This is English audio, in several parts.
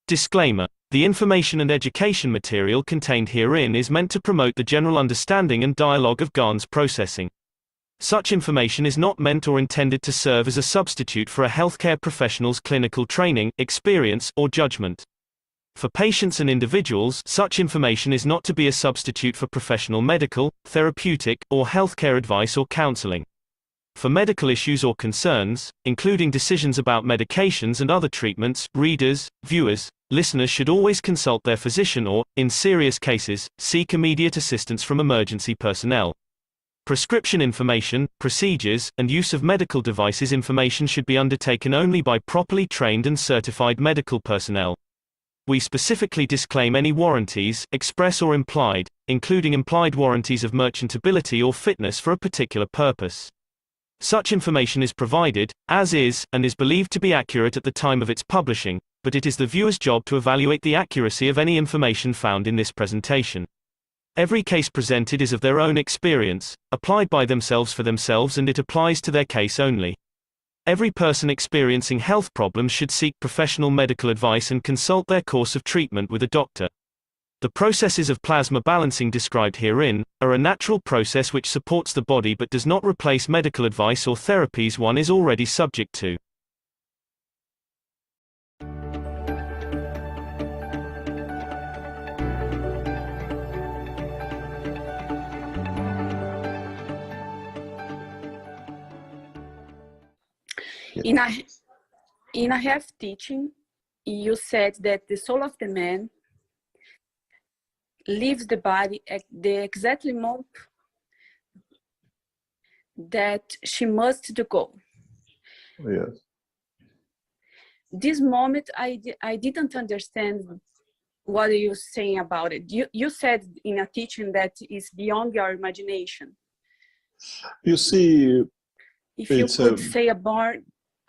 Disclaimer: the information and education material contained herein is meant to promote the general understanding and dialogue of GAN's processing. Such information is not meant or intended to serve as a substitute for a healthcare professional's clinical training, experience, or judgment. For patients and individuals, such information is not to be a substitute for professional medical, therapeutic, or healthcare advice or counseling. For medical issues or concerns, including decisions about medications and other treatments, readers, viewers, listeners should always consult their physician or, in serious cases, seek immediate assistance from emergency personnel. Prescription information, procedures, and use of medical devices information should be undertaken only by properly trained and certified medical personnel. We specifically disclaim any warranties, express or implied, including implied warranties of merchantability or fitness for a particular purpose. Such information is provided, as is, and is believed to be accurate at the time of its publishing, but it is the viewer's job to evaluate the accuracy of any information found in this presentation. Every case presented is of their own experience, applied by themselves for themselves, and it applies to their case only. Every person experiencing health problems should seek professional medical advice and consult their course of treatment with a doctor. The processes of plasma balancing described herein are a natural process which supports the body but does not replace medical advice or therapies one is already subject to. In a health teaching, you said that the soul of the man leaves the body at the exactly moment that she must go. Yes. This moment, I didn't understand what you were saying about it. You said in a teaching that is beyond your imagination. You see, if you could say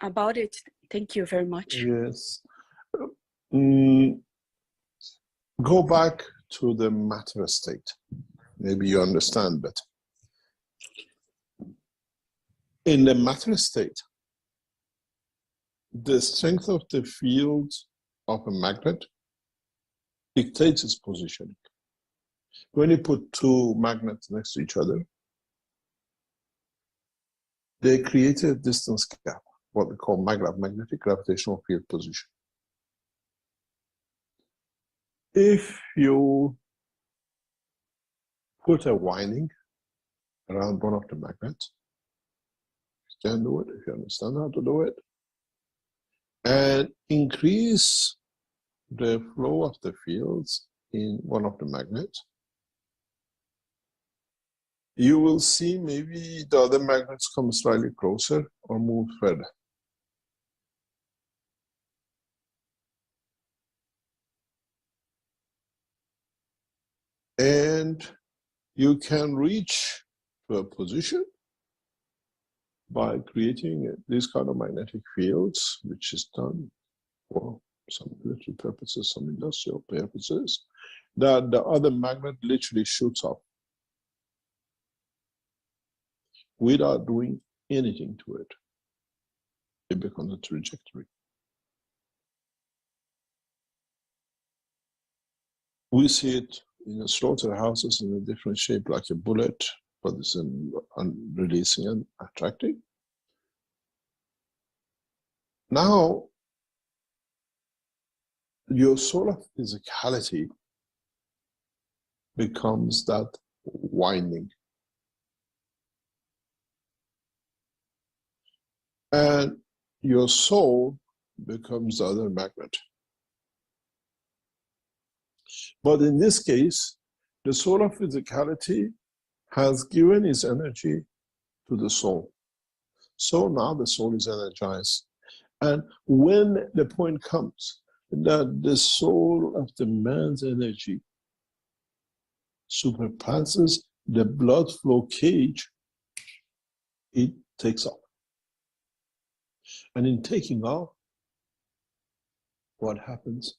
about it, thank you very much. Yes. Go back to the matter state. Maybe you understand better. In the matter state, the strength of the field of a magnet dictates its positioning. When you put two magnets next to each other, they create a distance gap, what we call magnetic gravitational field position. If you put a winding around one of the magnets, you can do it if you understand how to do it, and increase the flow of the fields in one of the magnets, you will see maybe the other magnets come slightly closer or move further. And you can reach to a position by creating these kind of magnetic fields, which is done for some military purposes, some industrial purposes, that the other magnet literally shoots up without doing anything to it. It becomes a trajectory. We see it in the slaughterhouses in a different shape, like a bullet, but it's releasing and attracting. Now, your solar physicality becomes that winding. And your soul becomes the other magnet. But in this case, the solar physicality has given its energy to the soul. So now the soul is energized. And when the point comes that the soul of the man's energy surpasses the blood flow cage, it takes off. And in taking off, what happens?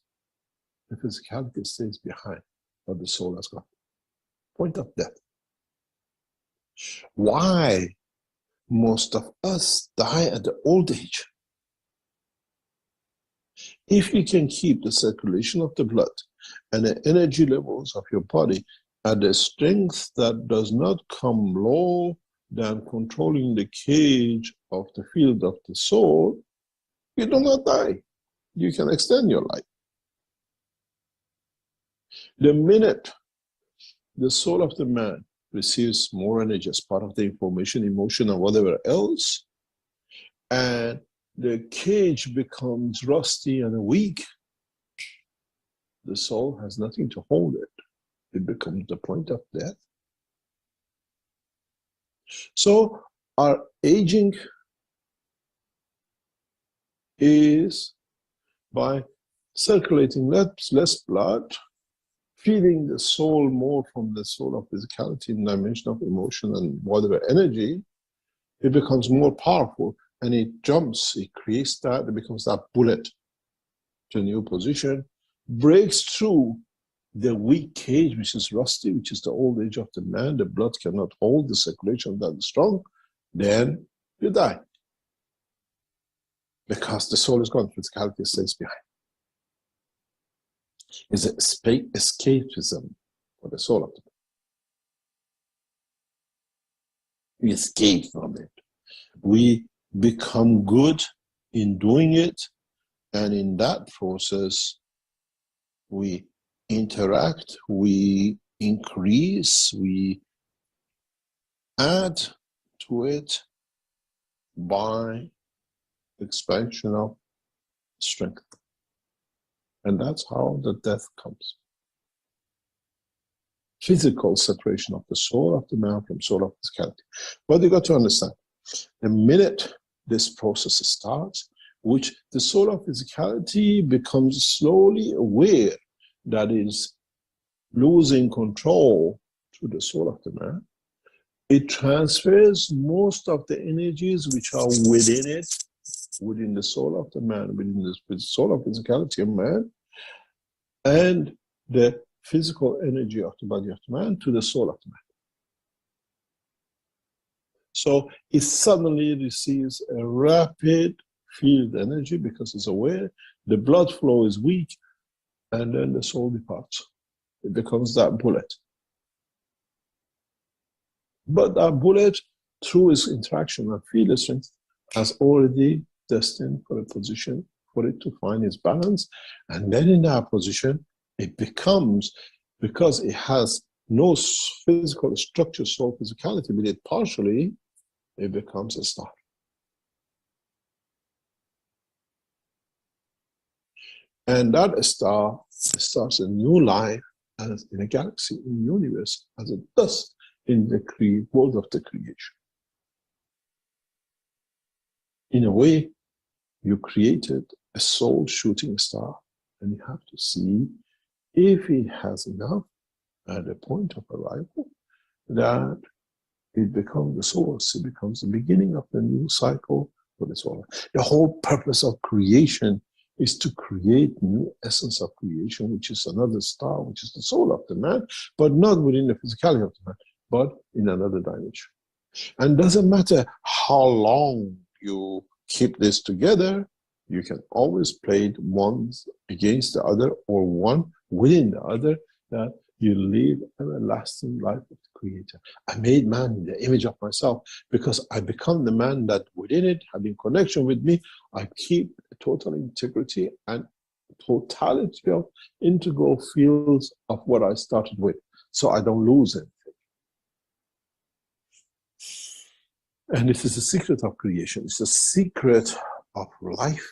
The physicality stays behind, but the soul has gone. Point of death. Why most of us die at the old age? If you can keep the circulation of the blood and the energy levels of your body at a strength that does not come low than controlling the cage of the field of the soul, you do not die. You can extend your life. The minute the soul of the man receives more energy as part of the information, emotion, and whatever else, and the cage becomes rusty and weak, the soul has nothing to hold it. It becomes the point of death. So our aging is by circulating less blood, feeding the soul more from the soul of physicality and dimension of emotion and whatever energy, it becomes more powerful and it jumps, it creates that, it becomes that bullet to a new position, breaks through the weak cage, which is rusty, which is the old age of the man, the blood cannot hold the circulation that is strong, then you die. Because the soul is gone, physicality stays behind. It's escapism for the soul of the man. We escape from it. We become good in doing it, and in that process, we interact, we increase, we add to it by expansion of strength. And that's how the death comes. Physical separation of the soul of the man from soul of physicality. But you got to understand, the minute this process starts, which the soul of physicality becomes slowly aware that is losing control to the soul of the man, it transfers most of the energies which are within it, within the soul of the man, within the soul of physicality of man, and the physical energy of the body of the man to the soul of the man. So it suddenly receives a rapid field energy because it's aware, the blood flow is weak, and then the soul departs. It becomes that bullet. But that bullet, through its interaction and field strength, has already destined for a position for it to find its balance. And then in that position, it becomes, because it has no physical structure, soul physicality with it partially, it becomes a star. And that star starts a new life as in a galaxy, in the universe, as it does in the world of the creation. In a way, you created a soul shooting star, and you have to see if it has enough at the point of arrival that it becomes the source, it becomes the beginning of the new cycle for the soul. The whole purpose of creation is to create new essence of creation, which is another star, which is the soul of the man, but not within the physicality of the man, but in another dimension. And it doesn't matter how long you keep this together, you can always play it one against the other or one within the other, that you live everlasting life of the Creator. I made man in the image of myself because I become the man that within it, having connection with me, I keep total integrity and totality of integral fields of what I started with. So I don't lose anything. And this is the secret of creation. It's the secret of life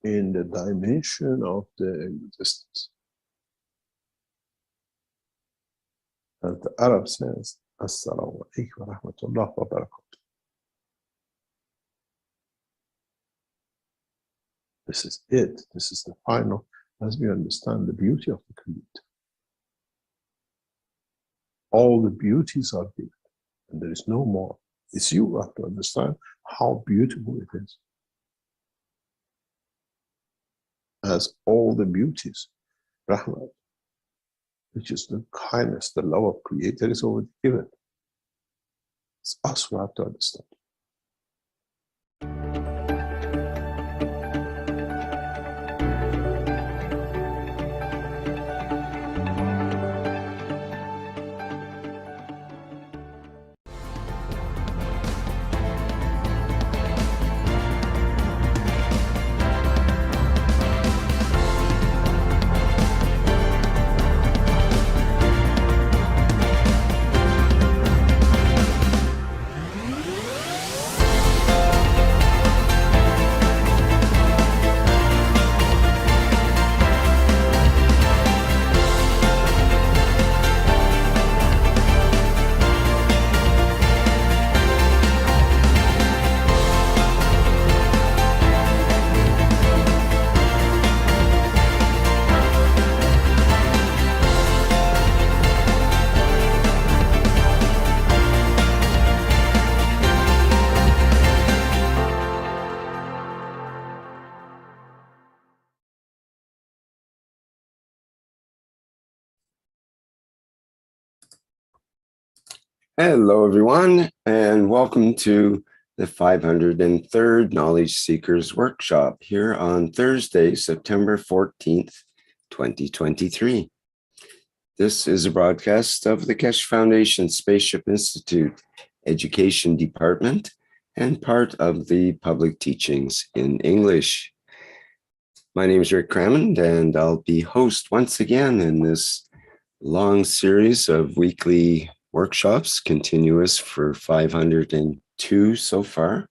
in the dimension of the existence. As the Arab says, Assalamu alaikum wa rahmatullah wa barakatuh. This is it. This is the final, as we understand the beauty of the Creator. All the beauties are given, and there is no more. It's you who have to understand how beautiful it is. As all the beauties, Rahmat, which is the kindness, the love of Creator, is already given. It's us who have to understand. Hello, everyone, and welcome to the 503rd Knowledge Seekers Workshop here on Thursday, September 14th, 2023. This is a broadcast of the Keshe Foundation Spaceship Institute Education Department and part of the Public Teachings in English. My name is Rick Crammond, and I'll be host once again in this long series of weekly workshops, continuous for 502 so far.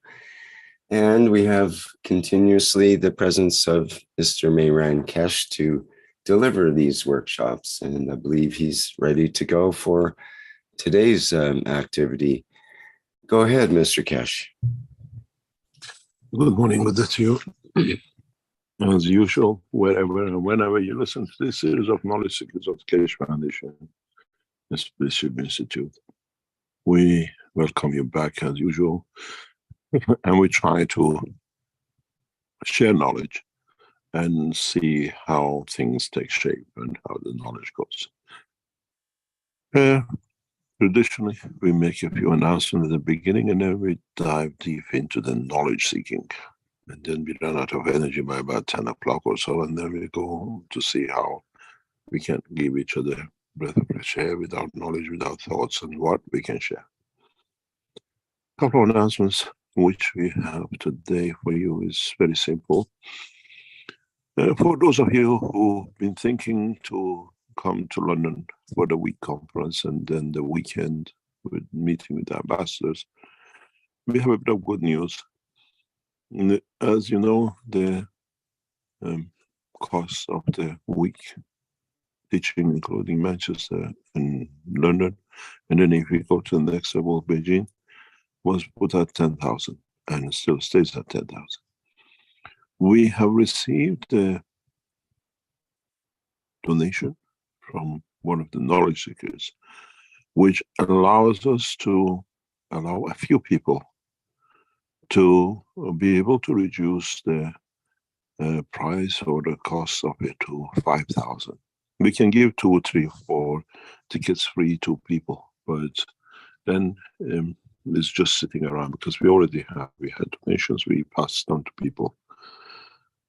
And we have continuously the presence of Mr. Mehran Keshe to deliver these workshops. And I believe he's ready to go for today's activity. Go ahead, Mr. Keshe. Good morning, good day to you. As usual, wherever and whenever you listen to this series of knowledge seekers of the Keshe Foundation, the Spaceship Institute, we welcome you back as usual, and we try to share knowledge and see how things take shape and how the knowledge goes. Traditionally, we make a few announcements at the beginning, and then we dive deep into the knowledge seeking. And then we run out of energy by about 10 o'clock or so, and then we go home to see how we can give each other a breath of fresh air without knowledge, without thoughts, and what we can share. A couple of announcements which we have today for you is very simple. For those of you who've been thinking to come to London for the week conference and then the weekend with meeting with the ambassadors, we have a bit of good news. As you know, the cost of the week teaching, including Manchester and London, and then if we go to the next level, Beijing, was put at 10,000 and still stays at 10,000. We have received a donation from one of the knowledge seekers, which allows us to allow a few people to be able to reduce the price or the cost of it to 5,000. We can give 2, 3, 4 tickets free to people, but then it's just sitting around because we had donations we passed on to people.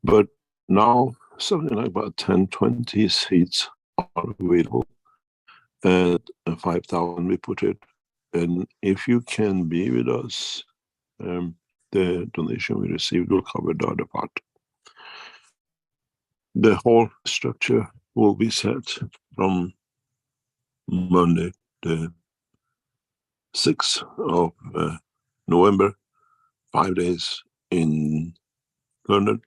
But now something like about 10, 20 seats are available at 5,000 we put it. And if you can be with us, the donation we received will cover the other part. The whole structure will be set from Monday, the 6th of November, 5 days in London.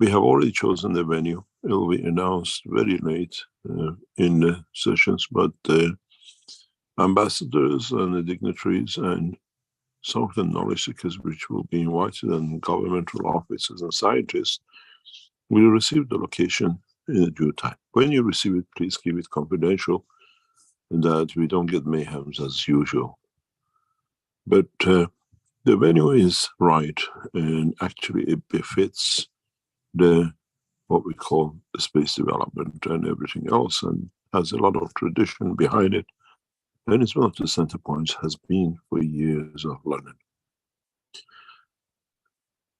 We have already chosen the venue. It will be announced very late in the sessions, but the ambassadors and the dignitaries and some of the knowledge seekers which will be invited, and governmental officers and scientists will receive the location in a due time. When you receive it, please keep it confidential, that we don't get mayhems as usual. But the venue is right, and actually it befits what we call the space development and everything else, and has a lot of tradition behind it. And it's one of the center points, has been for years of London.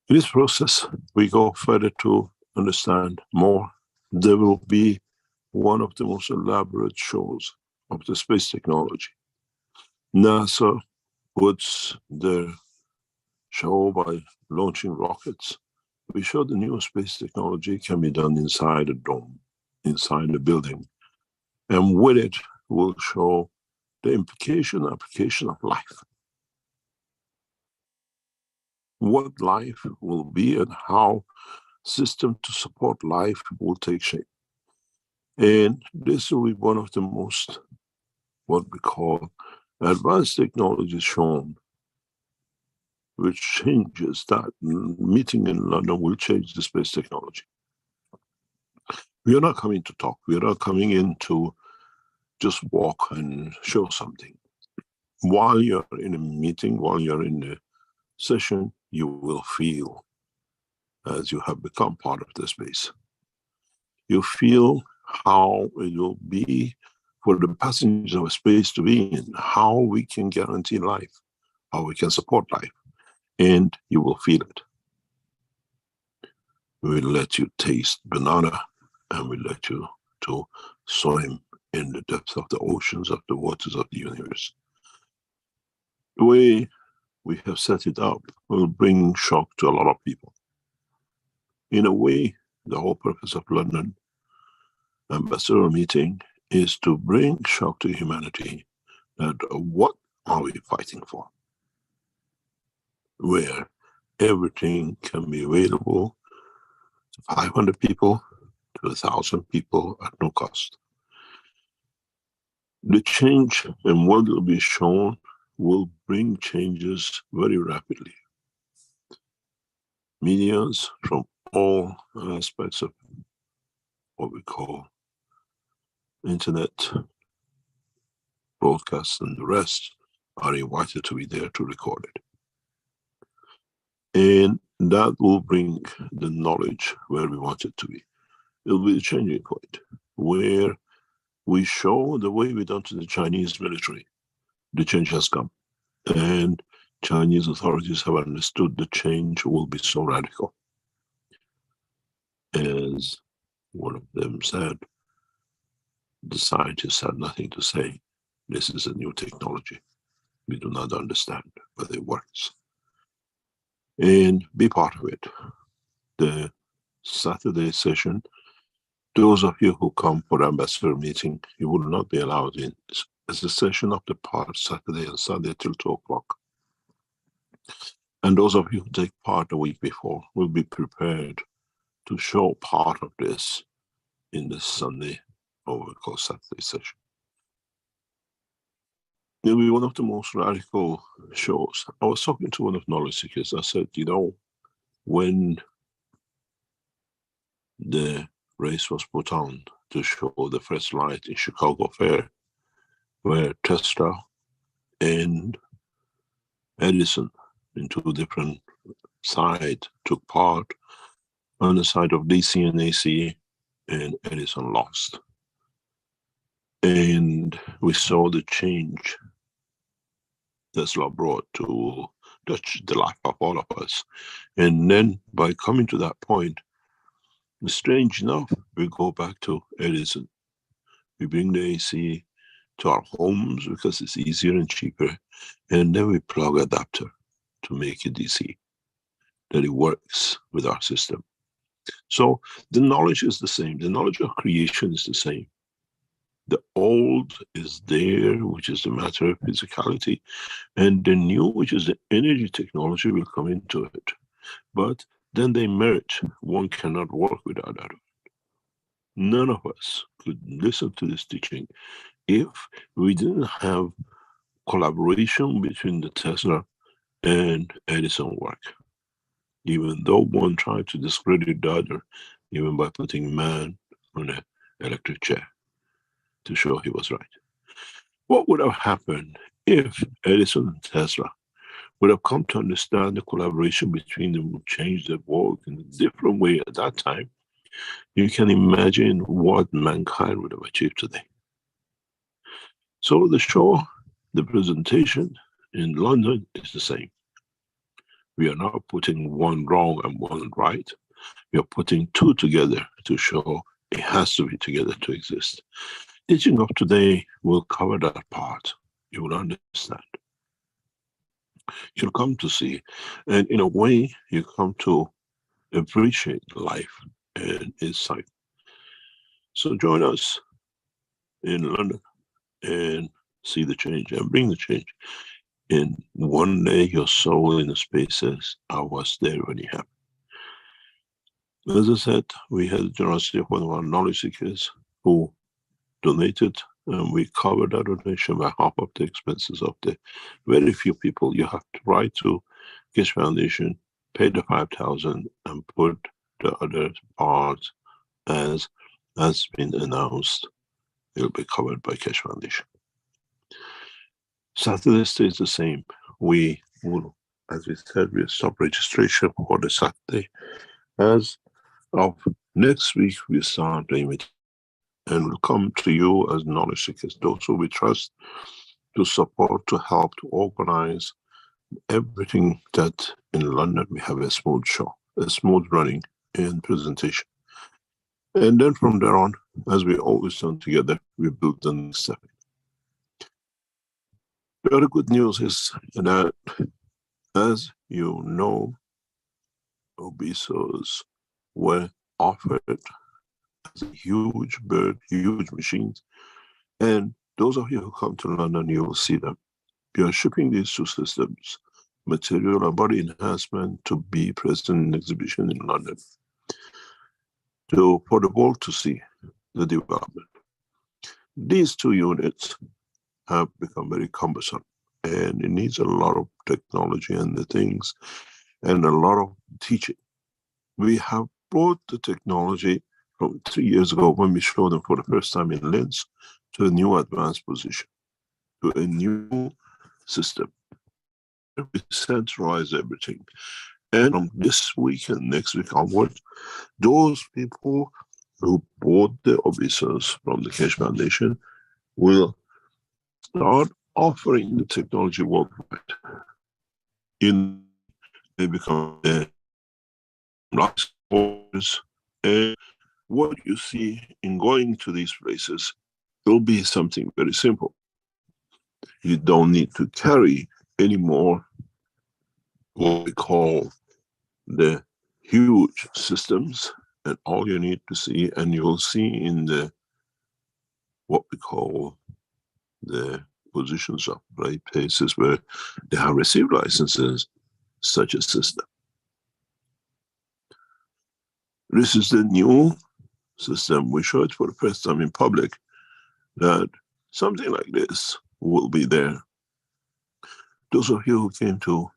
In this process, we go further to understand more. There will be one of the most elaborate shows of the space technology. NASA puts their show by launching rockets. We show the new space technology can be done inside a dome, inside a building. And with it, we'll show the application of life. What life will be and how system to support life will take shape. And this will be one of the most, what we call, advanced technologies shown, which changes that. Meeting in London will change the space technology. We are not coming to talk. We are not coming in to just walk and show something. While you're in a meeting, while you're in the session, you will feel as you have become part of the space. You feel how it will be for the passengers of space to be in, how we can guarantee life, how we can support life, and you will feel it. We'll let you taste banana, and we'll let you to swim in the depths of the oceans, of the waters of the universe. The way we have set it up will bring shock to a lot of people. In a way, the whole purpose of London Ambassador meeting is to bring shock to humanity that what are we fighting for? Where everything can be available to 500 people, to 1,000 people at no cost. The change in what will be shown will bring changes very rapidly. Medias from all aspects of what we call internet, broadcasts, and the rest are invited to be there to record it. And that will bring the knowledge where we want it to be. It'll be a changing point where we show the way we done to the Chinese military. The change has come, and Chinese authorities have understood the change will be so radical. As one of them said, the scientists had nothing to say. This is a new technology. We do not understand, but it works. And be part of it. The Saturday session, those of you who come for ambassador meeting, you will not be allowed in. It's a session of the part Saturday and Sunday till 2 o'clock. And those of you who take part the week before will be prepared to show part of this in the Sunday, or we call Saturday session. It will be one of the most radical shows. I was talking to one of knowledge seekers. I said, you know, when the race was put on to show the first light in Chicago Fair, where Tesla and Edison in 2 different sides took part. On the side of DC and AC, and Edison lost. And we saw the change Tesla brought to the life of all of us. And then by coming to that point, strange enough, we go back to Edison. We bring the AC to our homes because it's easier and cheaper. And then we plug adapter to make it DC, that it works with our system. So the knowledge is the same. The knowledge of creation is the same. The old is there, which is the matter of physicality, and the new, which is the energy technology, will come into it. But then they merge. One cannot work without that. None of us could listen to this teaching if we didn't have collaboration between the Tesla and Edison work. Even though one tried to discredit the other, even by putting man on an electric chair to show he was right. What would have happened if Edison and Tesla would have come to understand the collaboration between them would change the world in a different way at that time? You can imagine what mankind would have achieved today. So the show, the presentation in London is the same. We are not putting one wrong and one right. We are putting 2 together to show it has to be together to exist. Teaching of today will cover that part. You will understand. You'll come to see, and in a way, you come to appreciate life and its cycle. So join us in London and see the change and bring the change. And one day your soul in the space says, I was there when it happened. As I said, we had the generosity of one of our knowledge seekers who donated, and we covered that donation by half of the expenses of the very few people. You have to write to Keshe Foundation, pay the 5,000, and put the other part as has been announced. It'll be covered by Keshe Foundation. Saturday stays the same. We will, as we said, we'll stop registration for the Saturday. As of next week, we start doing it, and will come to you as knowledge seekers, those who we trust to support, to help, to organize everything that in London we have a smooth show, a smooth running and presentation. And then from there on, as we always done together, we build the next step. The other good news is that, as you know, obesos were offered as a huge bird, huge machines. And those of you who come to London, you will see them. We are shipping these two systems, material and body enhancement, to be present in an exhibition in London, for the world to see the development. These two units have become very cumbersome, and it needs a lot of technology and the things, and a lot of teaching. We have brought the technology from 3 years ago when we showed them for the first time in Linz to a new advanced position, to a new system. We centralize everything. And from this week and next week onward, those people who bought the obesos from the Keshe Foundation will start offering the technology worldwide. They become rights, and what you see in going to these places will be something very simple. You don't need to carry anymore what we call the huge systems, and all you need to see, and you will see in the what we call the positions of right places where they have received licenses, such a system. This is the new system. We show it for the first time in public, that something like this will be there. Those of you who came to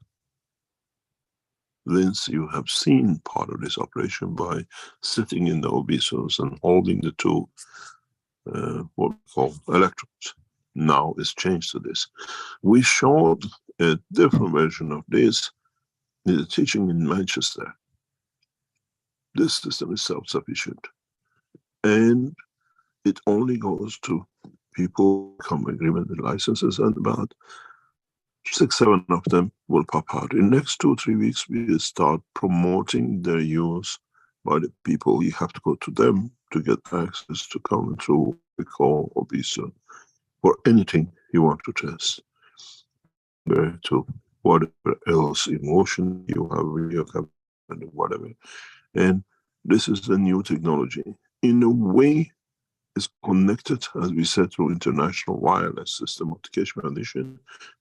Linz, you have seen part of this operation by sitting in the obesos and holding the two what we call electrodes. Now it's changed to this. We showed a different version of this in the teaching in Manchester. This system is self-sufficient, and it only goes to people who come agreement with licenses, and about 6-7 of them will pop out. In the next 2-3 weeks, we will start promoting their use by the people. You have to go to them to get access to come through what we call obeso, for anything you want to test, to whatever else emotion you have, whatever. And this is the new technology. In a way, it's connected, as we said, through international wireless system of the Keshe Foundation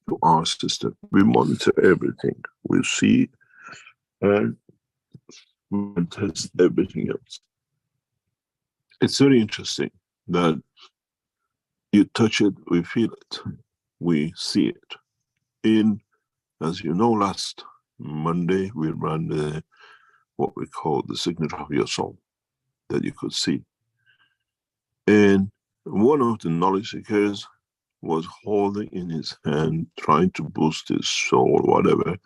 to our system. We monitor everything. We see and we test everything else. It's very interesting that you touch it, we feel it, we see it. As you know, last Monday we ran what we call the signature of your soul, that you could see. And one of the knowledge seekers was holding in his hand, trying to boost his soul, whatever,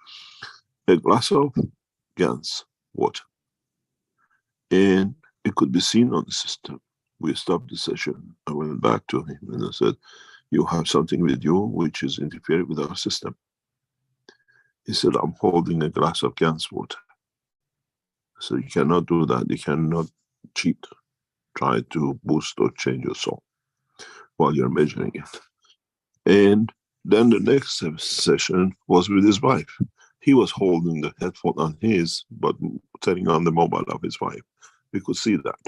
a glass of Gans water. And it could be seen on the system. We stopped the session. I went back to him and I said, you have something with you which is interfering with our system. He said, I'm holding a glass of Gans water. So you cannot do that. You cannot cheat. Try to boost or change your soul while you're measuring it. And then the next session was with his wife. He was holding the headphone on his, but turning on the mobile of his wife. We could see that.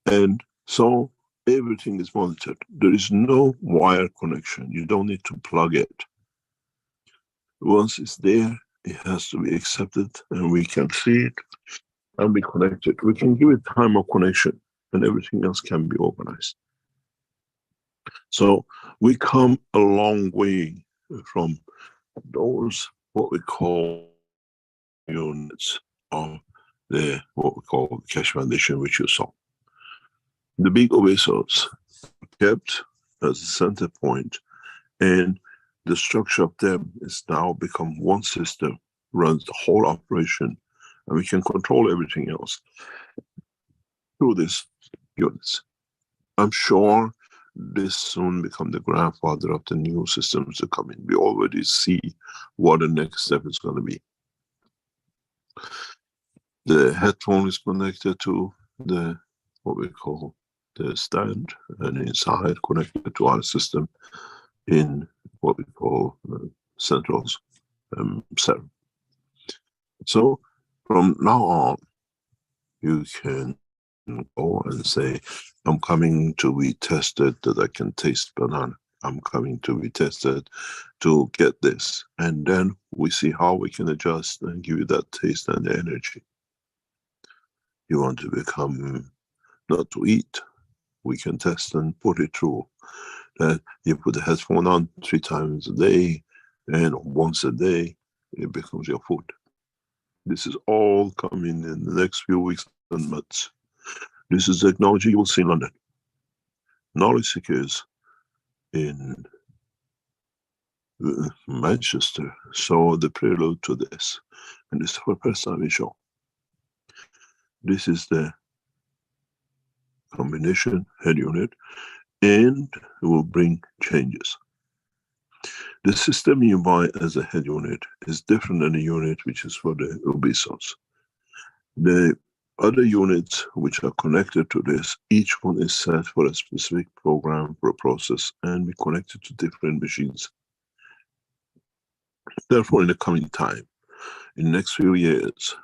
And so everything is monitored. There is no wire connection. You don't need to plug it. Once it's there, it has to be accepted, and we can see it and be connected. We can give it time of connection, and everything else can be organized. So we come a long way from those what we call units of the what we call the Keshe Foundation, which you saw. The big obesos kept as a center point, and the structure of them is now become one system, runs the whole operation, and we can control everything else through this units. I'm sure this soon become the grandfather of the new systems that come in. We already see what the next step is going to be. The headphone is connected to the, what we call the stand, and inside connected to our system in what we call centrals, CERN. So from now on, you can go and say, I'm coming to be tested that I can taste banana. I'm coming to be tested to get this. And then we see how we can adjust and give you that taste and the energy. You want to become, not to eat, we can test and put it through. That you put the headphone on 3 times a day, and once a day, it becomes your food. This is all coming in the next few weeks and months. This is technology you will see in London. Knowledge seekers in Manchester saw the prelude to this, and this is the first time we show. This is the combination head unit, and it will bring changes. The system you buy as a head unit is different than the unit which is for the obesos. The other units which are connected to this, each one is set for a specific program, for a process, and we connect it to different machines. Therefore, in the coming time, in the next few years,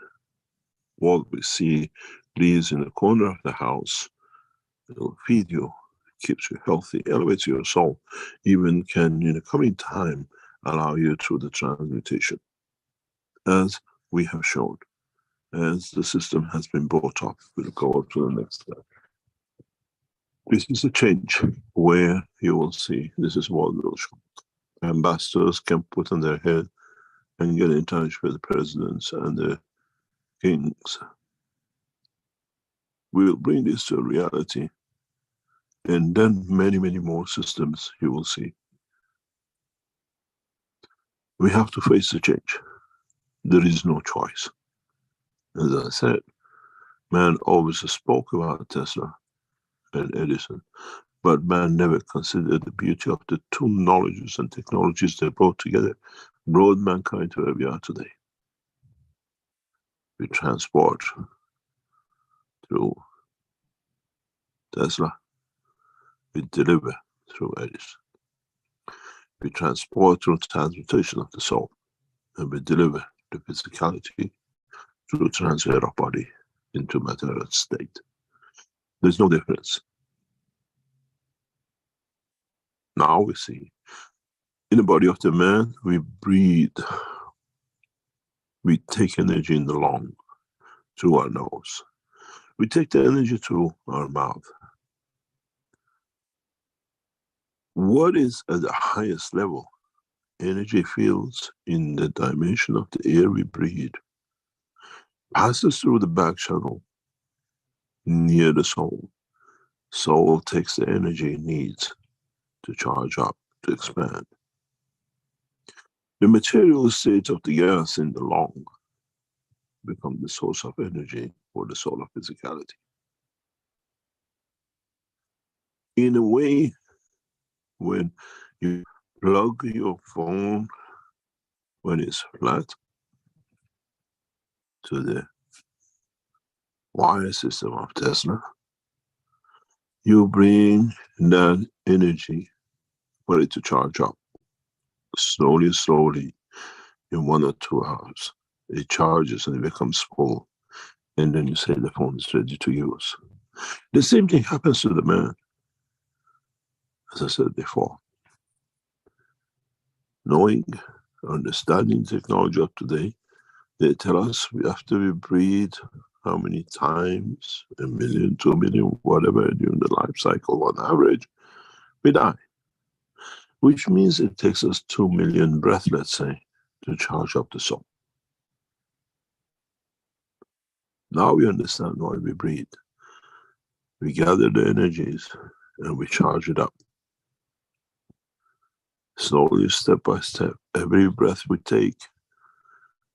what we see these in the corner of the house, it will feed you, keeps you healthy, elevates your soul, even can, in the coming time, allow you through the transmutation, as we have shown. As the system has been brought up, we'll go up to the next step. This is a change where you will see, this is what we'll show. Ambassadors can put on their head and get in touch with the presidents and the kings. We will bring this to reality, and then many, many more systems you will see. We have to face the change. There is no choice. As I said, man always spoke about Tesla and Edison, but man never considered the beauty of the two knowledges and technologies they brought together, brought mankind to where we are today. We transport through Tesla, we deliver through Edison. We transport through transmutation of the soul, and we deliver the physicality through transfer of body into material state. There's no difference. Now we see, in the body of the man, we breathe. We take energy in the lung, through our nose. We take the energy through our mouth. What is at the highest level? Energy fields in the dimension of the air we breathe, passes through the back channel, near the soul. Soul takes the energy it needs to charge up, to expand. The material state of the gas in the lung become the source of energy for the soul of physicality. In a way, when you plug your phone when it's flat to the wire system of Tesla, you bring that energy for it to charge up. Slowly, slowly, in 1 or 2 hours, it charges and it becomes full. And then you say the phone is ready to use. The same thing happens to the man, as I said before. Knowing, understanding technology of today, they tell us after we breathe, how many times, 1 million, 2 million, whatever, during the life cycle on average, we die. Which means it takes us 2 million breaths, let's say, to charge up the soul. Now we understand why we breathe. We gather the energies and we charge it up. Slowly, step by step, every breath we take,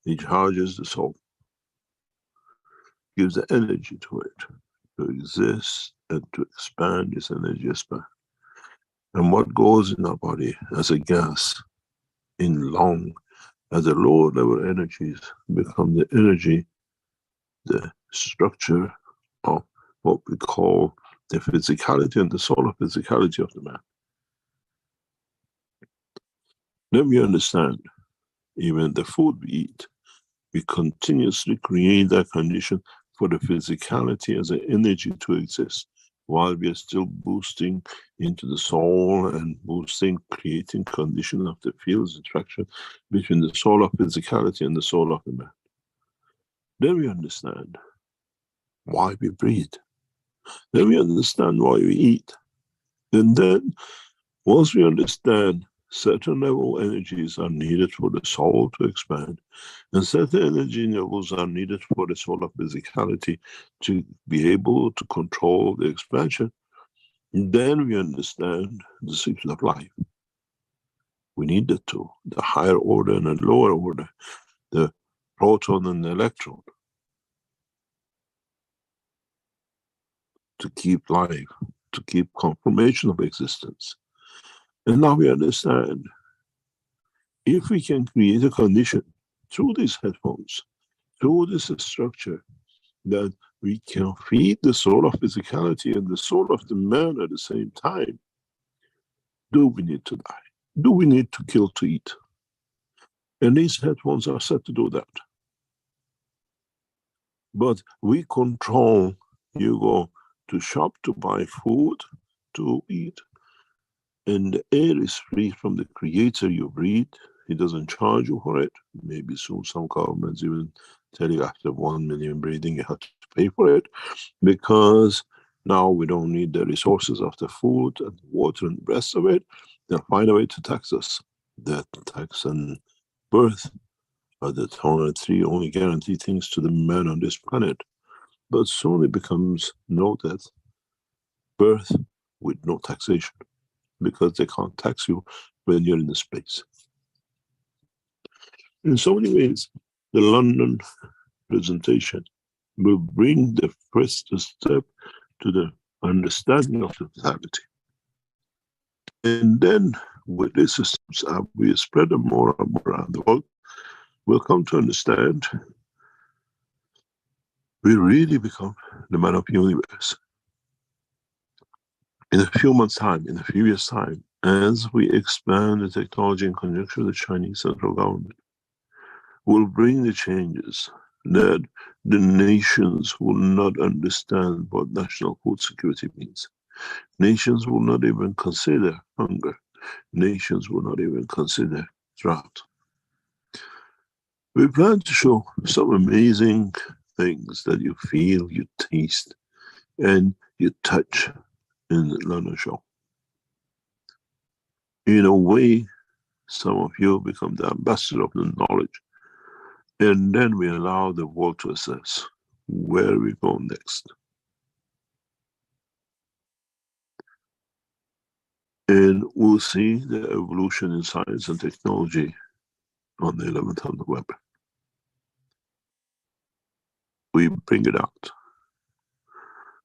it charges the soul, gives the energy to it. to exist and to expand is energy expand. And what goes in our body as a gas in lung, as the lower level energies become the energy, the structure of what we call the physicality and the solar physicality of the man. Then we understand, even the food we eat, we continuously create that condition for the physicality as an energy to exist, while we are still boosting into the soul and boosting, creating condition of the fields interaction between the soul of physicality and the soul of the man. Then we understand why we breathe. Then we understand why we eat. And then, once we understand certain level energies are needed for the soul to expand, and certain energy levels are needed for the soul of physicality to be able to control the expansion, then we understand the cycle of life. We need the two, the higher order and the lower order, the proton and the electron, to keep life, to keep confirmation of existence. And now we understand, if we can create a condition through these headphones, through this structure, that we can feed the soul of physicality and the soul of the man at the same time, do we need to die? Do we need to kill to eat? And these headphones are set to do that. But we control, you go to shop to buy food to eat, and the air is free from the creator you breathe. He doesn't charge you for it. Maybe soon some governments even tell you after 1 million breathing you have to pay for it, because now we don't need the resources of the food and water and the rest of it. They'll find a way to tax us. Death, tax and birth are the three only guaranteed things to the man on this planet. But soon it becomes no death, birth with no taxation, because they can't tax you when you're in the space. In so many ways, the London presentation will bring the first step to the understanding of the totality. And then with these systems, we spread them more and more around the world, we'll come to understand we really become the man of the universe. In a few months' time, in a few years' time, as we expand the technology in conjunction with the Chinese central government, will bring the changes that the nations will not understand what national food security means. Nations will not even consider hunger. Nations will not even consider drought. We plan to show some amazing things that you feel, you taste, and you touch in the London show. In a way, some of you become the ambassador of the knowledge. And then we allow the world to assess where we go next. And we'll see the evolution in science and technology on the 11th of November. We bring it out.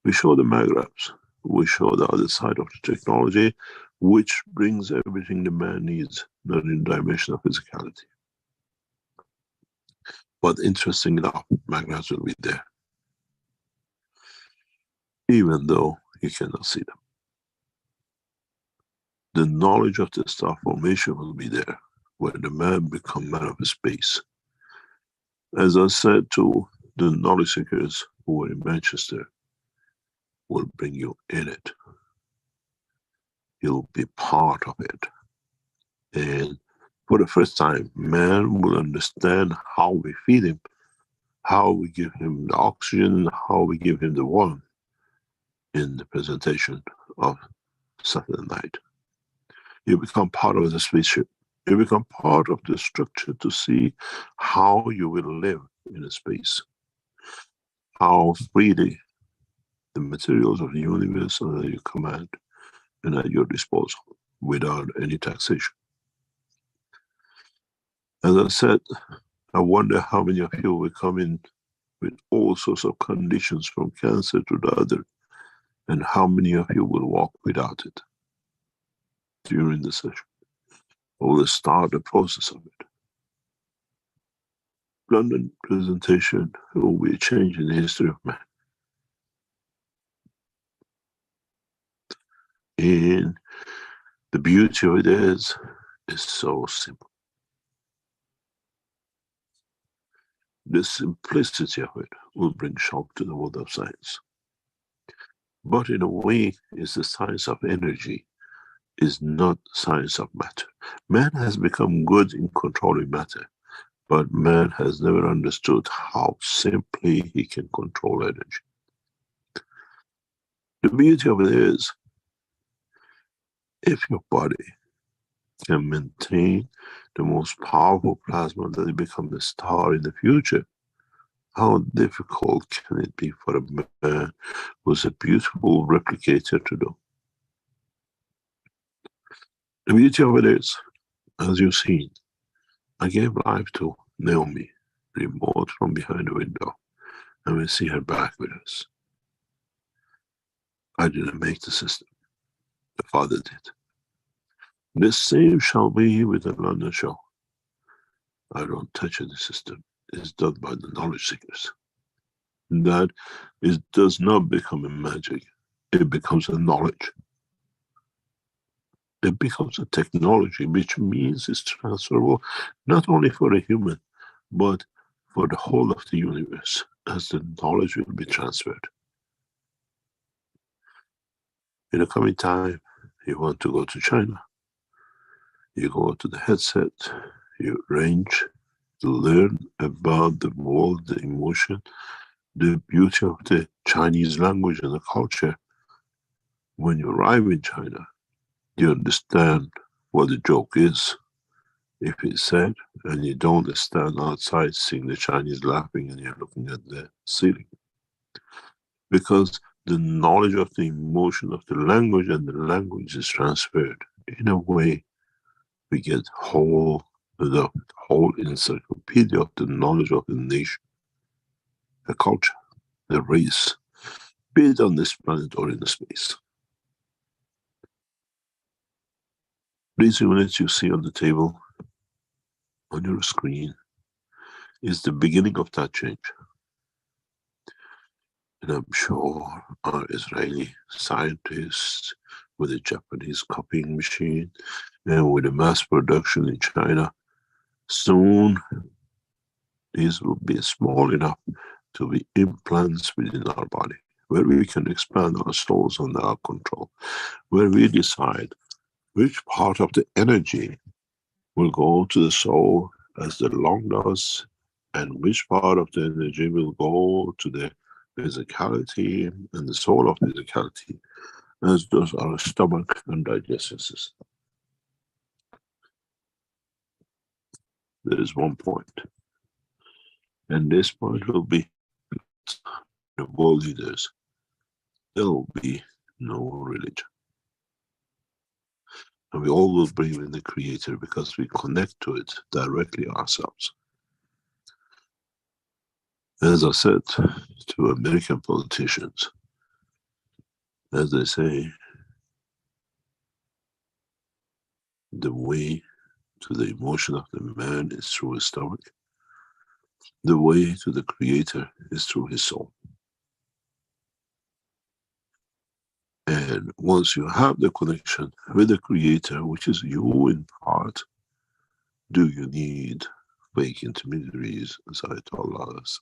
We show the magraphs. We show the other side of the technology, which brings everything the man needs, not in the dimension of physicality. But interesting enough, magraphs will be there, even though you cannot see them. The knowledge of the star formation will be there, where the man becomes man of space. As I said to the knowledge seekers who were in Manchester, will bring you in it. You'll be part of it. And for the first time, man will understand how we feed him, how we give him the oxygen, how we give him the warmth in the presentation of Saturday night. You become part of the spaceship. You become part of the structure to see how you will live in a space. How freely the materials of the universe are at your command and at your disposal without any taxation. As I said, I wonder how many of you will come in with all sorts of conditions from cancer to the other. And how many of you will walk without it during the session? Or will start the process of it? London presentation will be a change in the history of man. And the beauty of it is so simple. The simplicity of it will bring shock to the world of science. But in a way, it's the science of energy, is not science of matter. Man has become good in controlling matter, but man has never understood how simply he can control energy. The beauty of it is, if your body can maintain the most powerful plasma that it becomes a star in the future, how difficult can it be for a man who's a beautiful replicator to do? The beauty of it is, as you've seen, I gave life to Naomi, remote from behind the window, and we see her back with us. I didn't make the system, the Father did. The same shall be with the London show. I don't touch the system. It's done by the knowledge seekers. That does not become a magic. It becomes a knowledge. It becomes a technology, which means it's transferable not only for a human, but for the whole of the universe, as the knowledge will be transferred. In the coming time, you want to go to China, you go to the headset, you arrange to learn about the world, the emotion, the beauty of the Chinese language and the culture. When you arrive in China, you understand what the joke is, if it's said, and you don't stand outside seeing the Chinese laughing and you're looking at the ceiling. Because the knowledge of the emotion of the language and the language is transferred. In a way, we get the whole encyclopedia of the knowledge of the nation, the culture, the race, be it on this planet or in the space. These units you see on the table, on your screen, is the beginning of that change. And I'm sure our Israeli scientists with a Japanese copying machine and with a mass production in China, soon these will be small enough to be implants within our body, where we can expand our souls under our control, where we decide which part of the energy will go to the soul as the lung does, and which part of the energy will go to the physicality and the soul of physicality, as does our stomach and digestive system. There is one point, and this point will be the world leaders. There will be no religion. And we all will believe in the Creator because we connect to it directly ourselves. As I said to American politicians, as they say, the way to the emotion of the man is through his stomach. The way to the Creator is through his soul. And once you have the connection with the Creator, which is you in part, do you need fake intermediaries, as Ayatollahs?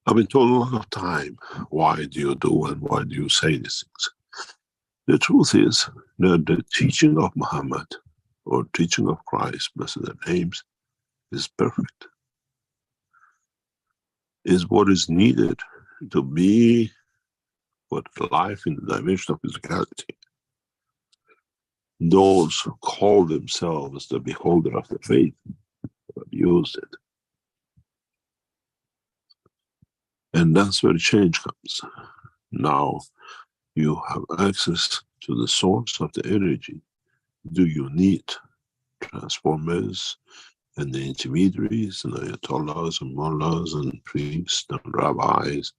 I've been told a lot of time, why do you do and why do you say these things? The truth is that the teaching of Muhammad, or teaching of Christ, blessed their names, is perfect. Is what is needed to be what life in the dimension of physicality. Those who call themselves the beholder of the faith have used it. And that's where change comes. Now you have access to the source of the energy. Do you need transformers and the intermediaries and ayatollahs and mullahs and priests and rabbis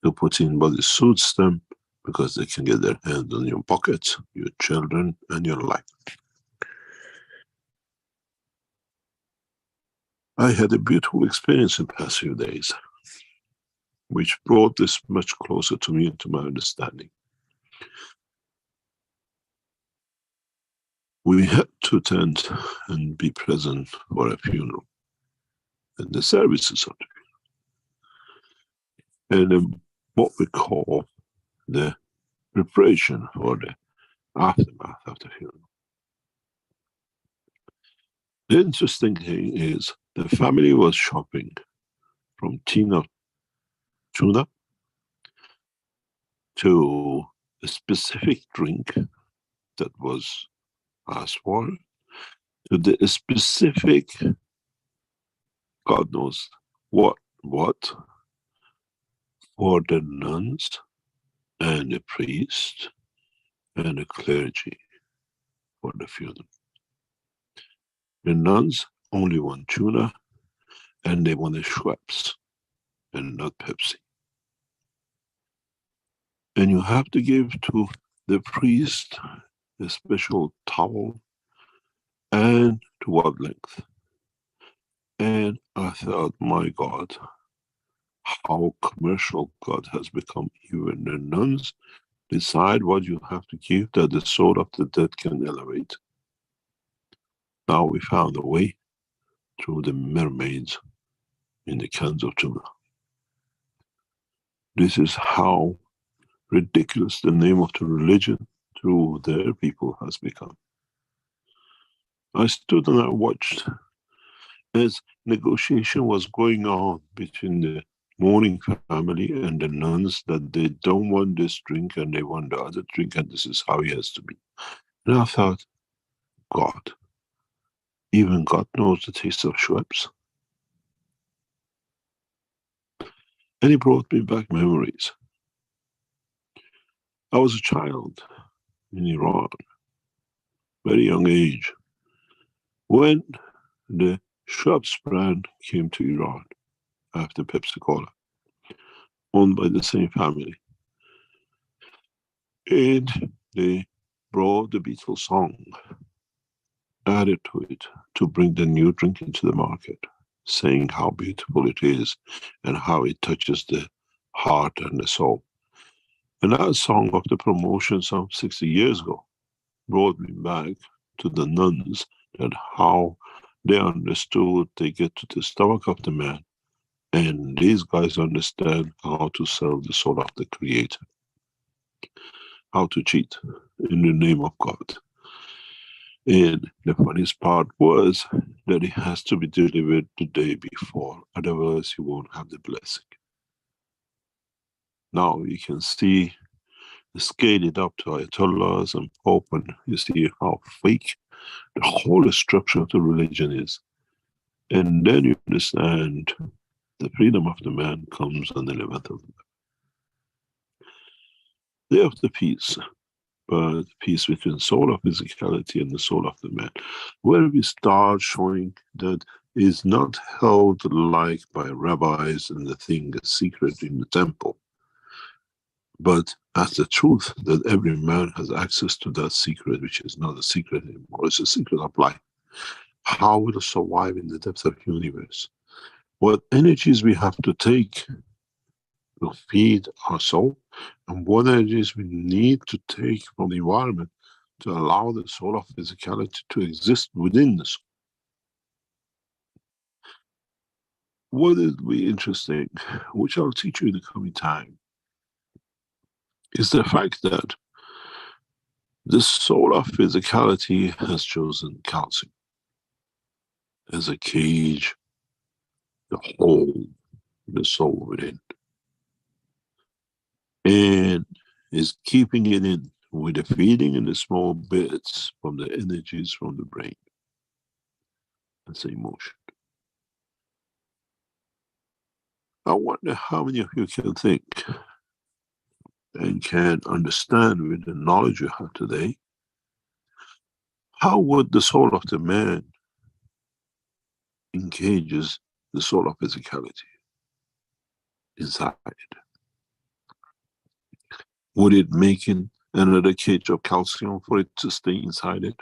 to put in what suits them, because they can get their hands on your pockets, your children, and your life. I had a beautiful experience in the past few days, which brought this much closer to me and to my understanding. We had to attend and be present for a funeral and the services of the funeral, and what we call the preparation for the aftermath of the funeral. The interesting thing is the family was shopping from tin of tuna to a specific drink that was asked for, to the specific, God knows what for the nuns and the priest and the clergy for the funeral. The nuns only want tuna, and they wanted Schweppes and not Pepsi. And you have to give to the priest a special towel, and to what length. And I thought, my God, how commercial God has become. Even the nuns decide what you have to give, that the soul of the dead can elevate. Now we found a way through the mermaids in the cans of tuna. This is how ridiculous the name of the religion through their people has become. I stood and I watched as negotiation was going on between the mourning family and the nuns, that they don't want this drink and they want the other drink, and this is how it has to be. And I thought, God, even God knows the taste of Schweppes. And it brought me back memories. I was a child in Iran, very young age, when the Schweppes brand came to Iran after Pepsi Cola, owned by the same family. And they brought the Beatles song, added to it, to bring the new drink into the market, saying how beautiful it is and how it touches the heart and the soul. And that song of the promotion some 60 years ago brought me back to the nuns, and how they understood they get to the stomach of the man, and these guys understand how to sell the soul of the Creator, how to cheat in the name of God. And the funniest part was that it has to be delivered the day before, otherwise you won't have the blessing. Now you can see, scale it up to ayatollahs and pope, and you see how fake the whole structure of the religion is. And then you understand the freedom of the man comes on the 11th of the day of the peace, but peace between soul of physicality and the soul of the man, where we start showing that is not held like by rabbis and the thing is secret in the temple, but as the truth that every man has access to that secret, which is not a secret anymore, it's a secret of life. How will it survive in the depths of the universe? What energies we have to take to feed our soul, and what energies we need to take from the environment to allow the soul of physicality to exist within the soul. What is really interesting, which I'll teach you in the coming time, is the fact that the soul of physicality has chosen calcium as a cage to hold the soul within, and is keeping it in with the feeding in the small bits from the energies from the brain. That's emotion. I wonder how many of you can think and can understand with the knowledge you have today, how would the soul of the man engages the soul of physicality inside? Would it make another cage of calcium for it to stay inside it?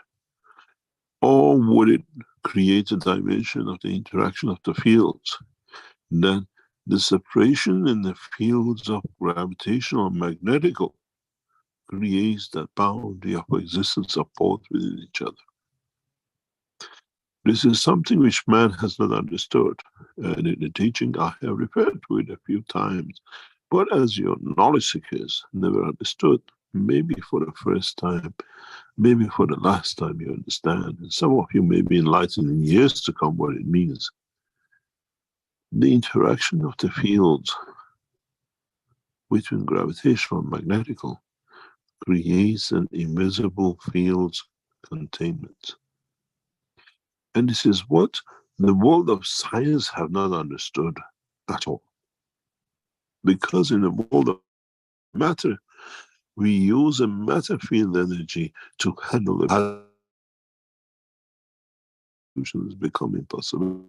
Or would it create a dimension of the interaction of the fields? Then the separation in the fields of gravitational and magnetical creates that boundary of existence of both within each other. This is something which man has not understood, and in the teaching I have referred to it a few times. But as your knowledge seekers never understood, maybe for the first time, maybe for the last time you understand, and some of you may be enlightened in years to come what it means. The interaction of the fields between gravitational and magnetical creates an invisible fields containment. And this is what the world of science have not understood at all. Because in the world of matter, we use a matter field energy to handle the solutions become impossible.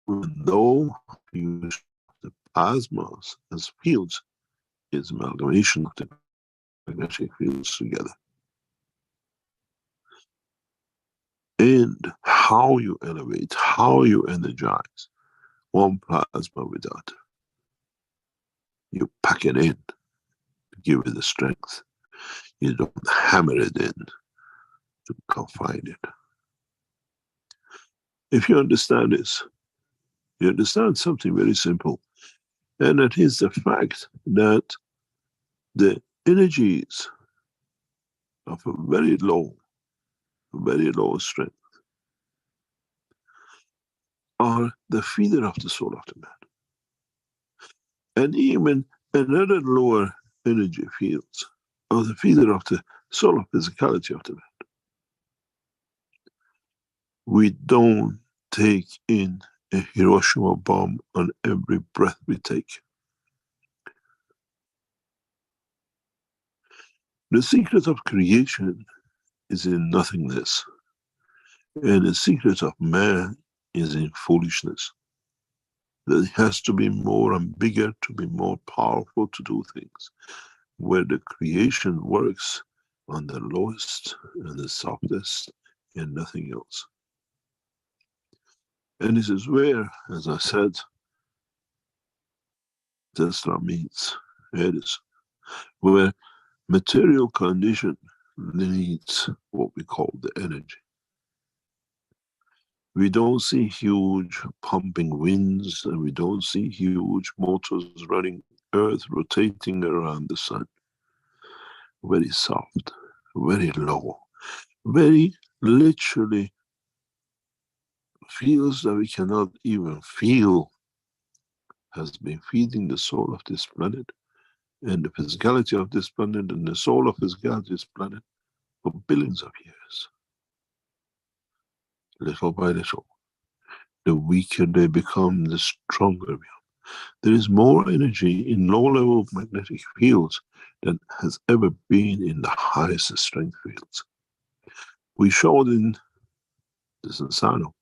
No use of the plasmas as fields is amalgamation of the magnetic fields together. And how you elevate, how you energize one plasma with that. You pack it in to give it the strength. You don't hammer it in to confine it. If you understand this, you understand something very simple. And that is the fact that the energies of a very low strength are the feeder of the soul of the man. And even another lower energy fields are the feeder of the soul of physicality of the man. We don't take in a Hiroshima bomb on every breath we take. The secret of creation is in nothingness, and the secret of man is in foolishness. That it has to be more and bigger to be more powerful to do things, where the creation works on the lowest and the softest and nothing else. And this is where, as I said, Tesla meets Edison, where material condition needs what we call the energy. We don't see huge pumping winds, and we don't see huge motors running Earth rotating around the sun. Very soft, very low, very literally feels that we cannot even feel, has been feeding the soul of this planet and the physicality of this planet and the soul of physicality of this planet for billions of years. Little by little, the weaker they become, the stronger we are. There is more energy in low-level magnetic fields than has ever been in the highest strength fields. We showed in the Sensano,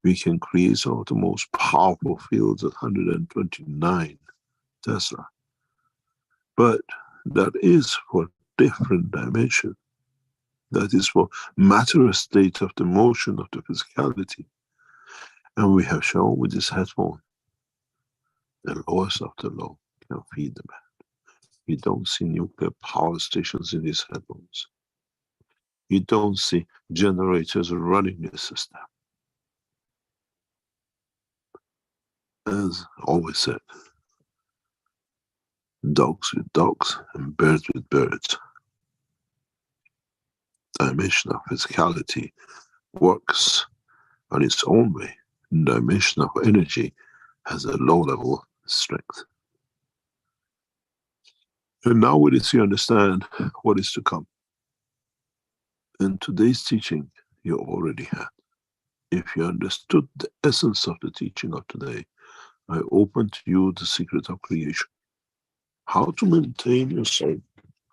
we can create some of the most powerful fields at 129 Tesla. But that is for different dimension. That is for matter state of the motion of the physicality. And we have shown with this headphone, the lowest of the low can feed the man. You don't see nuclear power stations in these headphones. You don't see generators running the system. As always said, dogs with dogs and birds with birds. Dimension of physicality works on its own way. Dimension of energy has a low level strength. And now with this you understand what is to come. And today's teaching you already had. If you understood the essence of the teaching of today, I open to you the secret of creation. How to maintain your soul,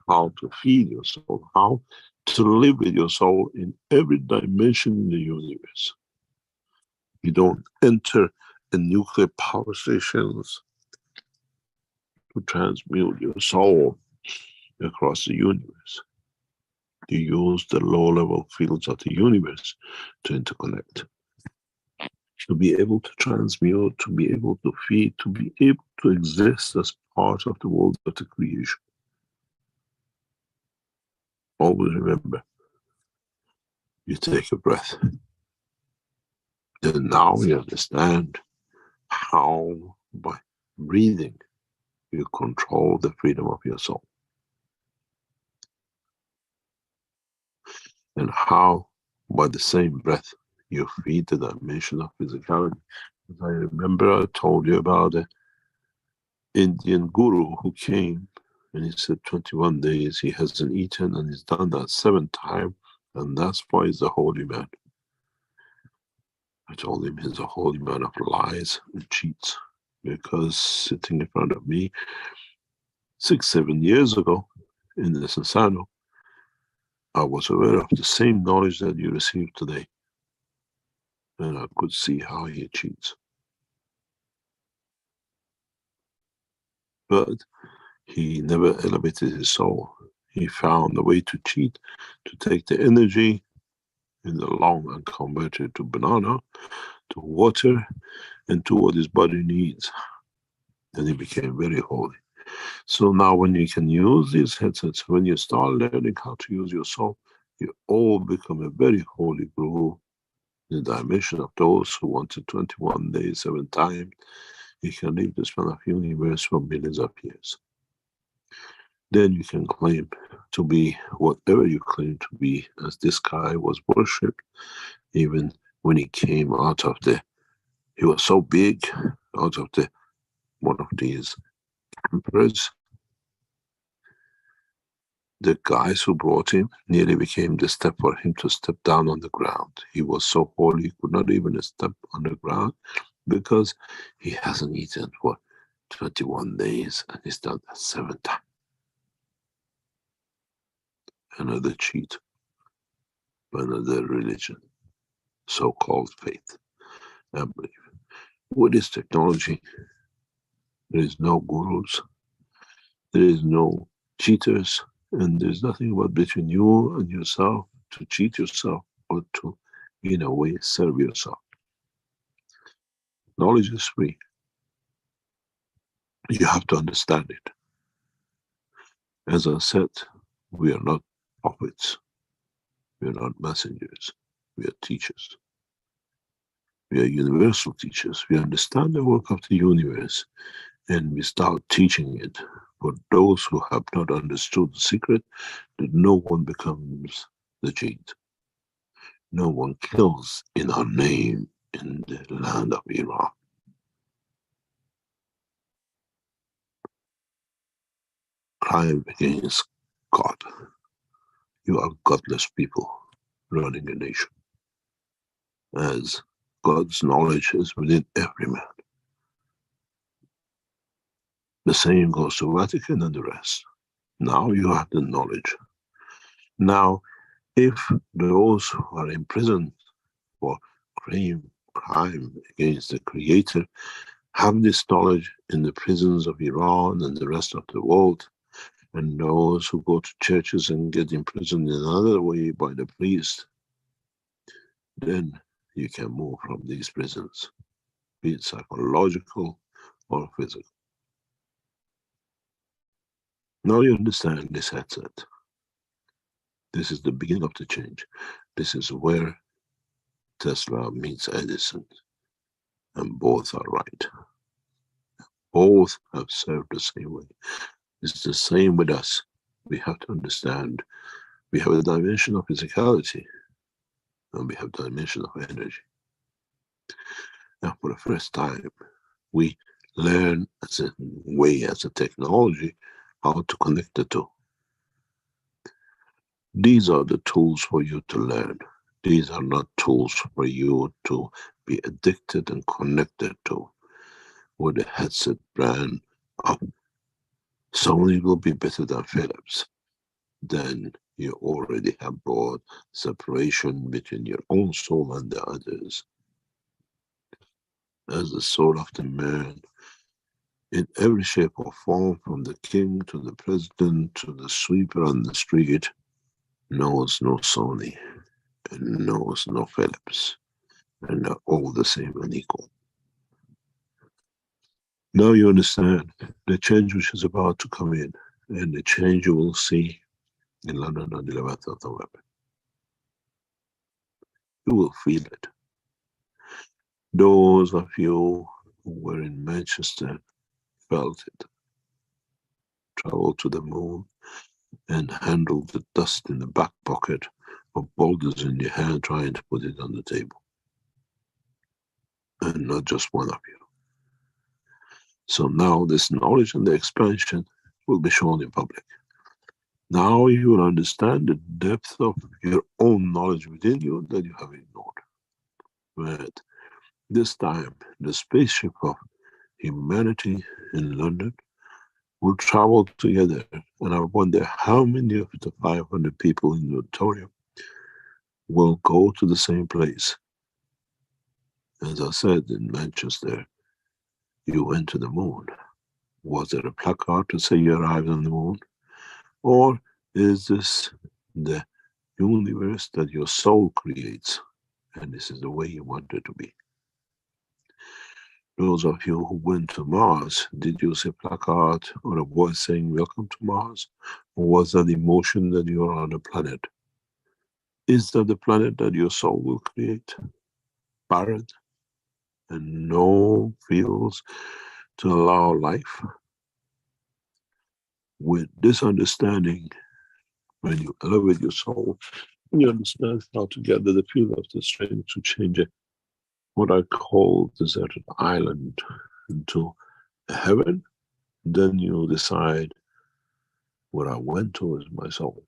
how to feed your soul, how to live with your soul in every dimension in the universe. You don't enter in nuclear power stations to transmute your soul across the universe. You use the low-level fields of the universe to interconnect, to be able to transmute, to be able to feed, to be able to exist as part of the world of the creation. Always remember, you take a breath. Then now you understand how by breathing you control the freedom of your soul. And how by the same breath you feed the dimension of physicality. As I remember I told you about the Indian guru who came and he said 21 days he hasn't eaten, and he's done that 7 times, and that's why he's a holy man. I told him he's a holy man of lies and cheats, because sitting in front of me 6-7 years ago in the Sasano, I was aware of the same knowledge that you received today, and I could see how he cheats. But he never elevated his soul. He found a way to cheat, to take the energy in the lung and convert it to banana, to water, and to what his body needs. And he became very holy. So now when you can use these headsets, when you start learning how to use your soul, you all become a very holy guru. The dimension of those who wanted 21 days, 7 times, you can leave this kind of universe for millions of years. Then you can claim to be whatever you claim to be, as this guy was worshipped, even when he came out of the, he was so big, out of the, one of these emperors. The guys who brought him nearly became the step for him to step down on the ground. He was so holy, he could not even step on the ground because he hasn't eaten for 21 days and he's done that 7 times. Another cheat, another religion, so-called faith and belief. With this technology, there is no gurus, there is no cheaters, and there's nothing but between you and yourself to cheat yourself or to, in a way, serve yourself. Knowledge is free. You have to understand it. As I said, we are not prophets. We are not messengers. We are teachers. We are universal teachers. We understand the work of the universe and we start teaching it. For those who have not understood the secret, that no one becomes the cheat. No one kills in our name in the land of Iran. Crime against God. You are godless people running a nation. As God's knowledge is within every man. The same goes to Vatican and the rest. Now you have the knowledge. Now, if those who are in prison for crime against the Creator have this knowledge in the prisons of Iran and the rest of the world, and those who go to churches and get imprisoned in another way by the priest, then you can move from these prisons, be it psychological or physical. Now you understand this headset. This is the beginning of the change. This is where Tesla meets Edison, and both are right. Both have served the same way. It's the same with us. We have to understand, we have a dimension of physicality, and we have a dimension of energy. Now for the first time, we learn as a way, as a technology, how to connect the two. These are the tools for you to learn. These are not tools for you to be addicted and connected to. With the headset brand of Sony will be better than Philips. Then you already have brought separation between your own soul and the others. as the soul of the man, in every shape or form, from the king to the president to the sweeper on the street, knows no Sony and knows no Philips, and they're all the same and equal. Now you understand the change which is about to come in, and the change you will see in London on the 11th of November. You will feel it. Those of you who were in Manchester felt it. Traveled to the moon and handled the dust in the back pocket of boulders in your hand, trying to put it on the table. And not just one of you. So now this knowledge and the expansion will be shown in public. Now you will understand the depth of your own knowledge within you that you have ignored. But this time, the spaceship of humanity in London will travel together, and I wonder how many of the 500 people in the auditorium will go to the same place. As I said, in Manchester, you went to the moon. Was there a placard to say you arrived on the moon? Or is this the universe that your soul creates, and this is the way you want it to be? Those of you who went to Mars, did you see a placard or a voice saying welcome to Mars? Or was that emotion that you are on a planet? Is that the planet that your soul will create? Barren and no fields to allow life? With this understanding, when you elevate your soul, you understand how to gather the field of the strength to change it, what I call deserted island, into a heaven. Then you decide where I went to is my soul.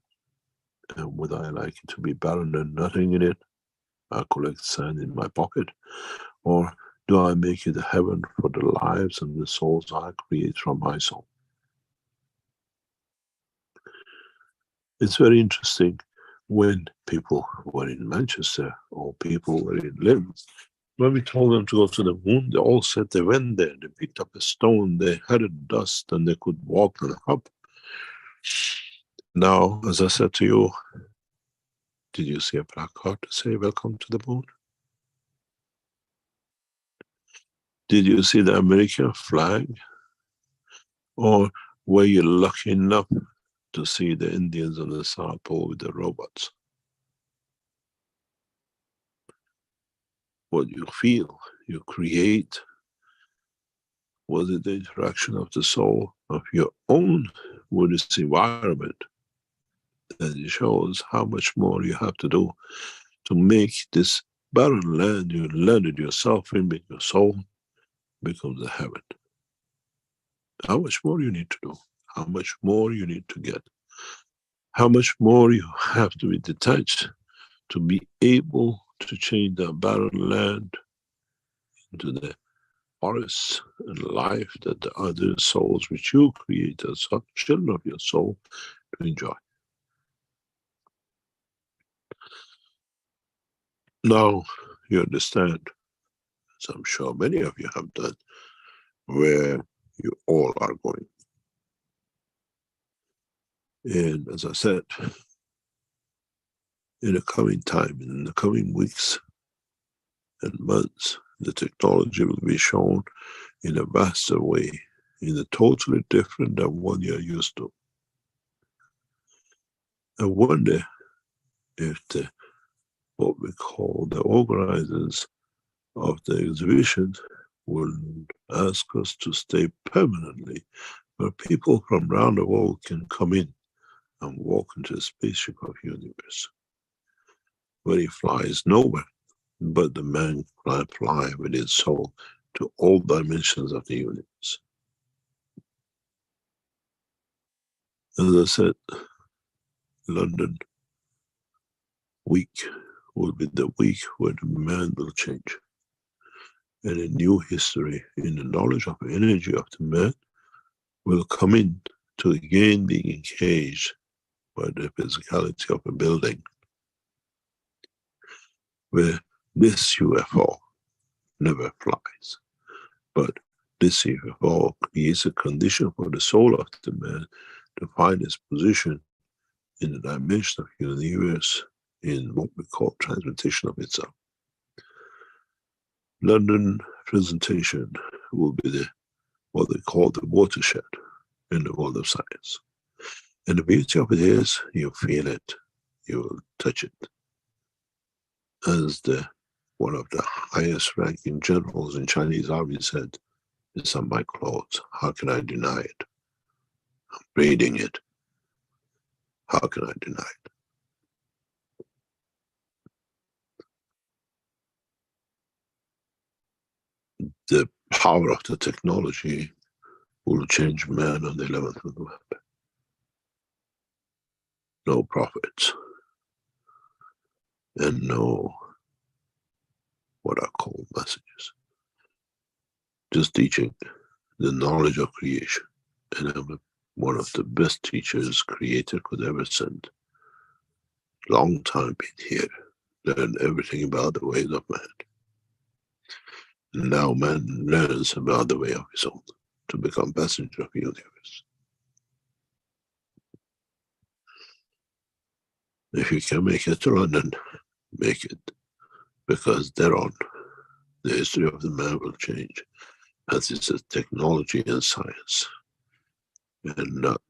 And would I like it to be barren and nothing in it? I collect sand in my pocket. Or do I make it a heaven for the lives and the souls I create from my soul? It's very interesting when people were in Manchester or people were in Linz. When we told them to go to the moon, they all said they went there. They picked up a stone, they had a dust, and they could walk and hop. Now, as I said to you, did you see a placard to say welcome to the moon? Did you see the American flag? Or were you lucky enough to see the Indians on the South Pole with the robots? What you feel, you create. Was it the interaction of the soul of your own with this environment? And it shows how much more you have to do to make this barren land you landed yourself in with your soul becomes a heaven. How much more you need to do? How much more you need to get? How much more you have to be detached to be able to change the barren land into the forests and life that the other souls which you create as children of your soul to enjoy. Now you understand, as I'm sure many of you have done, where you all are going. And as I said, in the coming time, in the coming weeks and months, the technology will be shown in a vaster way, in a totally different than what you're used to. I wonder if what we call the organizers of the exhibition will ask us to stay permanently, where people from around the world can come in and walk into the spaceship of universe, where he flies nowhere, but the man can fly with his soul to all dimensions of the universe. As I said, London week will be the week where the man will change. And a new history in the knowledge of energy of the man will come in to again being engaged by the physicality of a building, where this UFO never flies. But this CFO creates a condition for the soul of the man to find its position in the dimension of the universe in what we call transmutation of itself. London presentation will be what they call the watershed in the world of science. And the beauty of it is, you feel it, you will touch it. As one of the highest ranking generals in Chinese army said, "It's on my clothes, how can I deny it? I'm reading it, how can I deny it?" The power of the technology will change man on the 11th of November. No prophets, and no what are called messages. Just teaching the knowledge of creation. And I'm one of the best teachers creator could ever send. Long time been here, learned everything about the ways of man. And now man learns about the way of his own to become passenger of the universe. If you can make it to London, make it. Because thereon, the history of the man will change. As it's a technology and science, and not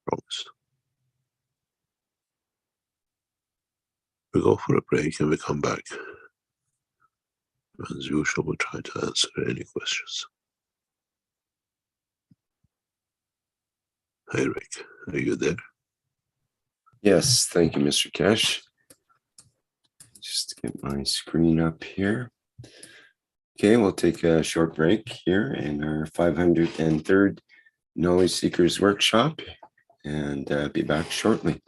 promise. We go for a break and we come back. As usual, we'll try to answer any questions. Hey Rick, are you there? Yes, thank you, Mr. Keshe. Just get my screen up here. Okay, we'll take a short break here in our 503rd Knowledge Seekers Workshop and be back shortly.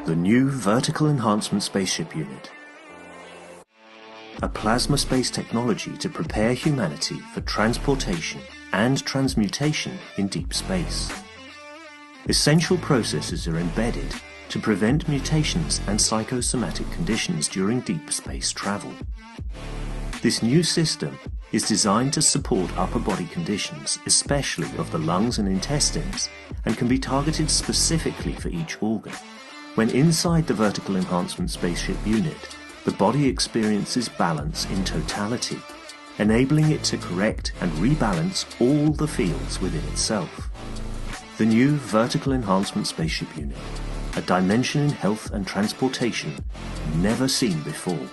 The new Vertical Enhancement Spaceship Unit. A plasma space technology to prepare humanity for transportation and transmutation in deep space. Essential processes are embedded to prevent mutations and psychosomatic conditions during deep space travel. This new system is designed to support upper body conditions, especially of the lungs and intestines, and can be targeted specifically for each organ. When inside the Vertical Enhancement Spaceship Unit, the body experiences balance in totality, enabling it to correct and rebalance all the fields within itself. The new Vertical Enhancement Spaceship Unit, a dimension in health and transportation never seen before.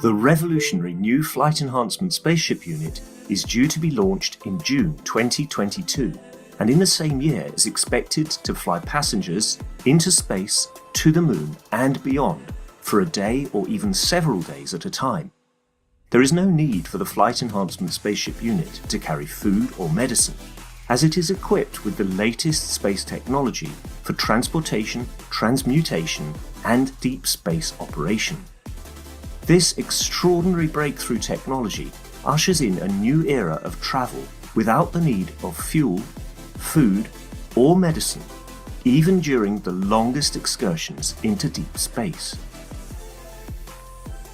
The revolutionary new Flight Enhancement Spaceship Unit is due to be launched in June 2022, and in the same year is expected to fly passengers into space, to the moon and beyond for a day or even several days at a time. There is no need for the Flight Enhancement Spaceship Unit to carry food or medicine, as it is equipped with the latest space technology for transportation, transmutation and deep space operation. This extraordinary breakthrough technology ushers in a new era of travel without the need of fuel, food, or medicine, even during the longest excursions into deep space.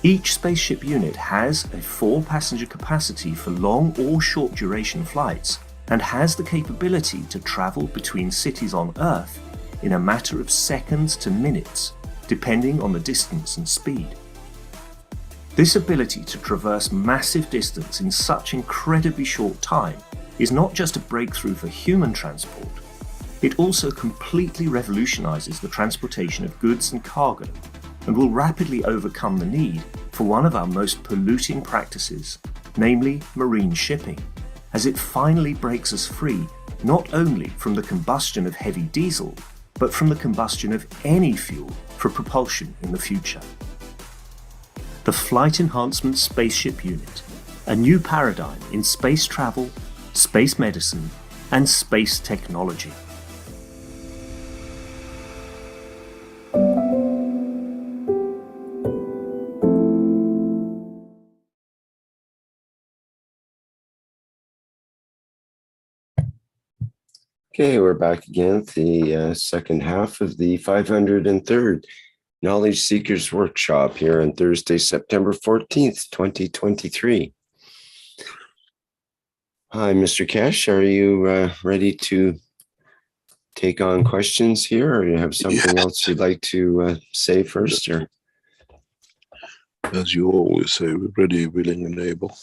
Each spaceship unit has a 4-passenger capacity for long or short duration flights and has the capability to travel between cities on Earth in a matter of seconds to minutes, depending on the distance and speed. This ability to traverse massive distance in such incredibly short time is not just a breakthrough for human transport, it also completely revolutionizes the transportation of goods and cargo and will rapidly overcome the need for one of our most polluting practices, namely marine shipping, as it finally breaks us free not only from the combustion of heavy diesel, but from the combustion of any fuel for propulsion in the future. The Flight Enhancement Spaceship Unit, a new paradigm in space travel, space medicine, and space technology. Okay, we're back again at the second half of the 503rd Knowledge Seekers Workshop here on Thursday, September 14th, 2023. Hi, Mr. Keshe, are you ready to take on questions here, or do you have something else you'd like to say first? Or? As you always say, we're ready, willing, and able.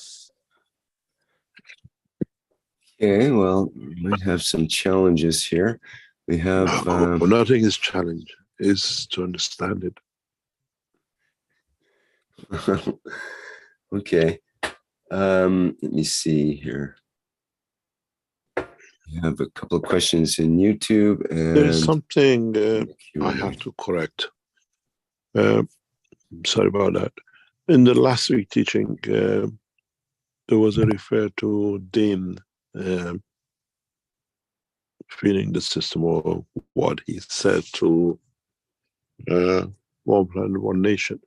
Okay, well, we might have some challenges here. We have... nothing is challenge, is to understand it. Okay. Let me see here. We have a couple of questions in YouTube. And there's something I have to correct. Sorry about that. In the last week teaching, there was a refer to Dean feeling the system, or what he said to One Planet, One Nation.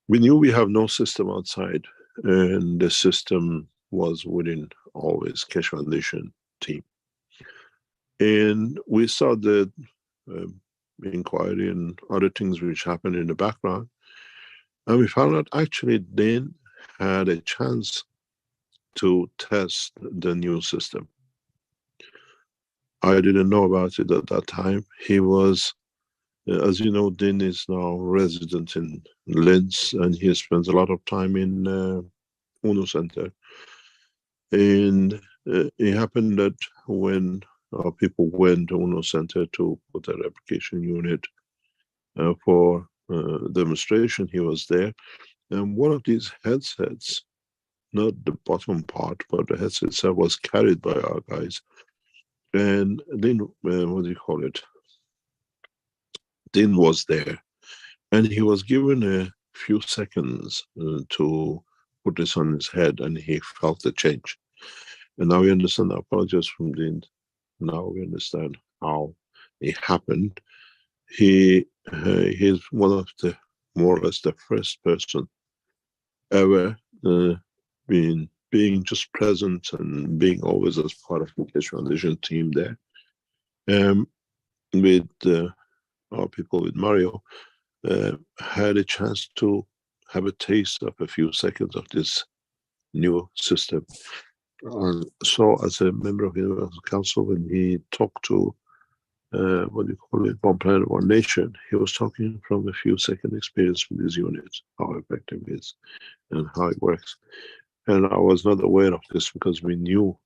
We knew we have no system outside, and the system was within always Keshe Foundation team. And we saw the inquiry and other things which happened in the background, and we found out actually Dan had a chance to test the new system. I didn't know about it at that time. He was, as you know, Din is now resident in Linz, and he spends a lot of time in UNO Center. And it happened that when our people went to UNO Center to put a replication unit for demonstration, he was there. And one of these headsets, not the bottom part, but the headset itself, was carried by our guys. And then, what do you call it? Din was there. And he was given a few seconds to put this on his head, and he felt the change. And now we understand, I apologize from Din. Now we understand how it happened. He's one of the, more or less the first person ever being just present and being always as part of the Keshe Foundation team there. With our people, with Mario, had a chance to have a taste of a few seconds of this new system. So as a member of the Universal Council, when he talked to what do you call it, One Planet, One Nation, he was talking from a few second experience with these units, how effective it is and how it works. And I was not aware of this because we knew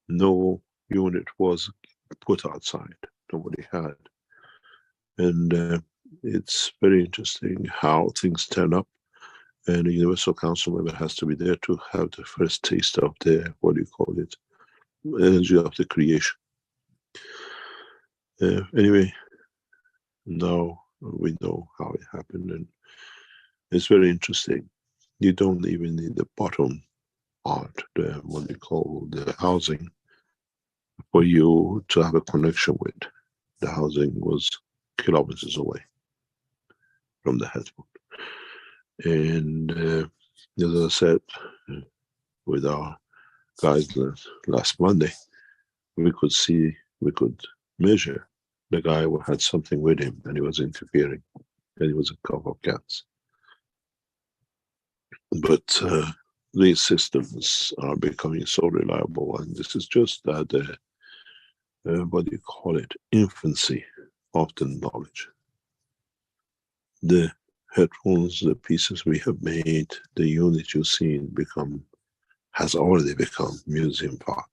no unit was put outside, nobody had. And it's very interesting how things turn up, and the Universal Council member has to be there to have the first taste of the, what do you call it, energy of the creation. Anyway, now we know how it happened, and it's very interesting. You don't even need the bottom part, the, what we call the housing, for you to have a connection with. The housing was kilometers away from the headphone. And as I said, with our guys last Monday, we could see, we could measure the guy who had something with him and he was interfering, and he was a cup of gas. But these systems are becoming so reliable, and this is just that what do you call it, infancy of the knowledge. The headphones, the pieces we have made, the unit you've seen has already become museum part.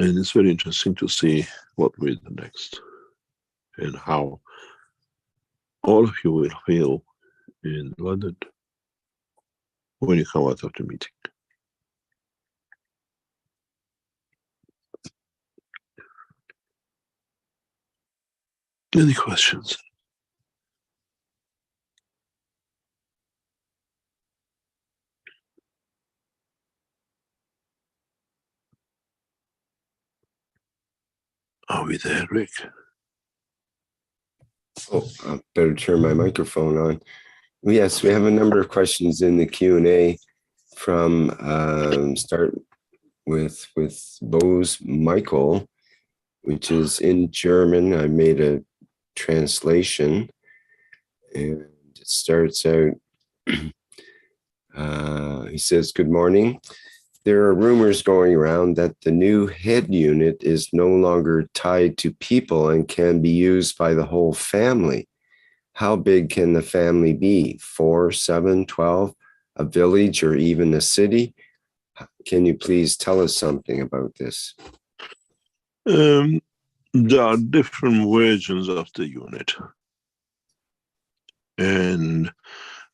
And it's very interesting to see what will be the next, and how all of you will feel in London when you come out of the meeting. Any questions? Are we there, Rick? Oh, I better turn my microphone on. Yes, we have a number of questions in the Q&A from start with Bose Michael, which is in German. I made a translation, and it starts out, he says, good morning. There are rumors going around that the new head unit is no longer tied to people and can be used by the whole family. How big can the family be? 4, 7, 12, a village, or even a city? Can you please tell us something about this? There are different versions of the unit. And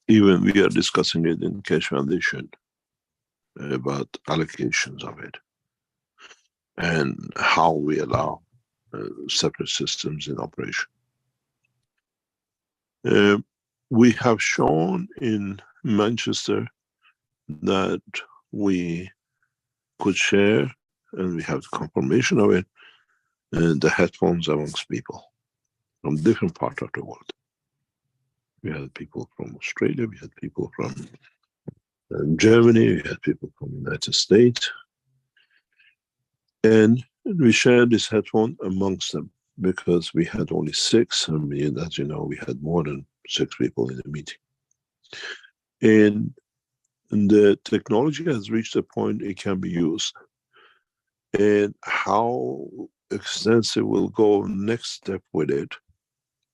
even we are discussing it in Keshe Foundation about allocations of it and how we allow separate systems in operation. We have shown in Manchester that we could share, and we have the confirmation of it, the headphones amongst people from different parts of the world. We had people from Australia, we had people from Germany, we had people from the United States. And we shared this headphone amongst them because we had only 6. I mean, as you know, we had more than 6 people in the meeting. And the technology has reached a point it can be used. And how extensive we'll go next step with it,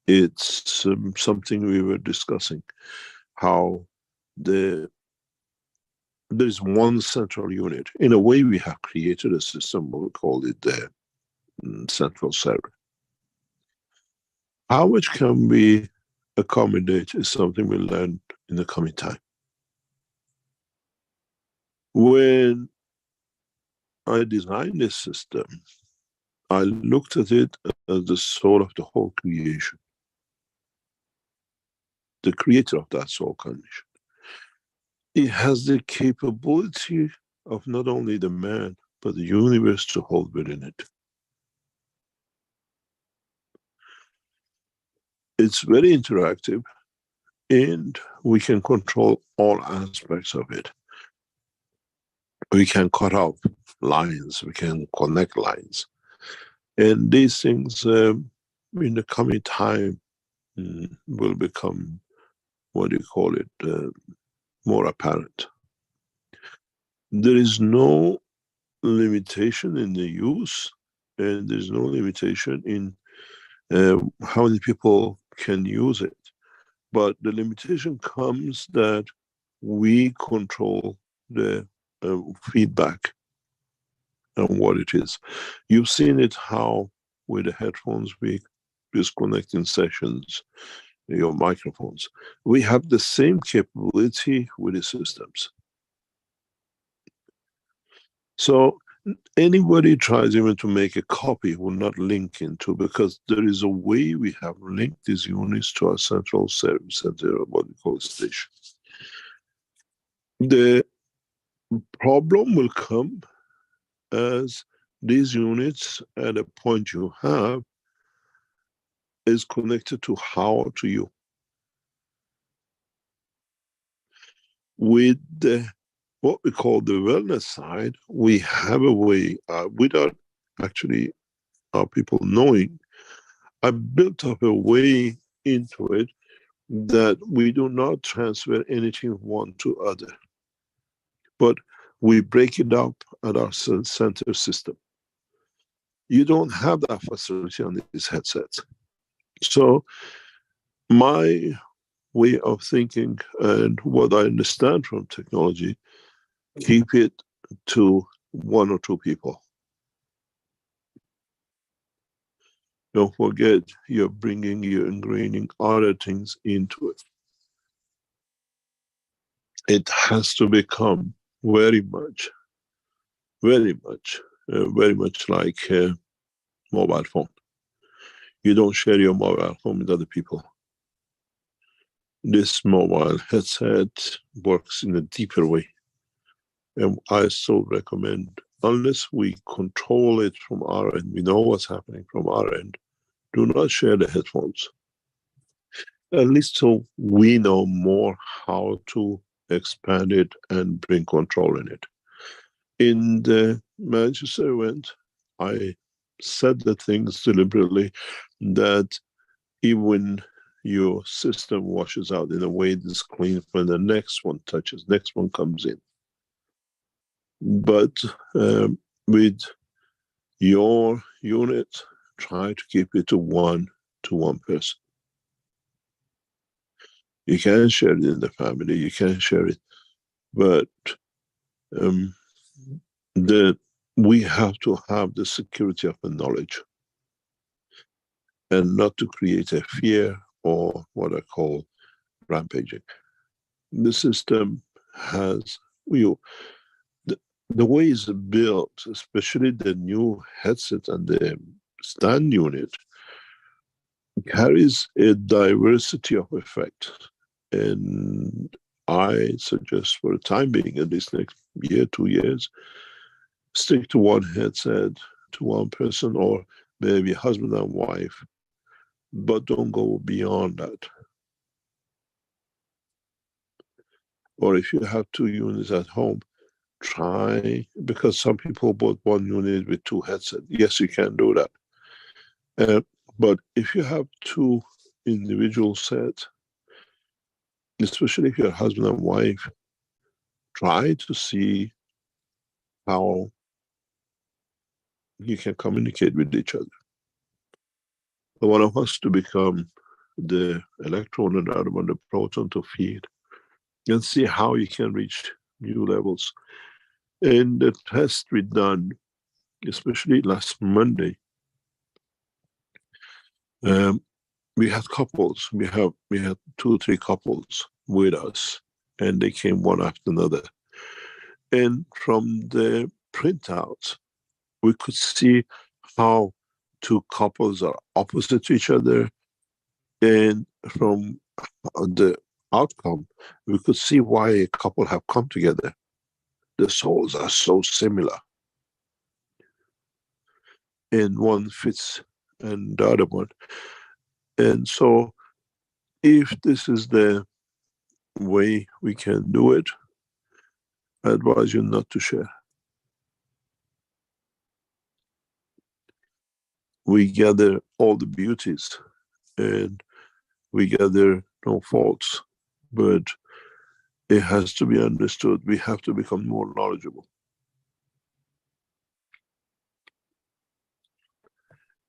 it's something we were discussing. How there's one central unit. In a way, we have created a system, we call it the central server. How much can we accommodate is something we'll learn in the coming time. When I designed this system, I looked at it as the soul of the whole creation. The creator of that soul condition. It has the capability of not only the man, but the universe to hold within it. It's very interactive, and we can control all aspects of it. We can cut off lines, we can connect lines. And these things, in the coming time, will become, what do you call it, more apparent. There is no limitation in the use, and there's no limitation in how many people can use it. But the limitation comes that we control the feedback and what it is. You've seen it how with the headphones we disconnect in sessions, your microphones. We have the same capability with the systems. So anybody tries even to make a copy will not link into, because there is a way we have linked these units to our central service center, or what we call station. The problem will come as these units at a point you have is connected to how to you. With the what we call the wellness side, we have a way, without actually our people knowing, I built up a way into it that we do not transfer anything one to other, but we break it up at our center system. You don't have that facility on these headsets. So my way of thinking and what I understand from technology, keep it to 1 or 2 people. Don't forget, you're ingraining other things into it. It has to become very much like a mobile phone. You don't share your mobile phone with other people. This mobile headset works in a deeper way. And I still recommend, unless we control it from our end, we know what's happening from our end, do not share the headphones. At least so we know more how to expand it and bring control in it. In the Manchester event, I said the things deliberately that even your system washes out in a way that's clean when the next one touches, next one comes in. But with your unit, try to keep it to one person. You can share it in the family, you can share it, but we have to have the security of the knowledge, and not to create a fear or what I call rampaging. The system has, the way it's built, especially the new headset and the stand unit, carries a diversity of effect. And I suggest for the time being, at least next year, 2 years, stick to one headset, to one person, or maybe husband and wife, but don't go beyond that. Or if you have 2 units at home, try, because some people bought 1 unit with 2 headsets. Yes, you can do that. But if you have 2 individual sets, especially if you're husband and wife, try to see how you can communicate with each other. One of us to become the electron and the other one the proton to feed, and see how you can reach new levels. And the test we done, especially last Monday, we had couples. We had 2 or 3 couples with us, and they came one after another. And from the printouts, we could see how 2 couples are opposite to each other, and from the outcome, we could see why a couple have come together. The souls are so similar, and one fits and the other one. And so, if this is the way we can do it, I advise you not to share. We gather all the beauties, and we gather no faults, but it has to be understood. We have to become more knowledgeable.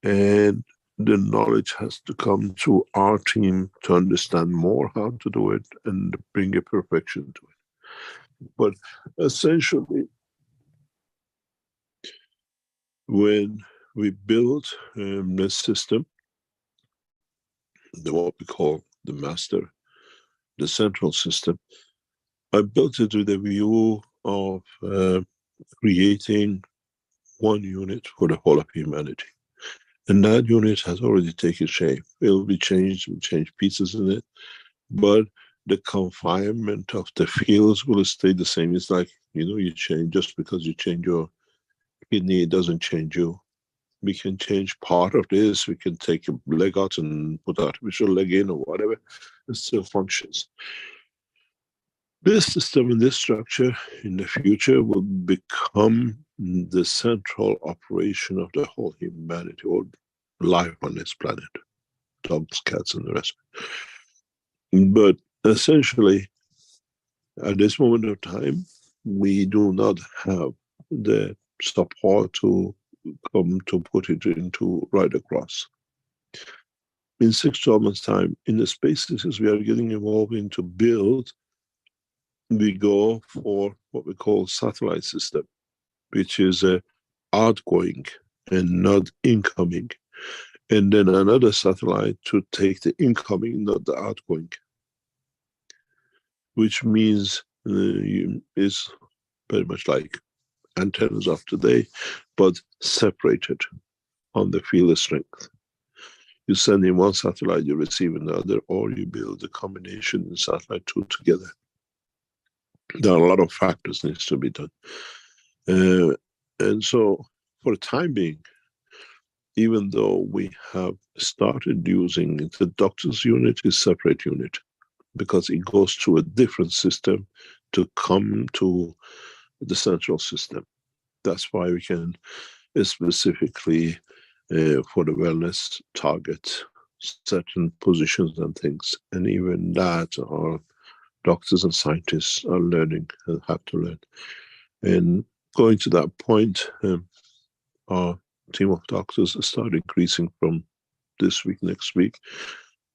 And the knowledge has to come to our team to understand more how to do it and bring a perfection to it. But essentially, when we build this system, what we call the master, the central system, I built it with a view of creating one unit for the whole of humanity. And that unit has already taken shape. It will be changed, we'll change pieces in it, but the confinement of the fields will stay the same. It's like, you change, just because you change your kidney, it doesn't change you. We can change part of this, we can take a leg out and put artificial leg in or whatever, it still functions. This system and this structure in the future will become the central operation of the whole humanity, or life on this planet, dogs, cats, and the rest. But essentially, at this moment of time, we do not have the support to come to put it into right across. In 6-12 months' time, in the space systems we are getting involved in to build, we go for what we call satellite system, which is outgoing and not incoming. And then another satellite to take the incoming, not the outgoing. Which means is very much like antennas of today, but separated on the field strength. You send in one satellite, you receive another, or you build a combination in satellite 2 together. There are a lot of factors needs to be done. And so, for the time being, even though we have started using the doctor's unit, is separate unit, because it goes through a different system to come to the central system. That's why we can specifically, for the wellness, target certain positions and things. And even that, our doctors and scientists are learning and have to learn. And going to that point, our team of doctors start increasing from this week, next week,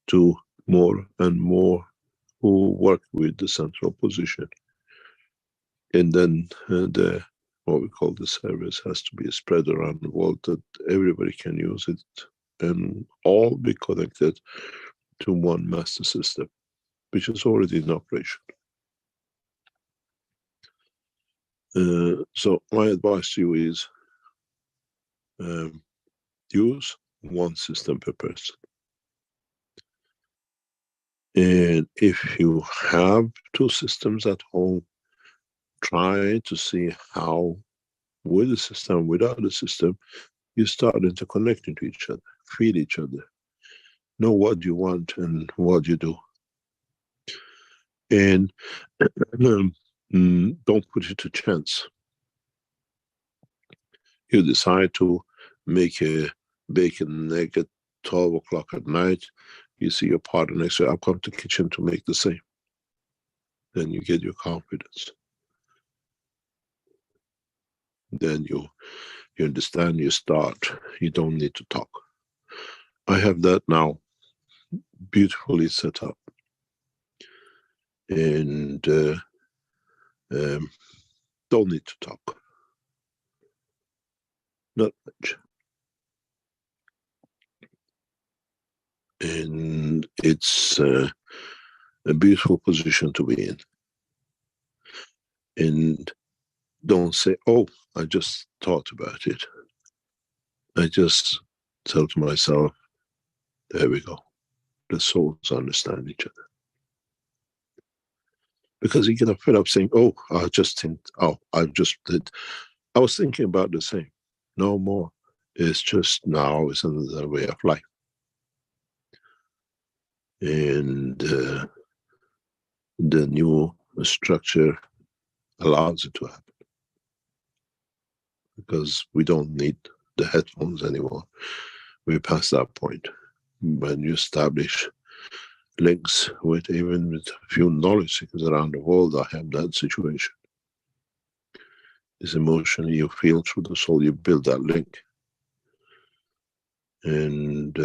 to more and more who work with the central position. And then what we call the service has to be spread around the world, that everybody can use it and all be connected to one master system, which is already in operation. So my advice to you is use one system per person. And if you have two systems at home, try to see how, with the system, without the system, you start interconnecting to each other, feed each other, know what you want and what you do. And don't put it to chance. You decide to make a bacon egg at 12 o'clock at night. You see your partner next to you, I'll come to the kitchen to make the same. Then you get your confidence. Then you understand, you start, you don't need to talk. I have that now beautifully set up. And don't need to talk. Not much. And it's a beautiful position to be in. And don't say, oh, I just thought about it. I just tell to myself, there we go. The souls understand each other. Because you get fed up saying, oh, I just think, oh, I just did. I was thinking about the same. No more. It's just now it's another way of life. And the new structure allows it to happen. Because we don't need the headphones anymore. We're past that point. When you establish links with even with a few knowledge seekers around the world, I have that situation. This emotion you feel through the soul, you build that link. And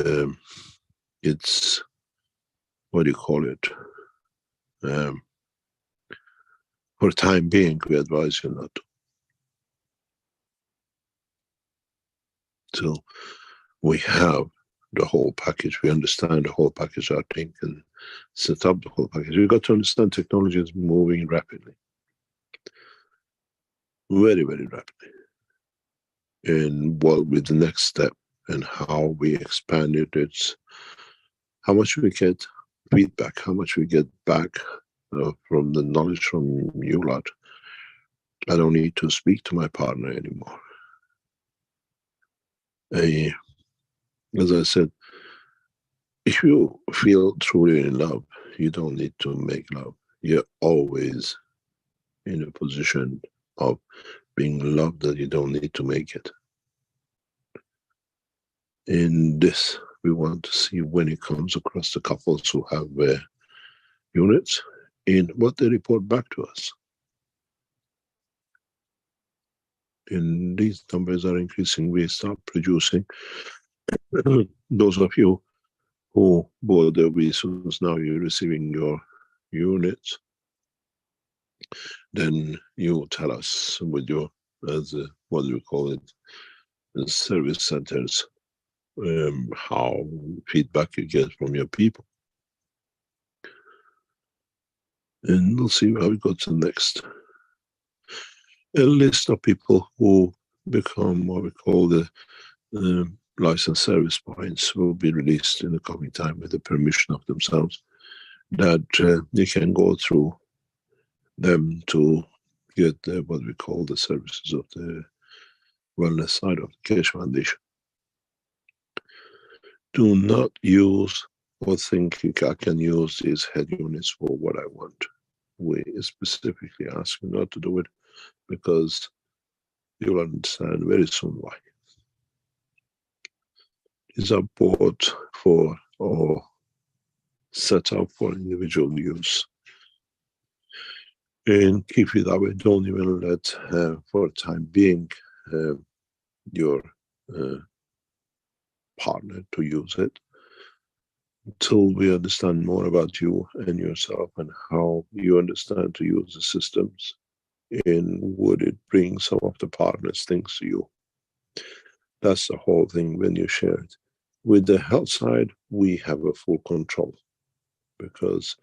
it's, what do you call it? For the time being, we advise you not to. Till we have the whole package, we understand the whole package, I think, and set up the whole package. We've got to understand technology is moving rapidly. Very, very rapidly. And what will be the next step and how we expand it, it's how much we get feedback, how much we get back from the knowledge from you lot. I don't need to speak to my partner anymore. As I said, if you feel truly in love, you don't need to make love. You're always in a position of being loved that you don't need to make it. In this, we want to see when it comes across the couples who have units in what they report back to us. And these numbers are increasing. We start producing. Those of you who bought the visas, now you're receiving your units. Then you tell us with your, as what do we call it, the service centers, how feedback you get from your people. And we'll see how we go to next. A list of people who become what we call the licensed service points will be released in the coming time with the permission of themselves, that they can go through them to get what we call the services of the wellness side of the Keshe Foundation. Do not use or think I can use these head units for what I want. We specifically ask you not to do it, because you'll understand very soon why. These are bought for or set up for individual use. And keep it that way. Don't even let, for the time being, your partner to use it, until we understand more about you and yourself and how you understand to use the systems, and would it bring some of the partners things to you. That's the whole thing when you share it. With the health side, we have a full control, because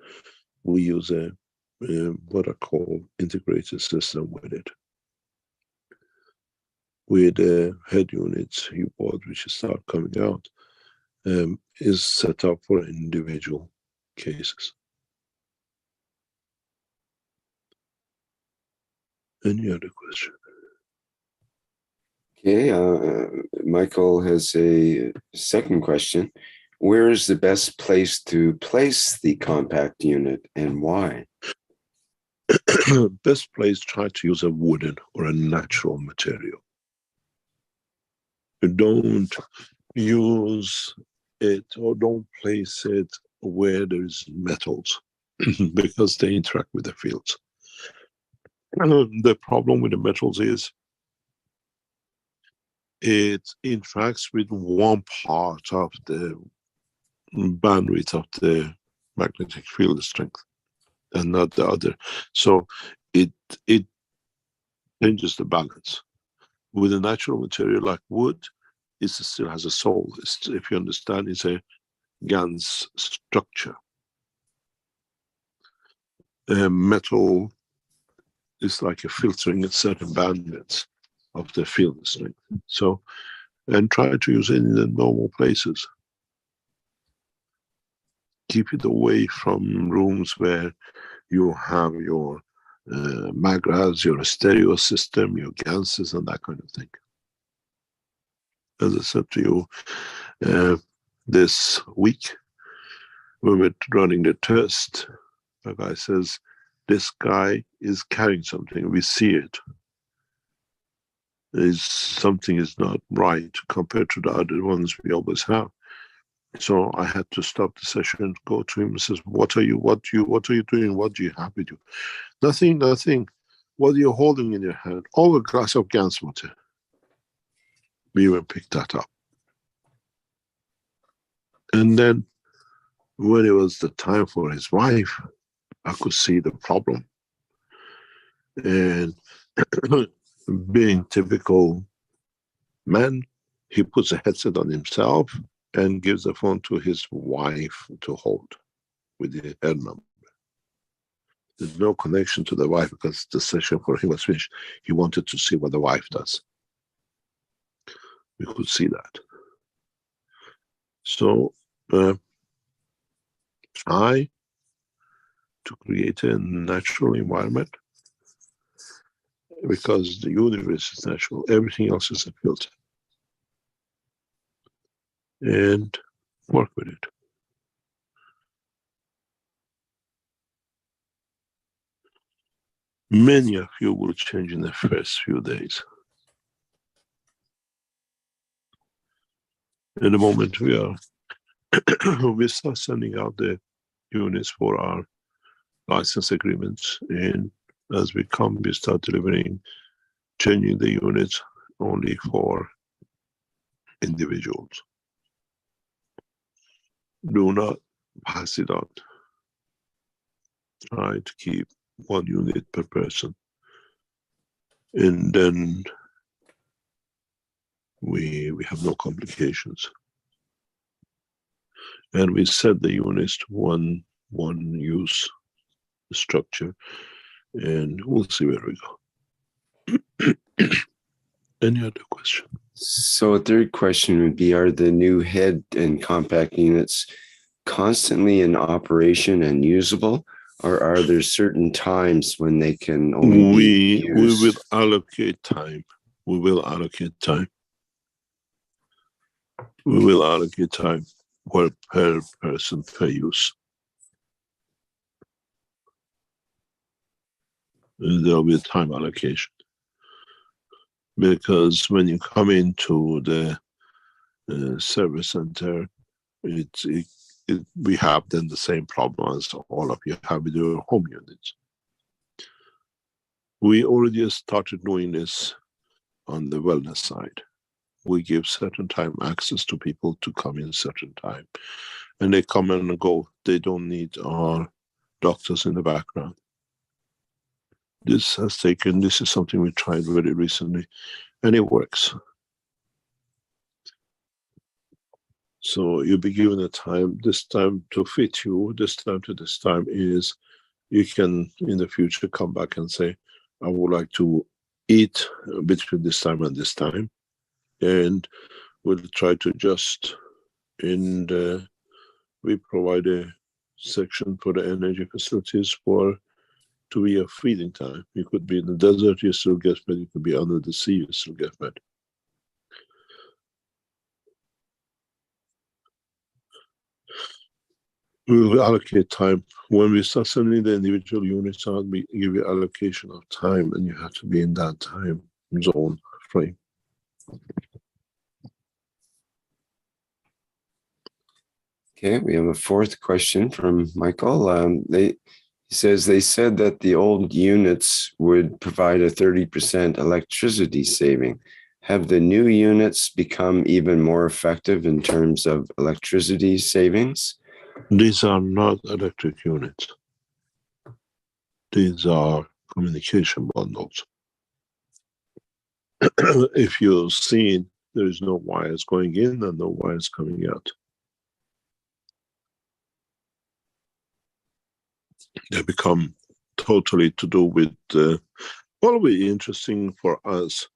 we use a what I call integrated system with it. With the head units you bought, which start coming out, is set up for an individual cases. Any other question? Okay, Michael has a second question. Where is the best place to place the compact unit and why? Best place, try to use a wooden or a natural material. Don't use it or don't place it where there's metals because they interact with the fields. The problem with the metals is it interacts with one part of the bandwidth of the magnetic field strength and not the other. So it changes the balance. With a natural material like wood, it still has a soul. If you understand, it's a GaNs structure. Metal is like a filtering at certain bandwidths of the field strength. So, and try to use it in the normal places. Keep it away from rooms where you have your magravs, your stereo system, your GaNs and that kind of thing. As I said to you, this week, when we're running the test, the guy says, this guy is carrying something, we see it. Something is not right compared to the other ones we always have. So I had to stop the session, go to him and says, what are you doing? What do you have with you? Nothing. What are you holding in your hand? Oh, a glass of GaNs water. We even picked that up. And then when it was the time for his wife, I could see the problem. And being typical man, he puts a headset on himself and gives the phone to his wife to hold with her number. There's no connection to the wife because the session for him was finished. He wanted to see what the wife does. We could see that. So try to create a natural environment because the universe is natural. Everything else is a filter. And work with it. Many of you will change in the first few days. In the moment we start sending out the units for our license agreements, and as we come, we start delivering, changing the units only for individuals. Do not pass it on. Try to keep one unit per person. And then we have no complications. And we set the units to one use structure, and we'll see where we go. Any other question? So a third question would be, are the new head and compact units constantly in operation and usable, or are there certain times when they can only be used? We will allocate time. We will allocate time. We will allocate time per person per use. There will be a time allocation. Because when you come into the service center, we have then the same problem as all of you have with your home units. We already started doing this on the wellness side. We give certain time access to people to come in certain time. And they come and go. They don't need our doctors in the background. This is something we tried very recently, and it works. So you'll be given a time, this time to fit you, this time to this time is, you can in the future come back and say, I would like to eat between this time and this time. And we'll try to adjust, and we provide a section for the energy facilities to be a feeding time. You could be in the desert, you still get fed. You could be under the sea, you still get fed. We will allocate time. When we start sending the individual units out, we give you allocation of time, and you have to be in that time zone frame. Okay, we have a fourth question from Michael. He says they said that the old units would provide a 30% electricity saving. Have the new units become even more effective in terms of electricity savings? These are not electric units. These are communication bundles. If you've seen, there is no wires going in and no wires coming out. They become totally to do with, what will be interesting for us.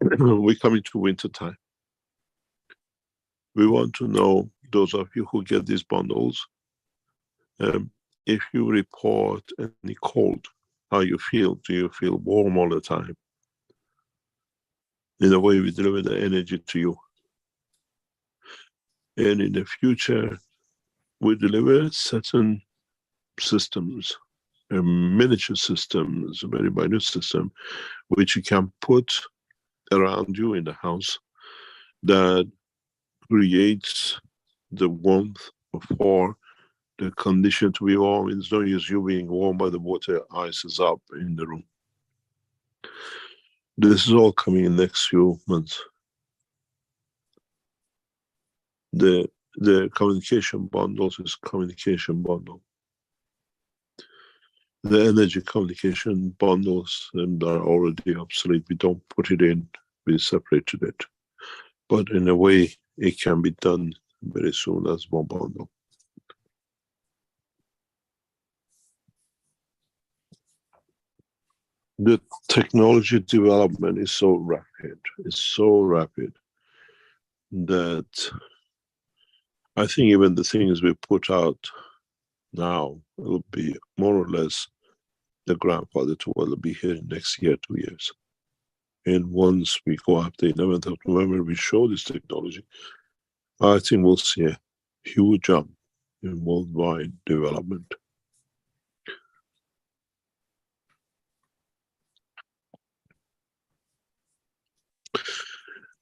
We're coming to winter time. We want to know, those of you who get these bundles, if you report any cold, how you feel. Do you feel warm all the time? In a way, we deliver the energy to you. And in the future, we deliver certain systems, miniature systems, a very minute system, which you can put around you in the house that creates the warmth for the condition to be warm. It's no use you being warm by the water, ice is up in the room. This is all coming in next few months. The communication bundles is communication bundle. The energy communication bundles are already obsolete. We don't put it in, we separated it. But in a way, it can be done very soon as one bundle. The technology development is so rapid, that I think even the things we put out now will be more or less the grandfather to what will be here in next year, 2 years. And once we go after 11th of November, we show this technology, I think we'll see a huge jump in worldwide development.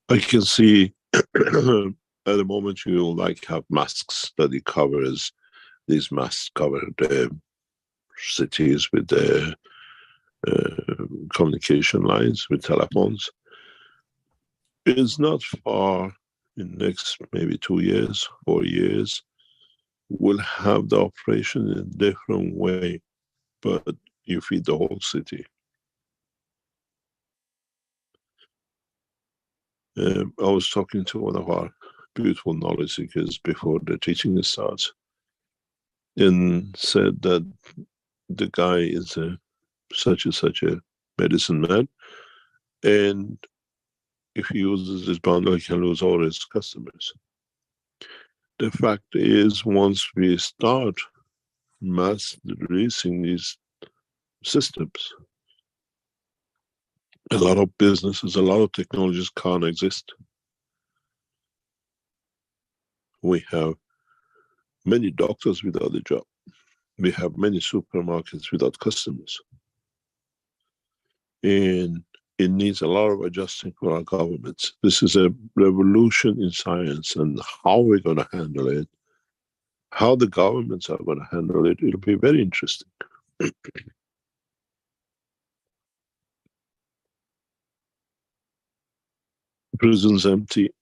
I can see at the moment you like have masks that it covers. These masks cover the cities with the communication lines, with telephones. It's not far, in next maybe 2 years, 4 years, we'll have the operation in a different way, but you feed the whole city. I was talking to one of our beautiful knowledge seekers before the teaching starts, and said that the guy is such a medicine man, and if he uses this bundle, he can lose all his customers. The fact is, once we start mass releasing these systems, a lot of businesses, a lot of technologies can't exist. We have many doctors without a job. We have many supermarkets without customers. And it needs a lot of adjusting for our governments. This is a revolution in science, and how we're going to handle it, how the governments are going to handle it, it'll be very interesting. Prisons empty.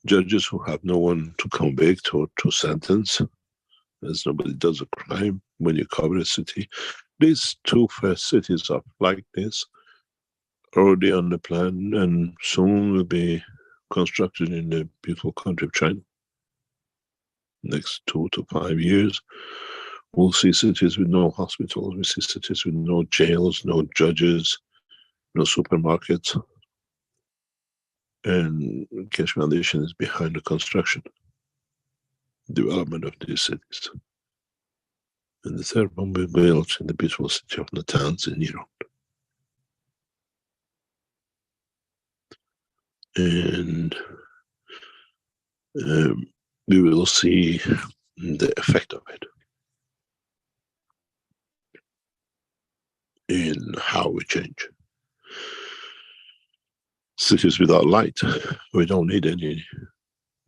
Judges who have no one to convict or to sentence, as nobody does a crime when you cover a city. These two first cities are like this, already on the plan, and soon will be constructed in the beautiful country of China. Next 2 to 5 years, we'll see cities with no hospitals, we see cities with no jails, no judges, no supermarkets. And Keshe Foundation is behind the construction. development of these cities. And the third one we built in the beautiful city of Natanz in Iran. And we will see the effect of it in how we change. Cities without light, we don't need any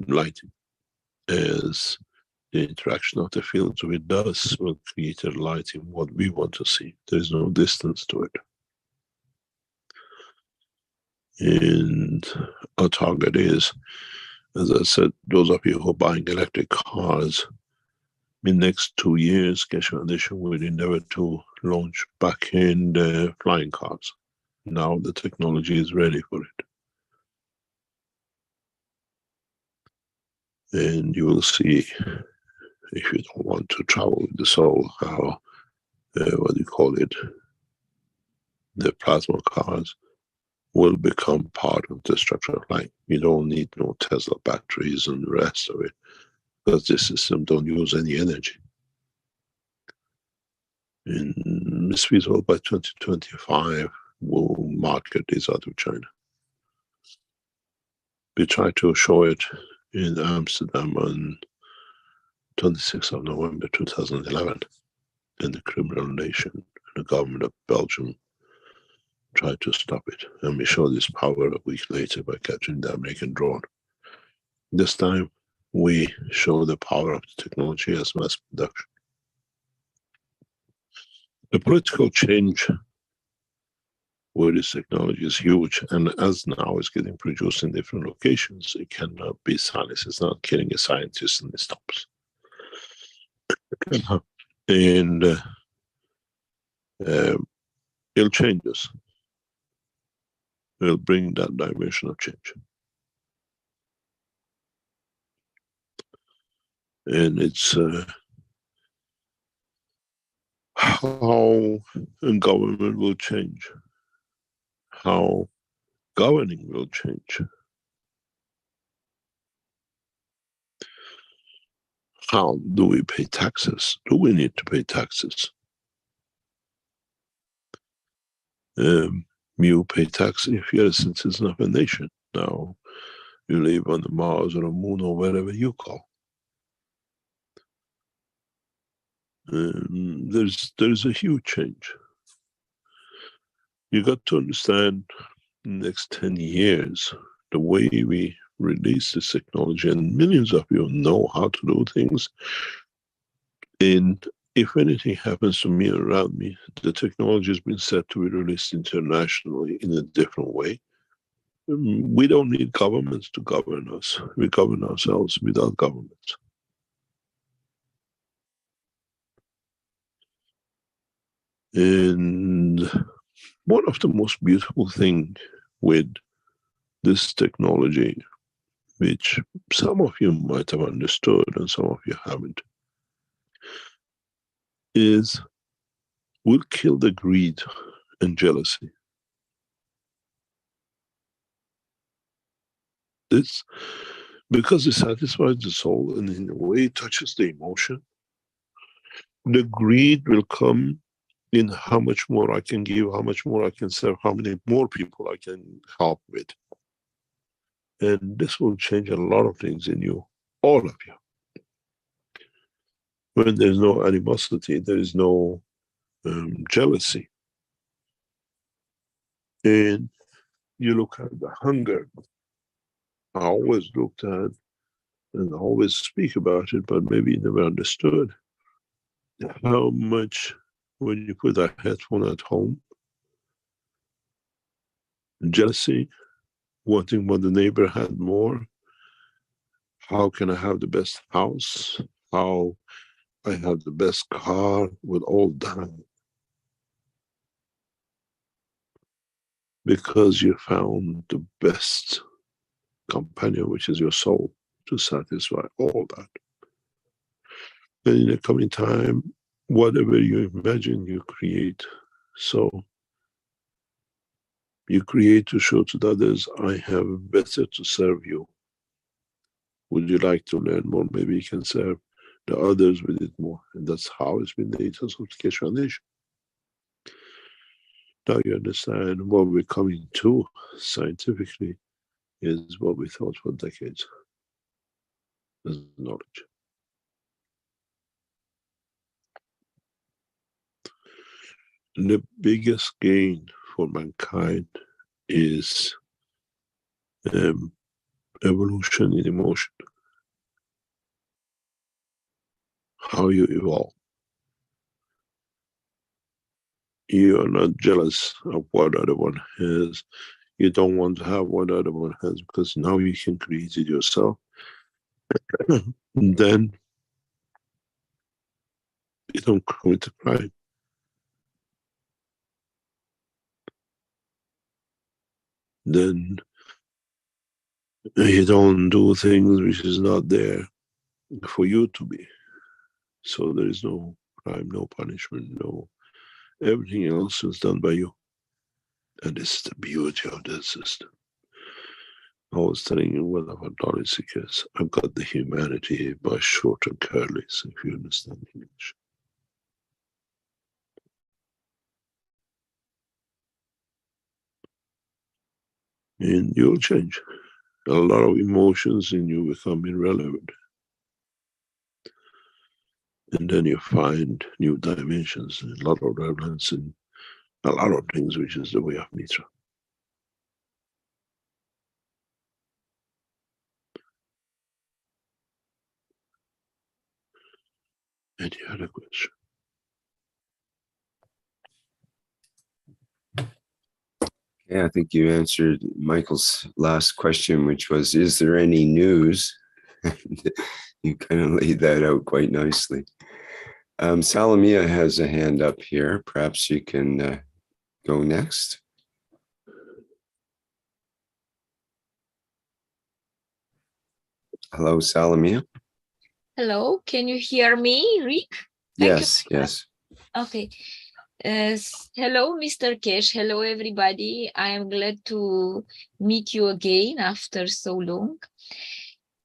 lighting, as the interaction of the fields with us will create a light in what we want to see. There's no distance to it. And our target is, as I said, those of you who are buying electric cars, in the next 2 years, Keshe Foundation will endeavor to launch back-end flying cars. Now the technology is ready for it. And you will see, if you don't want to travel with the soul, how, what do you call it, the plasma cars will become part of the structure of life. You don't need no Tesla batteries and the rest of it, because this system don't use any energy. In this feasible by 2025, we'll market this out of China. We try to show it in Amsterdam on 26th of November 2011, and the criminal nation and the government of Belgium tried to stop it. And we showed this power a week later by catching the American drone. This time, we show the power of the technology as mass production. The political change with this technology is huge, and as now it's getting produced in different locations, it cannot be silenced. It's not killing a scientist and it stops. And it'll change us. It'll bring that dimension of change. And it's how a government will change, how governing will change, how do we pay taxes? Do we need to pay taxes? You pay tax if you're a citizen of a nation. Now, you live on the Mars or the Moon or wherever you call. There's a huge change. You got to understand, in the next 10 years, the way we release this technology, and millions of you know how to do things. And if anything happens to me or around me, the technology has been set to be released internationally in a different way. We don't need governments to govern us. We govern ourselves without governments. And one of the most beautiful things with this technology, which some of you might have understood and some of you haven't, is we'll kill the greed and jealousy. This, because it satisfies the soul and in a way it touches the emotion, the greed will come in how much more I can give, how much more I can serve, how many more people I can help with. And this will change a lot of things in you, all of you. When there's no animosity, there is no jealousy. And you look at the hunger. I always looked at and I always speak about it, but maybe never understood how much when you put that headphone at home, jealousy, wanting what the neighbor had more, how can I have the best house, how I have the best car, with all that. Because you found the best companion, which is your soul, to satisfy all that. And in the coming time, whatever you imagine, you create. So you create to show to the others, I have better to serve you. Would you like to learn more? Maybe you can serve the others with it more. And that's how it's been the ethos of the Keshe Foundation. Now you understand what we're coming to scientifically is what we thought for decades as knowledge. And the biggest gain for mankind is evolution in emotion. How you evolve. You are not jealous of what other one has. You don't want to have what other one has because now you can create it yourself. Then you don't commit a crime. Then you don't do things which is not there for you to be. So there is no crime, no punishment, no, everything else is done by you. And this is the beauty of this system. I was telling you one of our knowledge seekers, I've got the humanity by short and curly, so if you understand English. And you'll change. A lot of emotions in you become irrelevant. And then you find new dimensions, a lot of relevance in a lot of things, which is the way of Mitra. Any other question? Yeah, I think you answered Michael's last question, which was, is there any news? You kind of laid that out quite nicely. Salamia has a hand up here. Perhaps you can go next. Hello, Salamia. Hello, can you hear me, Rick? Yes, yes. Okay. Hello, Mr. Keshe. Hello, everybody. I am glad to meet you again after so long.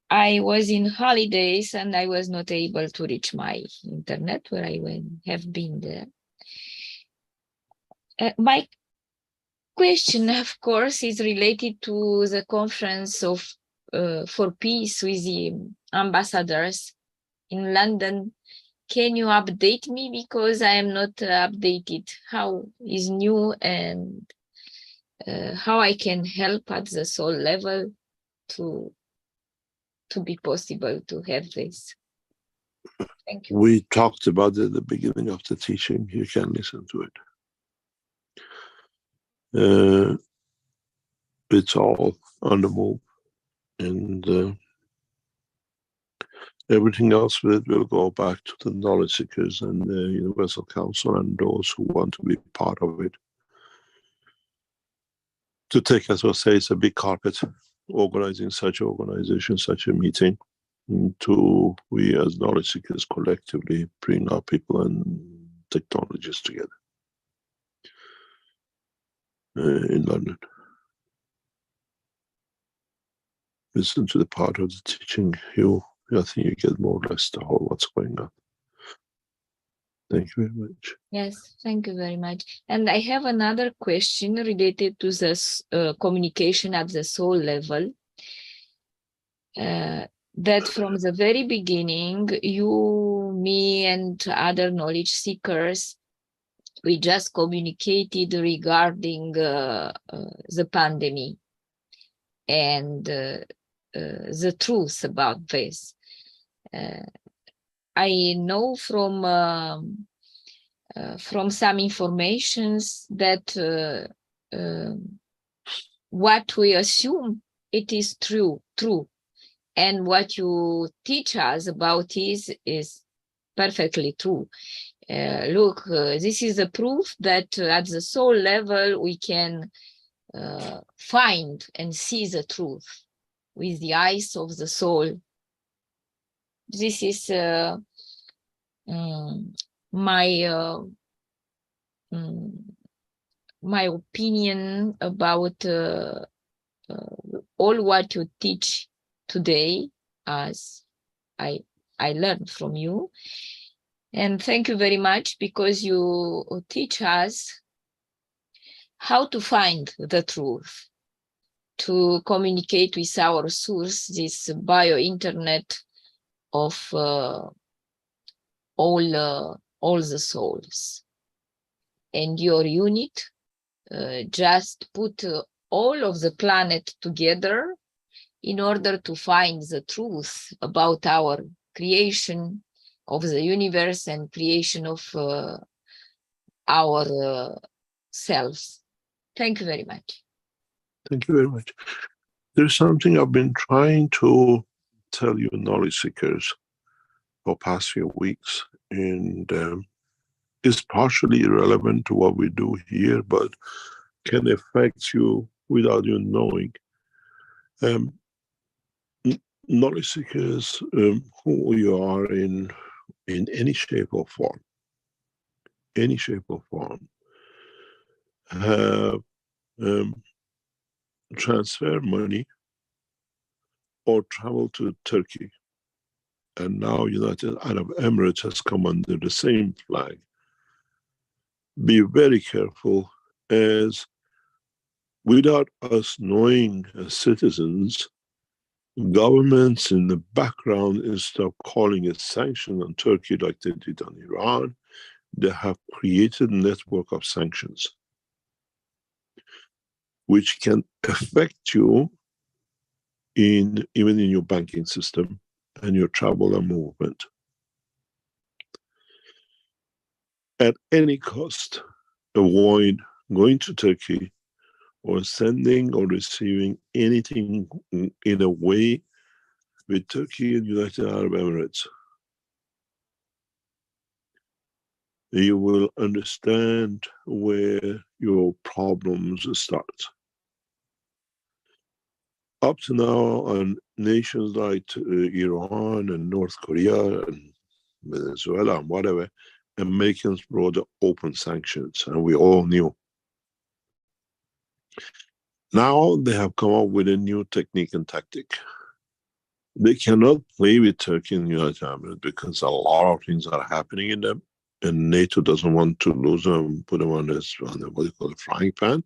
I was in holidays and I was not able to reach my internet where I have been there. My question, of course, is related to the conference of for peace with the ambassadors in London. Can you update me, because I am not updated? How is new and how I can help at the soul level to be possible to have this? Thank you. We talked about it at the beginning of the teaching. You can listen to it. It's all on the move, and everything else will go back to the knowledge seekers and the Universal Council and those who want to be part of it. To take, as I say, it's a big carpet, organizing such an organization, such a meeting, to we as knowledge seekers collectively bring our people and technologies together in London. Listen to the part of the teaching. I think you get more or less the whole what's going on. Thank you very much. Yes, thank you very much. And I have another question related to this communication at the soul level. That from the very beginning, you, me, and other knowledge seekers, we just communicated regarding the pandemic and the truth about this. I know from some informations that what we assume it is true, and what you teach us about is perfectly true. Look, this is a proof that at the soul level we can find and see the truth with the eyes of the soul. This is my opinion about all what you teach today. as I learned from you. And thank you very much, because you teach us how to find the truth, to communicate with our source, this bio-internet of all the souls. And your unit just put all of the planet together in order to find the truth about our creation of the universe and creation of our selves. Thank you very much. Thank you very much. There's something I've been trying to tell you, knowledge seekers, for past few weeks, and it's partially irrelevant to what we do here, but can affect you without you knowing. Knowledge seekers, who you are in any shape or form, have transfer money or travel to Turkey, and now United Arab Emirates has come under the same flag. Be very careful, as without us knowing as citizens, governments in the background, instead of calling a sanction on Turkey like they did on Iran, they have created a network of sanctions which can affect you even in your banking system and your travel and movement. At any cost, avoid going to Turkey or sending or receiving anything in a way with Turkey and United Arab Emirates. You will understand where your problems start. Up to now, on nations like Iran and North Korea and Venezuela and whatever, Americans brought open sanctions, and we all knew. Now they have come up with a new technique and tactic. They cannot play with Turkey and United Arab Emirates because a lot of things are happening in them, and NATO doesn't want to lose them and put them on this, what do you call it, frying pan.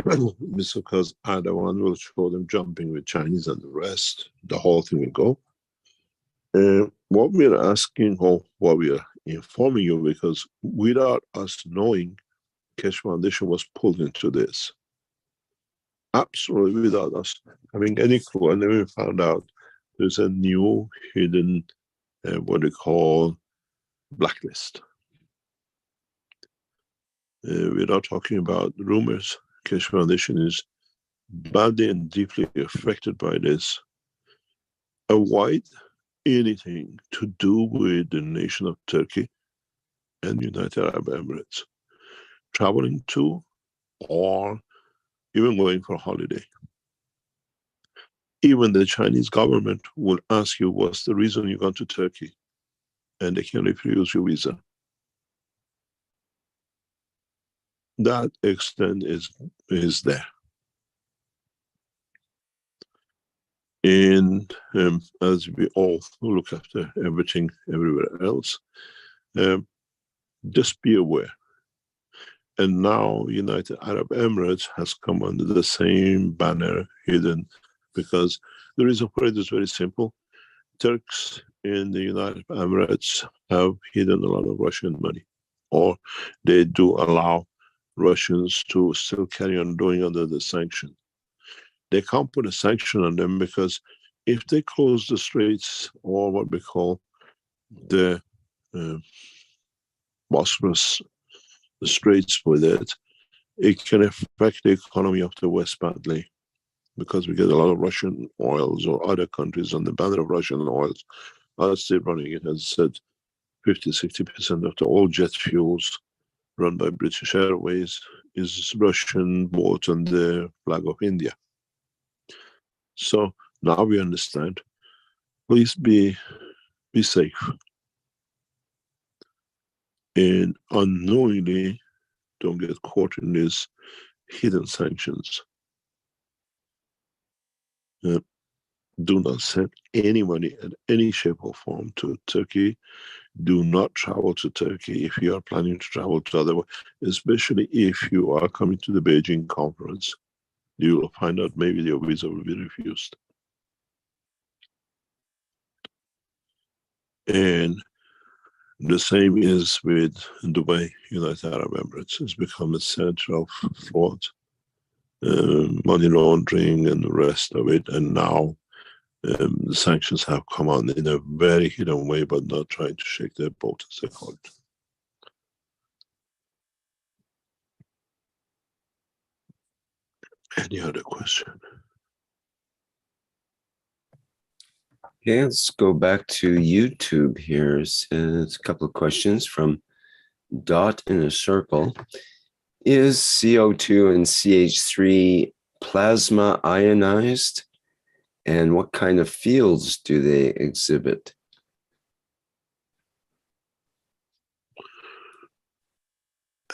Because Erdogan will show them jumping with Chinese and the rest, the whole thing will go. What we are asking, or what we are informing you, because without us knowing, Keshe Foundation was pulled into this. Absolutely without us having any clue, and then we found out there's a new hidden, what they call, blacklist. We're not talking about rumors. Keshe Foundation is badly and deeply affected by this. Avoid anything to do with the nation of Turkey and United Arab Emirates, traveling to or even going for a holiday. Even the Chinese government will ask you what's the reason you gone to Turkey, and they can refuse your visa. That extent is there. And as we all look after everything everywhere else, just be aware. And now United Arab Emirates has come under the same banner, hidden, because the reason for it is very simple. Turks in the United Emirates have hidden a lot of Russian money, or they do allow Russians to still carry on doing under the sanction. They can't put a sanction on them because if they close the straits, or what we call the Bosphorus, the straits with it, it can affect the economy of the West badly, because we get a lot of Russian oils, or other countries on the banner of Russian oils are still running it. As I said, 50-60% of the all jet fuels run by British Airways is Russian, bought on the flag of India. So now we understand. Please be safe. And unknowingly, don't get caught in these hidden sanctions. Do not send any money in any shape or form to Turkey. Do not travel to Turkey if you are planning to travel to other, especially if you are coming to the Beijing conference. You will find out maybe your visa will be refused. And the same is with Dubai, United Arab Emirates. It's become a center of fraud, money laundering and the rest of it. And now the sanctions have come on in a very hidden way, but not trying to shake their boat, as they call it. Any other question? Okay, let's go back to YouTube here. It's a couple of questions from Dot in a Circle. Is CO2 and CH3 plasma ionized? And what kind of fields do they exhibit?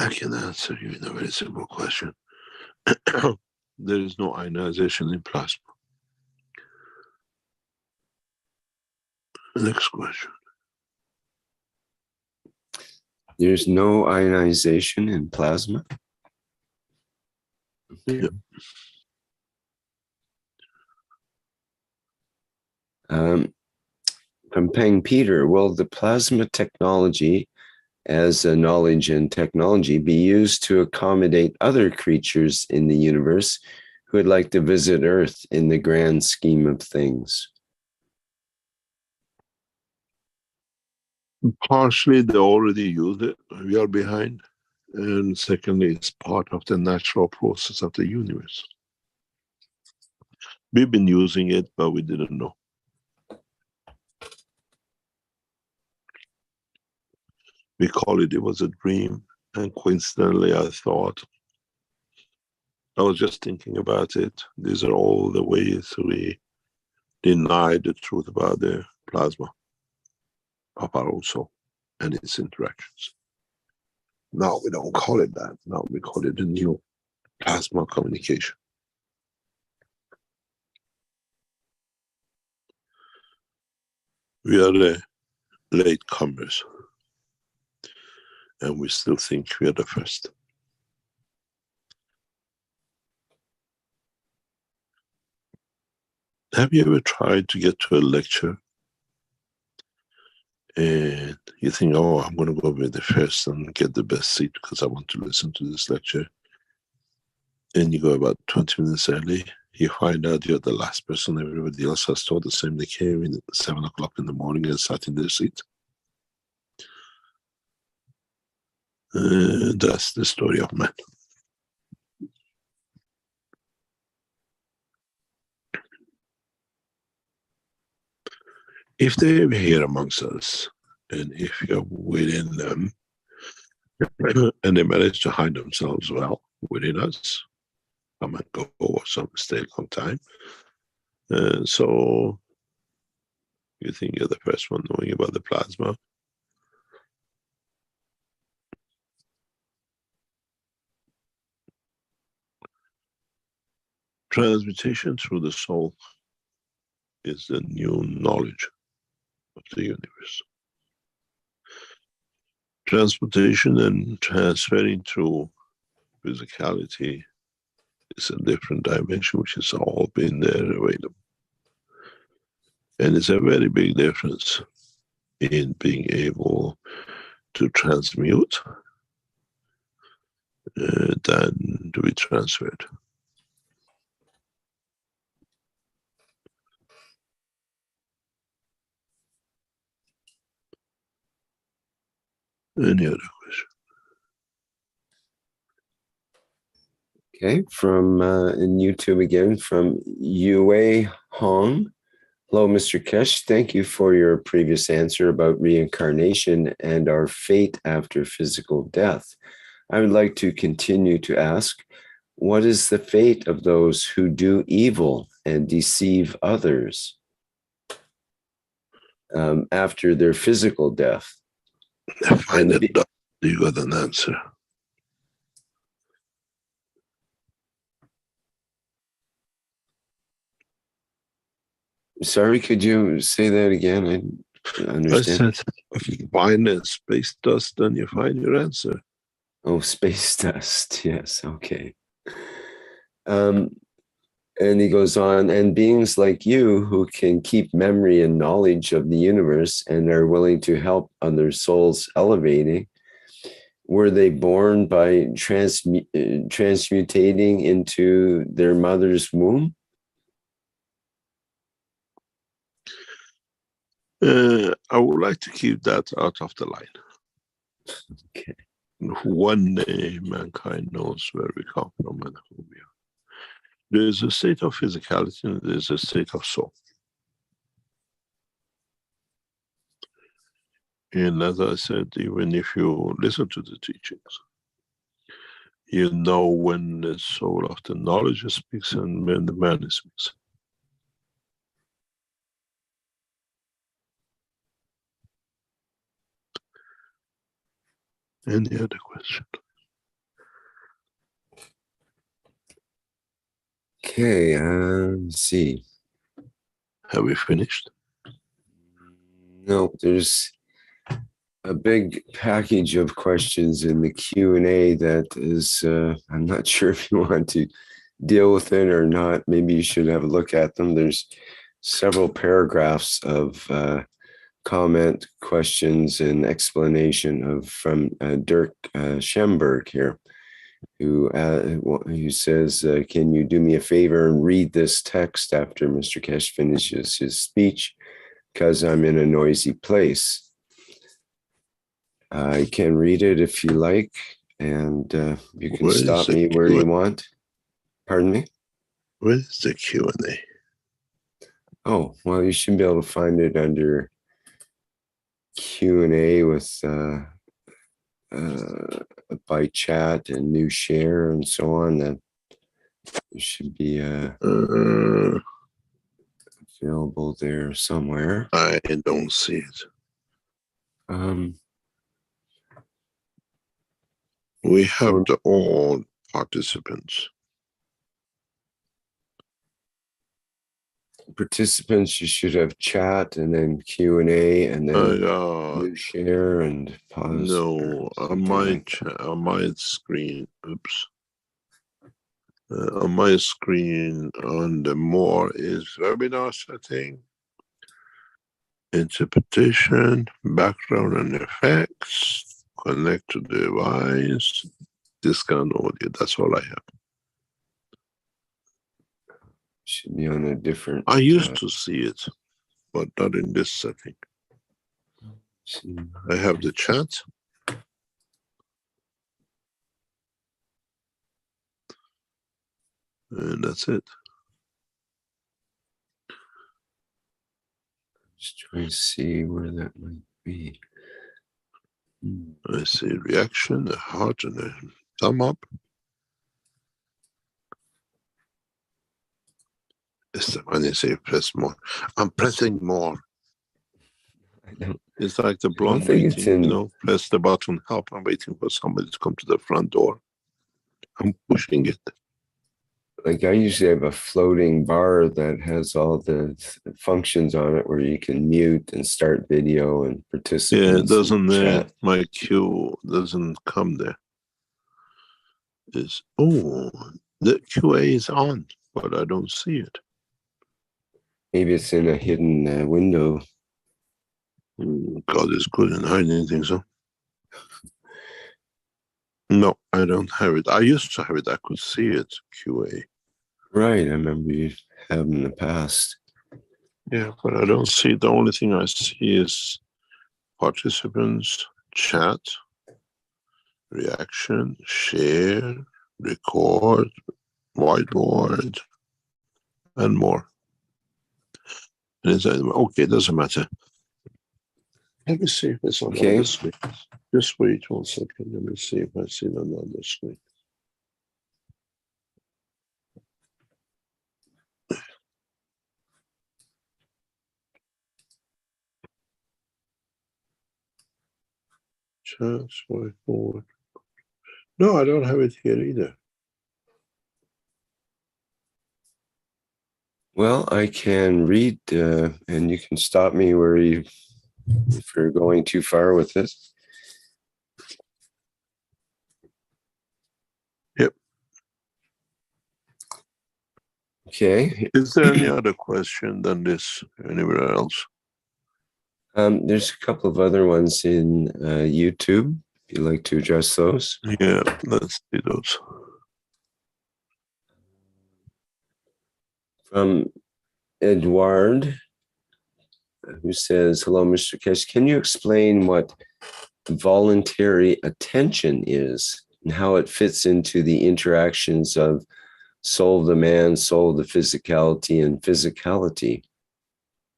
I can answer you in a very simple question. There is no ionization in plasma. Next question. There's no ionization in plasma? Yeah. From Peng Peter, will the plasma technology as a knowledge and technology be used to accommodate other creatures in the universe who would like to visit Earth in the grand scheme of things? Partially, they already use it. We are behind. And secondly, it's part of the natural process of the universe. We've been using it, but we didn't know. We call it was a dream. And coincidentally, I was just thinking about it. These are all the ways we deny the truth about the plasma of our own soul and its interactions. Now we don't call it that. Now we call it the new plasma communication. We are the latecomers, and we still think we are the first. Have you ever tried to get to a lecture and you think, oh, I'm going to go with the first and get the best seat because I want to listen to this lecture? And you go about 20 minutes early, you find out you're the last person. Everybody else has thought the same. They came in at 7 o'clock in the morning and sat in their seat. That's the story of man. If they're here amongst us, and if you're within them, and they manage to hide themselves well within us, come and go, or some stay a long time. So you think you're the first one knowing about the plasma. Transmutation through the soul is the new knowledge of the universe. Transportation and transferring through physicality is a different dimension, which has all been there available. And it's a very big difference in being able to transmute than to be transferred. Any other question? Okay, from in YouTube again, from Yue Hong. Hello, Mr. Keshe. Thank you for your previous answer about reincarnation and our fate after physical death. I would like to continue to ask, what is the fate of those who do evil and deceive others after their physical death? I find that you got an answer. Sorry, could you say that again? I I understand. said, find a space dust, then you find your answer. Oh, space dust. Yes. Okay. And he goes on, and beings like you who can keep memory and knowledge of the universe and are willing to help other souls elevating, were they born by transmutating into their mother's womb? I would like to keep that out of the line. Okay. One day mankind knows where we come from and who we are. There is a state of physicality and there is a state of soul. And as I said, even if you listen to the teachings, you know when the soul of the knowledge speaks and when the man speaks. Any other question? Okay, let's see. Have we finished? No, there's a big package of questions in the Q&A that is, I'm not sure if you want to deal with it or not. Maybe you should have a look at them. There's several paragraphs of comment, questions, and explanation from Dirk Schemberg here, who says, can you do me a favor and read this text after Mr. Keshe finishes his speech, because I'm in a noisy place. I can read it if you like, and you can stop me where you want. Pardon me? Where's the Q&A? Oh, well, you should be able to find it under Q&A with by chat and new share and so on. That it should be available there somewhere. I don't see it. We have the all participants. Participants, you should have chat and then Q&A and then new share and pause. No, on my screen, oops. On my screen, on the more is webinar setting, interpretation, background and effects, connect to device, discount audio. That's all I have. Should be on a different. I used to see it, but not in this setting. I have the chat. And that's it. Just try to see where that might be. I see reaction, a heart, and a thumb up. It's when you say press more. I'm pressing more. I don't. It's like the blonde think waiting, it's in, you know, press the button, help. I'm waiting for somebody to come to the front door. I'm pushing it. Like I usually have a floating bar that has all the functions on it where you can mute and start video and participate. Yeah, it doesn't, my queue doesn't come there. It's, oh, the QA is on, but I don't see it. Maybe it's in a hidden window. God is good and hiding anything, so. No, I don't have it. I used to have it. I could see it, QA. Right, I remember you have in the past. Yeah, but I don't see. The only thing I see is participants, chat, reaction, share, record, whiteboard, and more. And it's okay, doesn't matter. Let me see if it's on the other screen. Just wait 1 second. Let me see if I see it on the other screen. Chat, whiteboard. No, I don't have it here either. Well, I can read, and you can stop me if you're going too far with this. Yep. Okay. Is there any other question than this anywhere else? There's a couple of other ones in YouTube. If you'd like to address those. Yeah, let's see those. From Edward, who says, hello, Mr. Keshe. Can you explain what voluntary attention is and how it fits into the interactions of soul of the man, soul of the physicality, and physicality?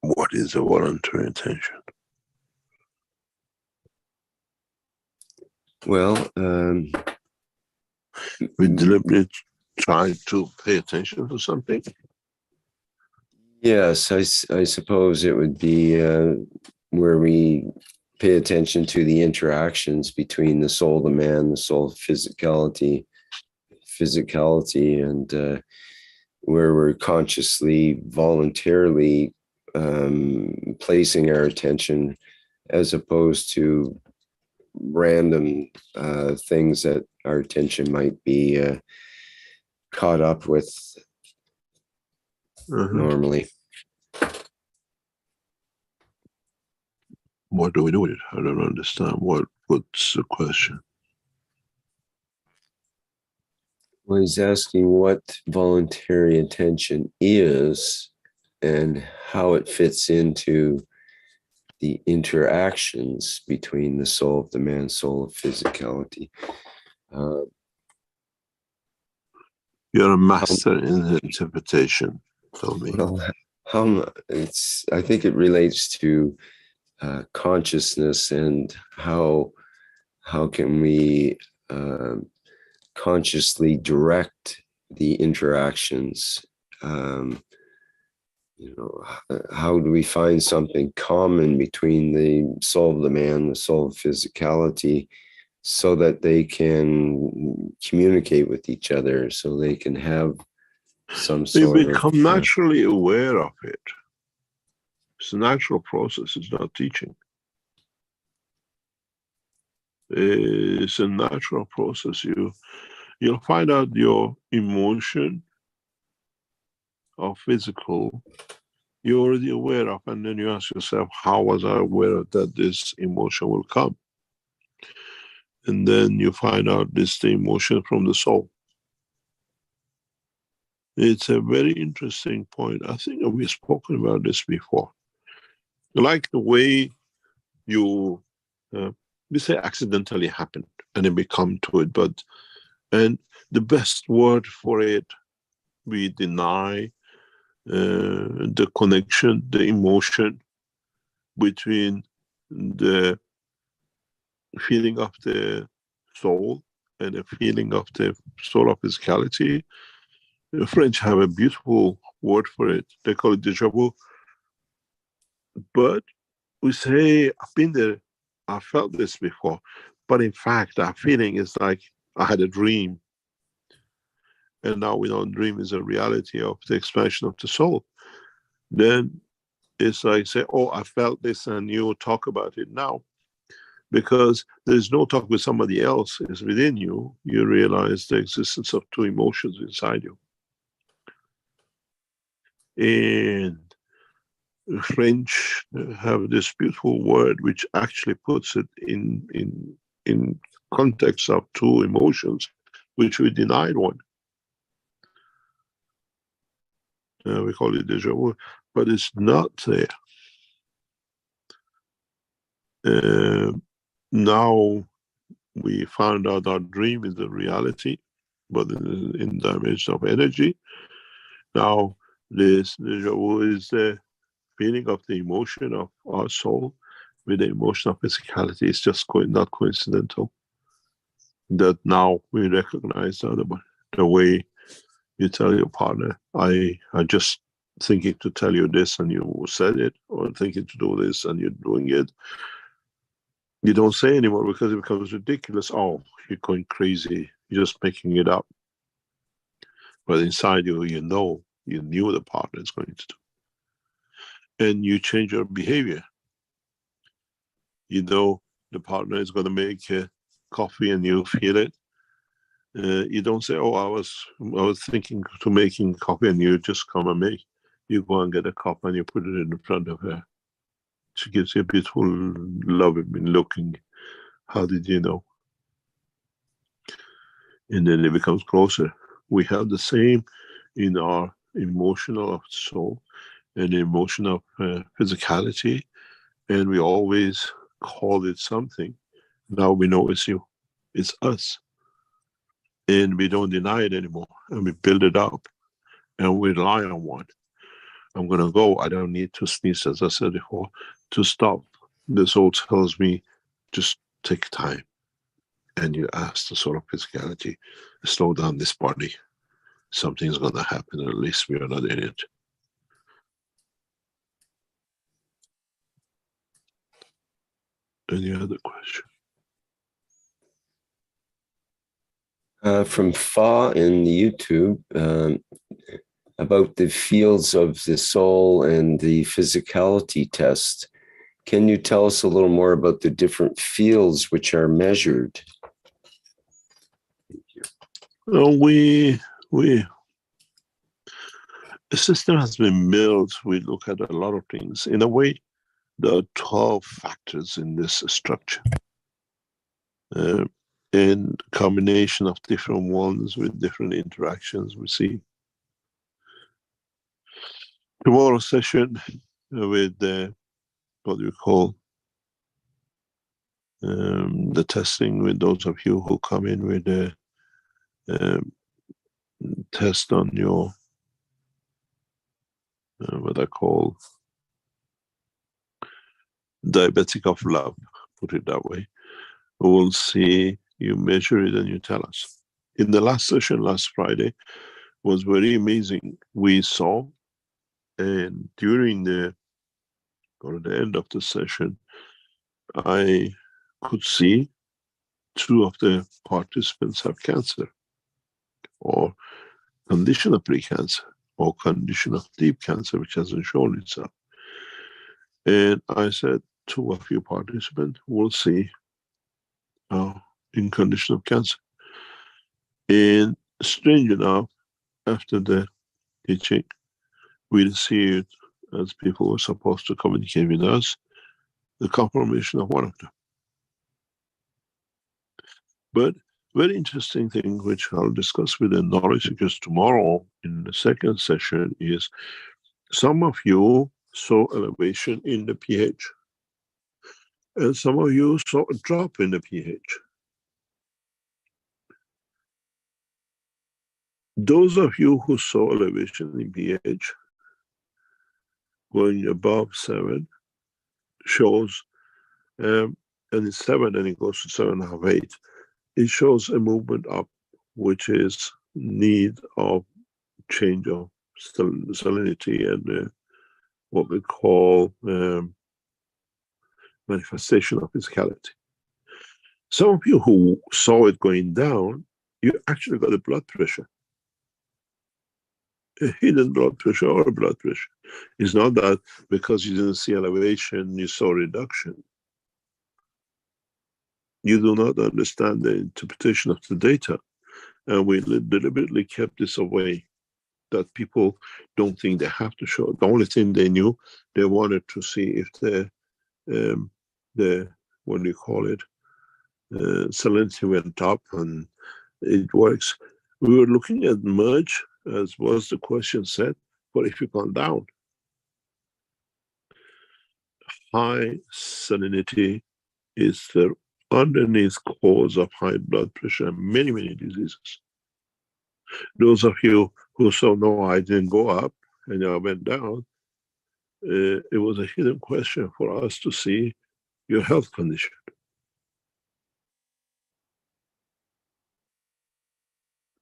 What is a voluntary attention? Well, We deliberately try to pay attention to something. yes, I suppose it would be where we pay attention to the interactions between the soul of the man, the soul of physicality, and where we're consciously, voluntarily placing our attention as opposed to random things that our attention might be caught up with normally. What do we do with it? I don't understand. What's the question? Well, he's asking what voluntary attention is and how it fits into the interactions between the soul of the man, soul of physicality. You're a master in the interpretation. Tell me. Well, I think it relates to consciousness and how can we consciously direct the interactions. How do we find something common between the soul of the man, the soul of physicality, so that they can communicate with each other, so they can have some sort of... They become naturally aware of it. It's a natural process, it's not teaching. It's a natural process. You'll find out your emotion or physical, you're already aware of, and then you ask yourself, how was I aware that this emotion will come? And then you find out this the emotion from the soul. It's a very interesting point. I think we've spoken about this before. Like the way you, we say accidentally happened, and then we come to it, and the best word for it, we deny the connection, the emotion between the feeling of the soul and the feeling of the soul of physicality. The French have a beautiful word for it. They call it déjà vu. But we say, I've been there, I felt this before. But in fact, that feeling is like I had a dream. And now we know dream is a reality of the expansion of the soul. Then it's like say, oh, I felt this, and you talk about it now. Because there's no talk with somebody else, it's within you. You realize the existence of two emotions inside you. And French have this beautiful word which actually puts it in context of two emotions, which we denied one. We call it déjà vu, but it's not there. Now we found out our dream is a reality, but in dimension of energy. Now this déjà vu is the feeling of the emotion of our soul with the emotion of physicality. It's just not coincidental that now we recognize the way you tell your partner, I just thinking to tell you this and you said it, or thinking to do this and you're doing it. You don't say anymore because it becomes ridiculous. Oh, you're going crazy. You're just making it up. But inside you, you know you knew the partner is going to do. And you change your behavior. You know the partner is going to make coffee and you feel it. You don't say, oh, I was thinking to making coffee and you just come and make. You go and get a cup and you put it in front of her. She gives you a beautiful, loving looking. How did you know? And then it becomes closer. We have the same in our emotional of soul and emotion of physicality, and we always call it something. Now we know it's you, it's us, and we don't deny it anymore, and we build it up, and we rely on one. I'm going to go. I don't need to sneeze, as I said before, to stop. The soul tells me, just take time. And you ask the soul of physicality, slow down this body. Something's going to happen, at least we are not in it. Any other question? From Fa in YouTube, about the fields of the soul and the physicality test. Can you tell us a little more about the different fields which are measured? The system has been built. We look at a lot of things. In a way, there are 12 factors in this structure. And combination of different ones with different interactions we see. Tomorrow's session with what we call the testing, with those of you who come in with a test on your what I call diabetic of love, put it that way. We'll see, you measure it and you tell us. In the last session last Friday was very amazing. We saw, and during the end of the session, I could see 2 of the participants have cancer, or condition of pre-cancer, or condition of deep cancer, which hasn't shown itself. And I said, 2 of you participants will see in condition of cancer. And strange enough, after the teaching, we received, as people were supposed to communicate with us, the confirmation of one of them. But very interesting thing, which I'll discuss with the knowledge seekers tomorrow in the second session, is some of you saw elevation in the pH, and some of you saw a drop in the pH. Those of you who saw elevation in pH going above 7 shows, and it's 7 and it goes to 7.5, 8. It shows a movement up, which is need of change of salinity and what we call manifestation of physicality. Some of you who saw it going down, you actually got a blood pressure. A hidden blood pressure or a blood pressure. It's not that because you didn't see elevation, you saw reduction. You do not understand the interpretation of the data. And we deliberately kept this away, that people don't think they have to show. The only thing they knew, they wanted to see if the what do you call it, salinity went up and it works. We were looking at merge, as was the question said, but if you gone down, high salinity is the underneath cause of high blood pressure and many, many diseases. Those of you who saw, no, I didn't go up and I went down, it was a hidden question for us to see your health condition.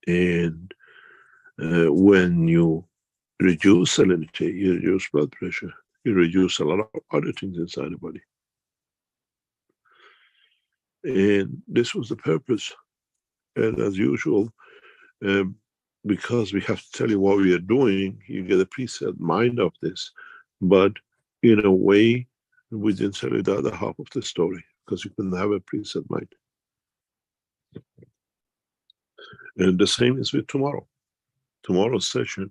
And when you reduce salinity, you reduce blood pressure, you reduce a lot of other things inside the body. And this was the purpose. And as usual, because we have to tell you what we are doing, you get a preset mind of this. But in a way, we didn't tell you the other half of the story because you couldn't have a preset mind. And the same is with tomorrow. Tomorrow's session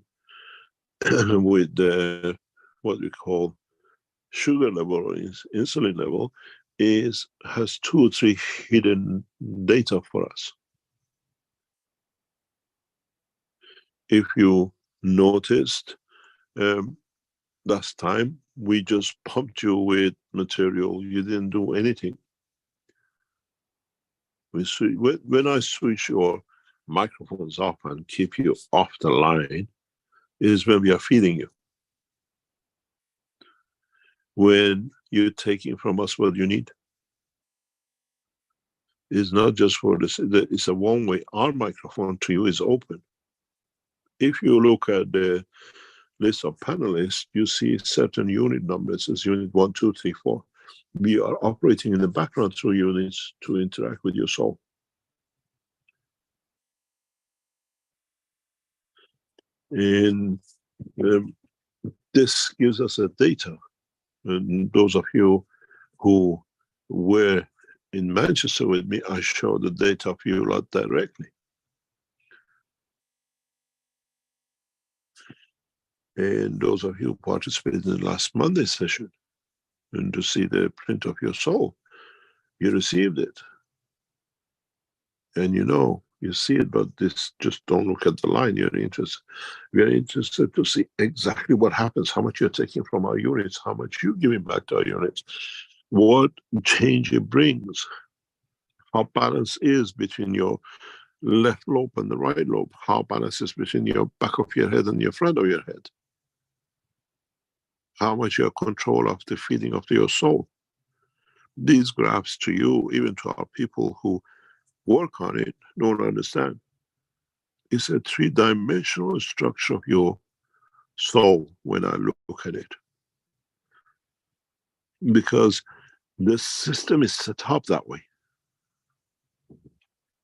with the, what we call sugar level or insulin level has 2 or 3 hidden data for us. If you noticed, last time we just pumped you with material, you didn't do anything. When I switch your microphones off and keep you off the line, is when we are feeding you. When you're taking from us what you need. It's not just for this, it's a one-way. Our microphone to you is open. If you look at the list of panelists, you see certain unit numbers as unit 1, 2, 3, 4. We are operating in the background through units to interact with your soul. And this gives us a data. And those of you who were in Manchester with me, I showed the data of you a lot directly. And those of you who participated in the last Monday session, and to see the print of your soul, you received it. And you know, you see it, but this, just don't look at the line. You're interested. We are interested to see exactly what happens, how much you're taking from our units, how much you're giving back to our units, what change it brings, how balance is between your left lobe and the right lobe, how balance is between your back of your head and your front of your head, how much you control of the feeding of your soul. These graphs to you, even to our people who work on it, don't understand. It's a 3-dimensional structure of your soul when I look at it. Because the system is set up that way.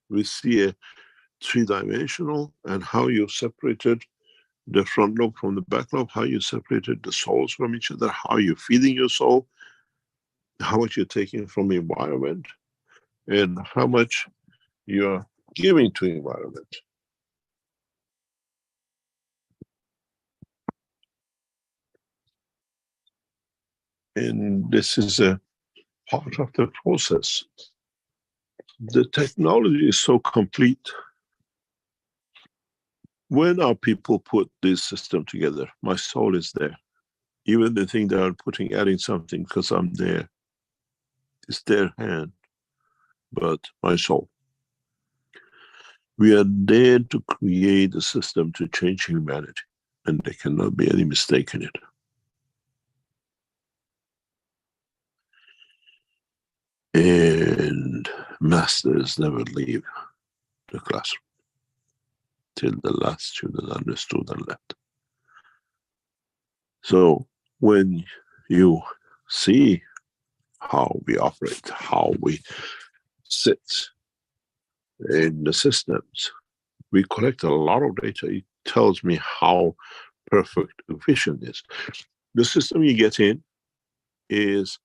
We see a 3-dimensional and how you separated the front lobe from the back lobe, how you separated the souls from each other, how you're feeding your soul, how much you're taking from the environment, and how much you're giving to the environment. And this is a part of the process. The technology is so complete. When our people put this system together, my soul is there. Even the thing that I'm putting, adding something because I'm there, it's their hand, but my soul. We are there to create a system to change humanity, and there cannot be any mistake in it. And masters never leave the classroom till the last student understood and left. So when you see how we operate, how we sit in the systems, we collect a lot of data. It tells me how perfect, efficient it is. The system you get in is,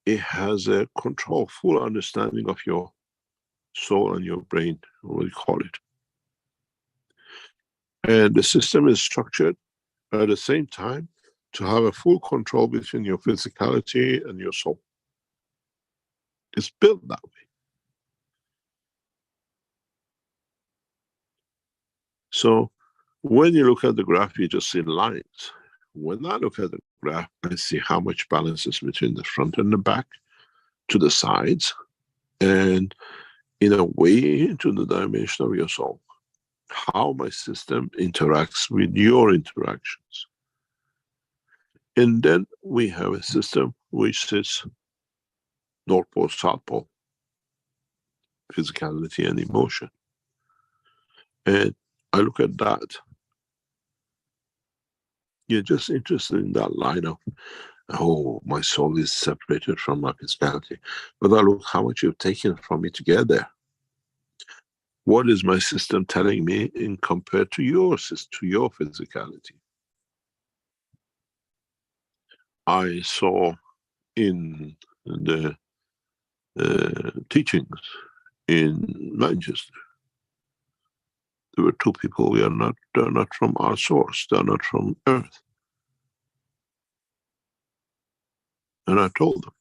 it has a control, full understanding of your soul and your brain, what you call it. And the system is structured at the same time to have a full control between your physicality and your soul. It's built that way. So when you look at the graph, you just see lines. When I look at the graph, I see how much balance is between the front and the back, to the sides, and in a way into the dimension of your soul. How my system interacts with your interactions. And then we have a system which is North Pole, South Pole, physicality and emotion. And I look at that. You're just interested in that line of, oh, my soul is separated from my physicality. But I look how much you've taken from me to get there. What is my system telling me in compared to your system, to your physicality? I saw in the teachings in Manchester, there were two people. They're not from our source. They're not from Earth. And I told them.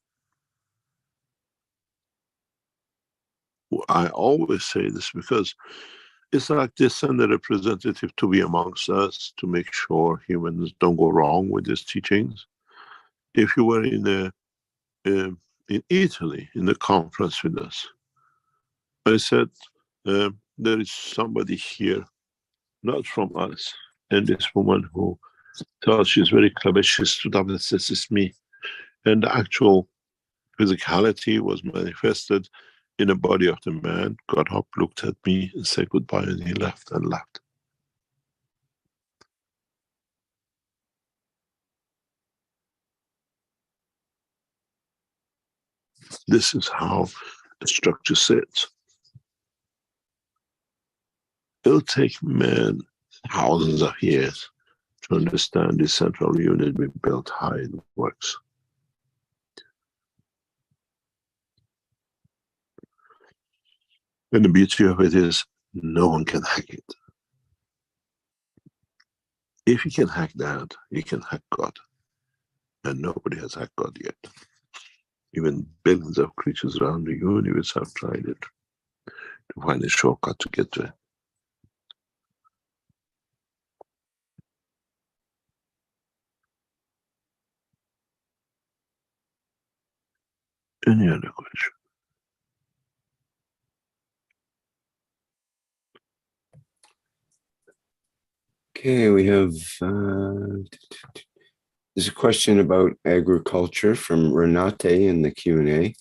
I always say this because it's like they send a representative to be amongst us to make sure humans don't go wrong with these teachings. If you were in Italy in the conference with us, I said, there is somebody here, not from us, and this woman who thought she's very clever, she stood up and says, it's me. And the actual physicality was manifested in the body of the man, got up, looked at me and said goodbye, and he left and left. This is how the structure sits. It'll take man thousands of years to understand this central unit we built, how it works. And the beauty of it is, no one can hack it. If you can hack that, you can hack God. And nobody has hacked God yet. Even billions of creatures around the universe have tried it to find a shortcut to get to it. Any other question? Okay, we have there's a question about agriculture from Renate in the Q&A,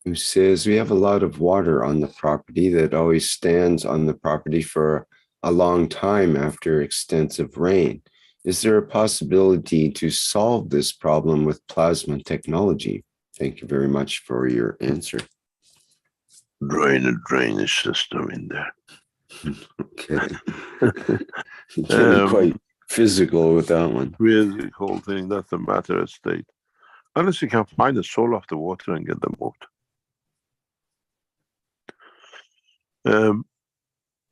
who says, we have a lot of water on the property that always stands on the property for a long time after extensive rain. Is there a possibility to solve this problem with plasma technology? Thank you very much for your answer. Drain a drainage system in there. Okay. Getting quite physical with that one. Physical thing, that's a matter of state. Unless you can find the soul of the water and get them moved.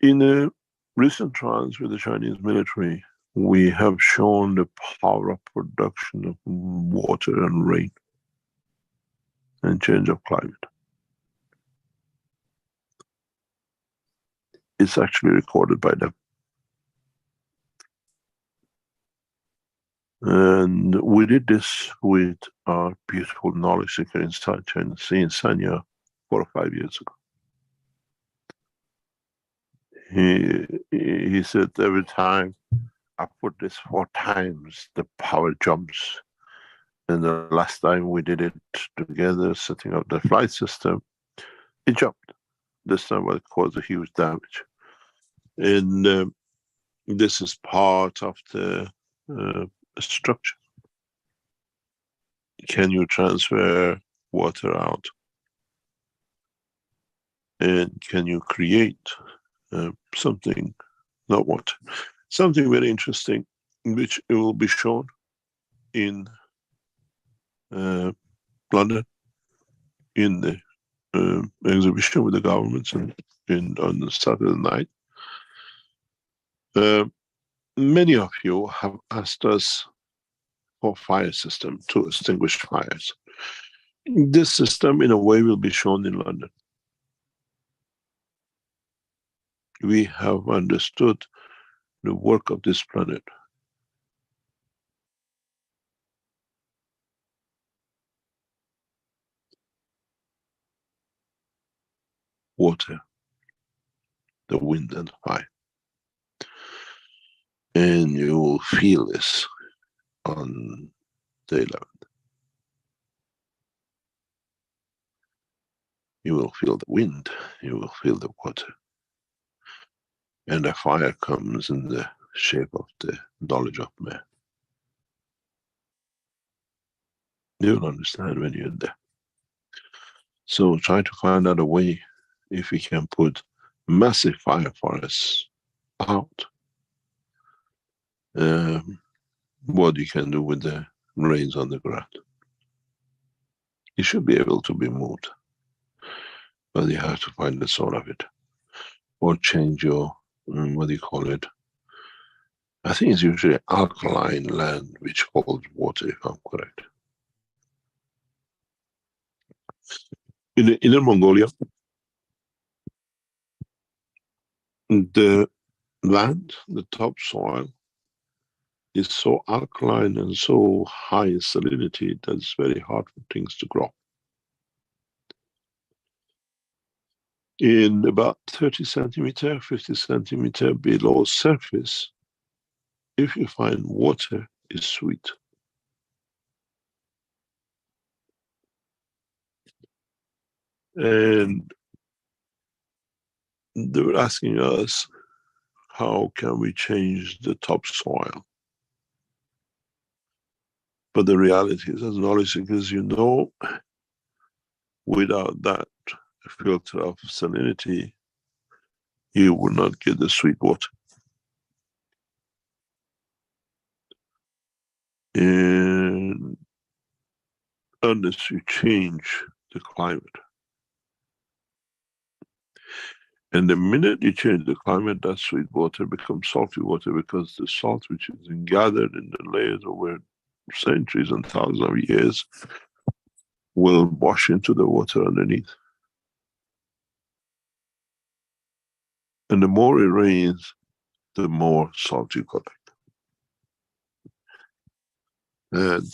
In a recent trials with the Chinese military, we have shown the power of production of water and rain and change of climate. It's actually recorded by them. And we did this with our beautiful knowledge seeker inside China, in Sanya, 4 or 5 years ago. He said every time I put this 4 times, the power jumps. And the last time we did it together, setting up the flight system, it jumped. This time it caused a huge damage. And this is part of the structure. Can you transfer water out? And can you create something, not water, something very interesting, which it will be shown in London, in the exhibition with the governments on the Saturday night. Many of you have asked us for fire system to extinguish fires. This system, in a way, will be shown in London. We have understood the work of this planet. Water, the wind and fire. And you will feel this on the 11th. You will feel the wind, you will feel the water. And the fire comes in the shape of the knowledge of man. You will understand when you're there. So try to find out a way, if we can put massive fire forests out, what you can do with the rains on the ground. It should be able to be moved, but you have to find the soul of it, or change your, what do you call it? I think it's usually alkaline land which holds water, if I'm correct. In Inner Mongolia, the land, the topsoil, is so alkaline and so high in salinity that it's very hard for things to grow. In about 30 centimeter, 50 centimeter below surface, if you find water, it's sweet. And they were asking us, how can we change the topsoil? But the reality is, as knowledge seekers, you know, without that filter of salinity, you will not get the sweet water. And unless you change the climate. And the minute you change the climate, that sweet water becomes salty water, because the salt which is gathered in the layers over centuries and thousands of years will wash into the water underneath. And the more it rains, the more salt you collect. And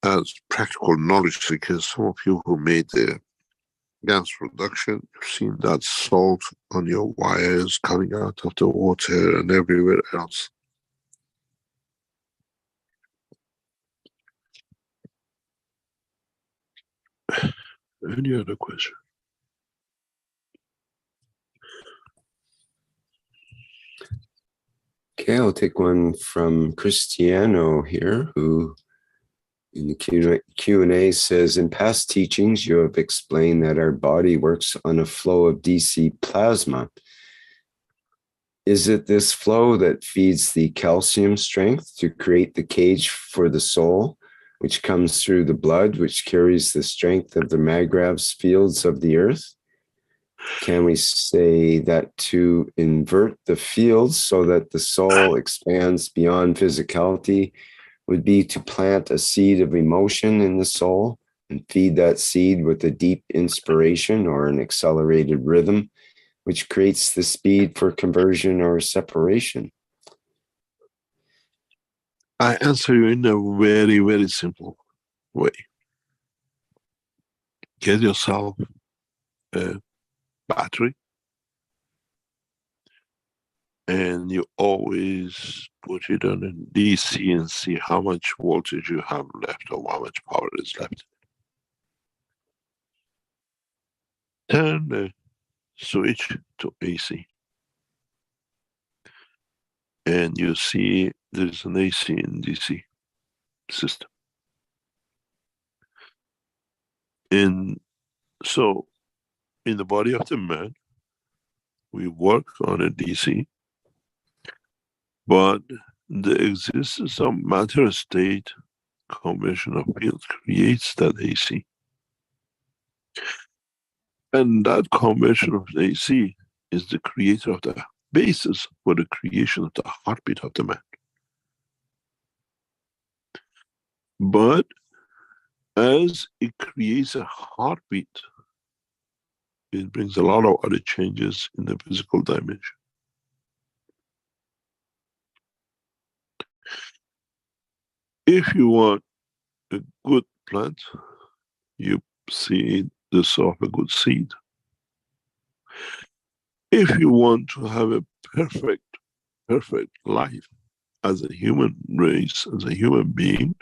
as practical knowledge seekers, some of you who made the gas production, you've seen that salt on your wires coming out of the water and everywhere else. Any other question? Okay, I'll take one from Cristiano here, who in the Q&A says, in past teachings, you have explained that our body works on a flow of DC plasma. Is it this flow that feeds the calcium strength to create the cage for the soul, which comes through the blood, which carries the strength of the magravs fields of the earth? Can we say that to invert the fields so that the soul expands beyond physicality would be to plant a seed of emotion in the soul and feed that seed with a deep inspiration or an accelerated rhythm, which creates the speed for conversion or separation? I answer you in a very, very simple way. Get yourself a battery, and you always put it on a DC and see how much voltage you have left or how much power is left. Turn the switch to AC, and you see there's an AC and DC system. And so in the body of the man, we work on a DC, but the existence of matter state conversion of field creates that AC. And that conversion of the AC is the creator of the basis for the creation of the heartbeat of the man. But as it creates a heartbeat, it brings a lot of other changes in the physical dimension. If you want a good plant, you seed the sow of a good seed. If you want to have a perfect life as a human race, as a human being,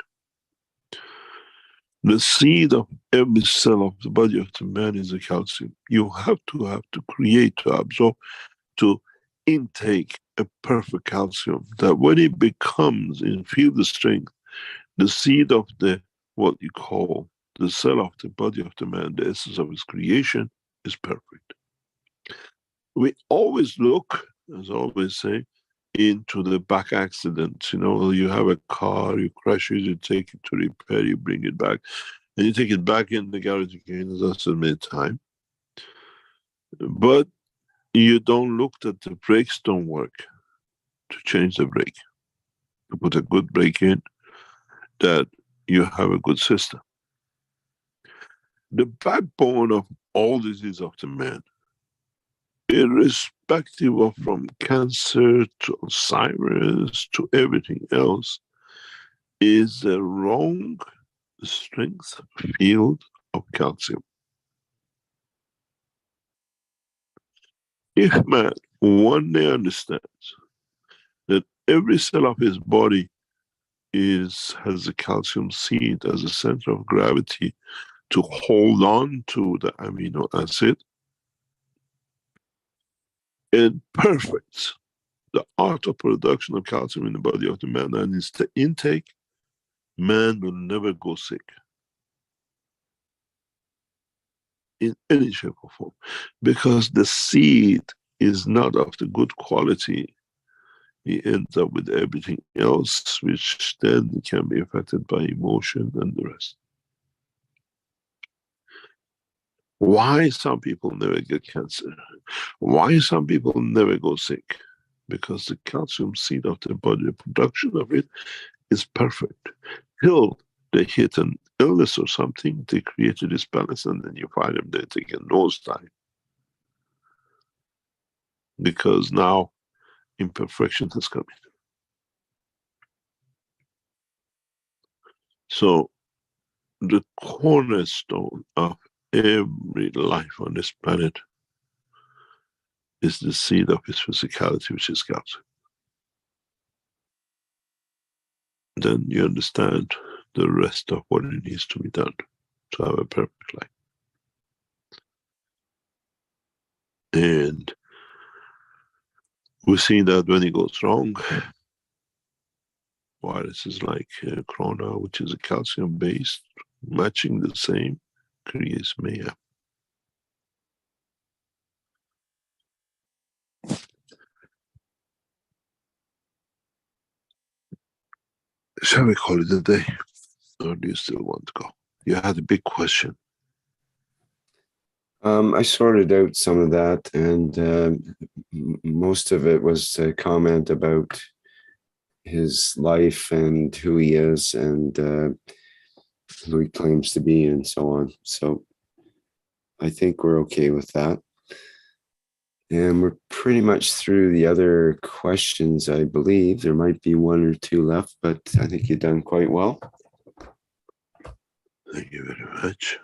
the seed of every cell of the body of the man is a calcium. You have to create, to absorb, to intake a perfect calcium, that when it becomes in field strength, the seed of the, what you call the cell of the body of the man, the essence of his creation, is perfect. We always look, as I always say, into the back accidents. You know, you have a car, you crash it, you take it to repair, you bring it back, and you take it back in the garage again, as I said many times. But you don't look that the brakes don't work, to change the brake, to put a good brake in, that you have a good system. The backbone of all disease of the man, irrespective of from cancer to Alzheimer's to everything else, is the wrong strength field of calcium. If man one day understands that every cell of his body has a calcium seed as a center of gravity to hold on to the amino acid, it perfects the auto production of calcium in the body of the man, and it's the intake, man will never go sick in any shape or form, because the seed is not of the good quality. He ends up with everything else, which then can be affected by emotion and the rest. Why some people never get cancer? Why some people never go sick? Because the calcium seed of the body, the production of it is perfect. Till they hit an illness or something, they created this balance, and then you find them, they take a nosedive. Because now imperfection has come in. So the cornerstone of every life on this planet is the seed of his physicality, which is calcium. Then you understand the rest of what it needs to be done to have a perfect life. And we see that when it goes wrong, viruses like corona, which is a calcium based, matching the same, creates mayhem. Shall we call it a day? Or do you still want to go? You had a big question. I sorted out some of that, and most of it was a comment about his life and who he is and who he claims to be and so on. So I think we're okay with that. And we're pretty much through the other questions, I believe. There might be one or two left, but I think you've done quite well. Thank you very much.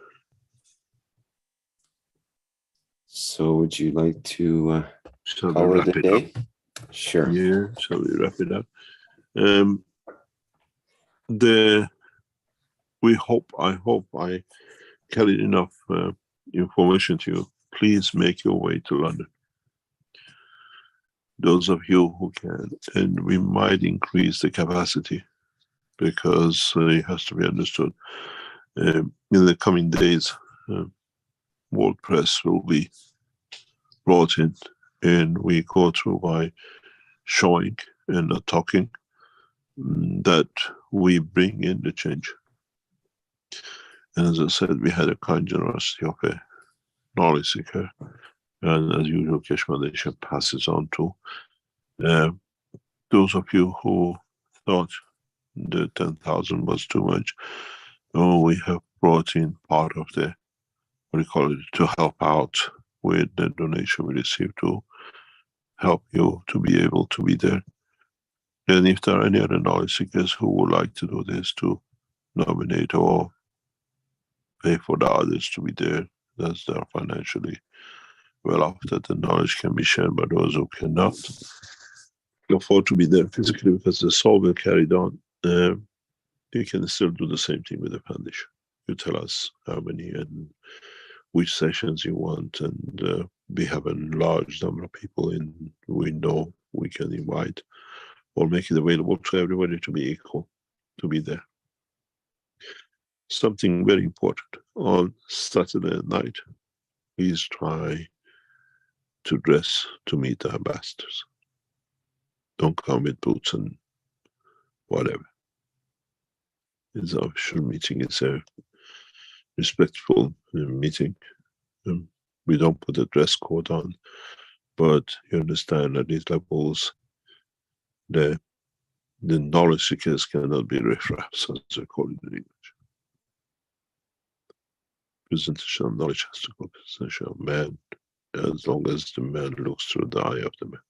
So would you like to Shall call we it wrap a it day? up? Sure. Yeah, shall we wrap it up? I hope I carried enough information to you. Please make your way to London. Those of you who can, and we might increase the capacity, because it has to be understood. In the coming days, World Press will be brought in, and we go through by showing and not talking that we bring in the change. And as I said, we had a kind generosity of a knowledge seeker, and as usual, Keshe Foundation passes on to those of you who thought the 10,000 was too much. We have brought in part of the, what do you call it, to help out with the donation we received to help you to be able to be there. And if there are any other knowledge seekers who would like to do this, to nominate or pay for the others to be there, as they are financially well off, that the knowledge can be shared by those who cannot afford to be there physically, because the soul will carry on. You can still do the same thing with the foundation. You tell us how many and which sessions you want, and we have a large number of people in, we know we can invite or make it available to everybody to be equal, to be there. something very important. On Saturday night, please try to dress to meet the ambassadors. Don't come with boots and whatever. It's an official meeting. It's a respectful meeting. We don't put a dress code on, but you understand at these levels, the knowledge seekers cannot be riffraffs, as they call it in English. Presentation of knowledge has to go presentation of man, as long as the man looks through the eye of the man.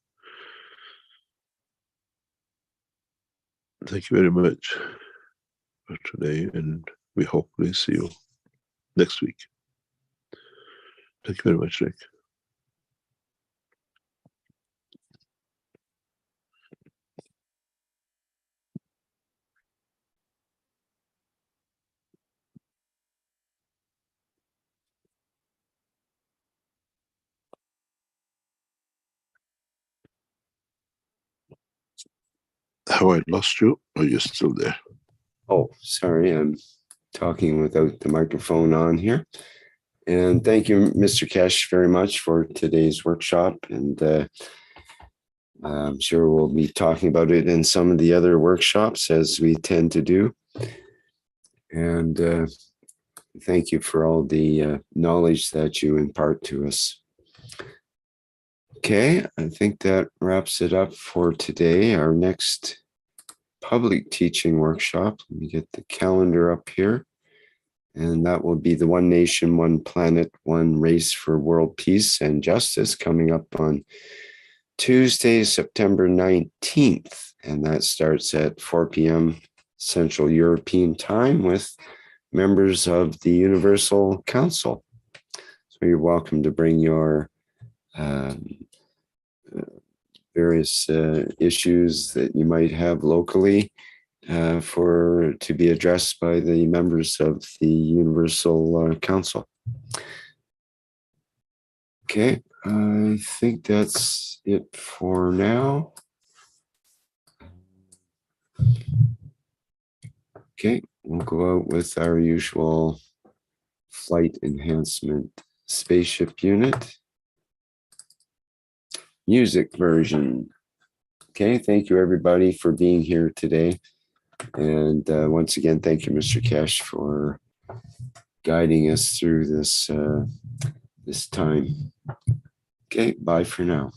Thank you very much for today, and we hopefully see you next week. Thank you very much, Rick. Have I lost you? Or are you still there? Oh, sorry, I'm talking without the microphone on here. And thank you, Mr. Keshe, very much for today's workshop. And I'm sure we'll be talking about it in some of the other workshops, as we tend to do. And thank you for all the knowledge that you impart to us. Okay, I think that wraps it up for today. Our next public teaching workshop, let me get the calendar up here. And that will be the One Nation, One Planet, One Race for World Peace and Justice, coming up on Tuesday, September 19th. And that starts at 4 p.m. Central European Time with members of the Universal Council. So you're welcome to bring your various issues that you might have locally to be addressed by the members of the Universal Council. Okay, I think that's it for now. Okay, we'll go out with our usual flight enhancement spaceship unit. Music version. Okay, thank you everybody for being here today. And once again, thank you, Mr. Keshe, for guiding us through this, this time. Okay, bye for now.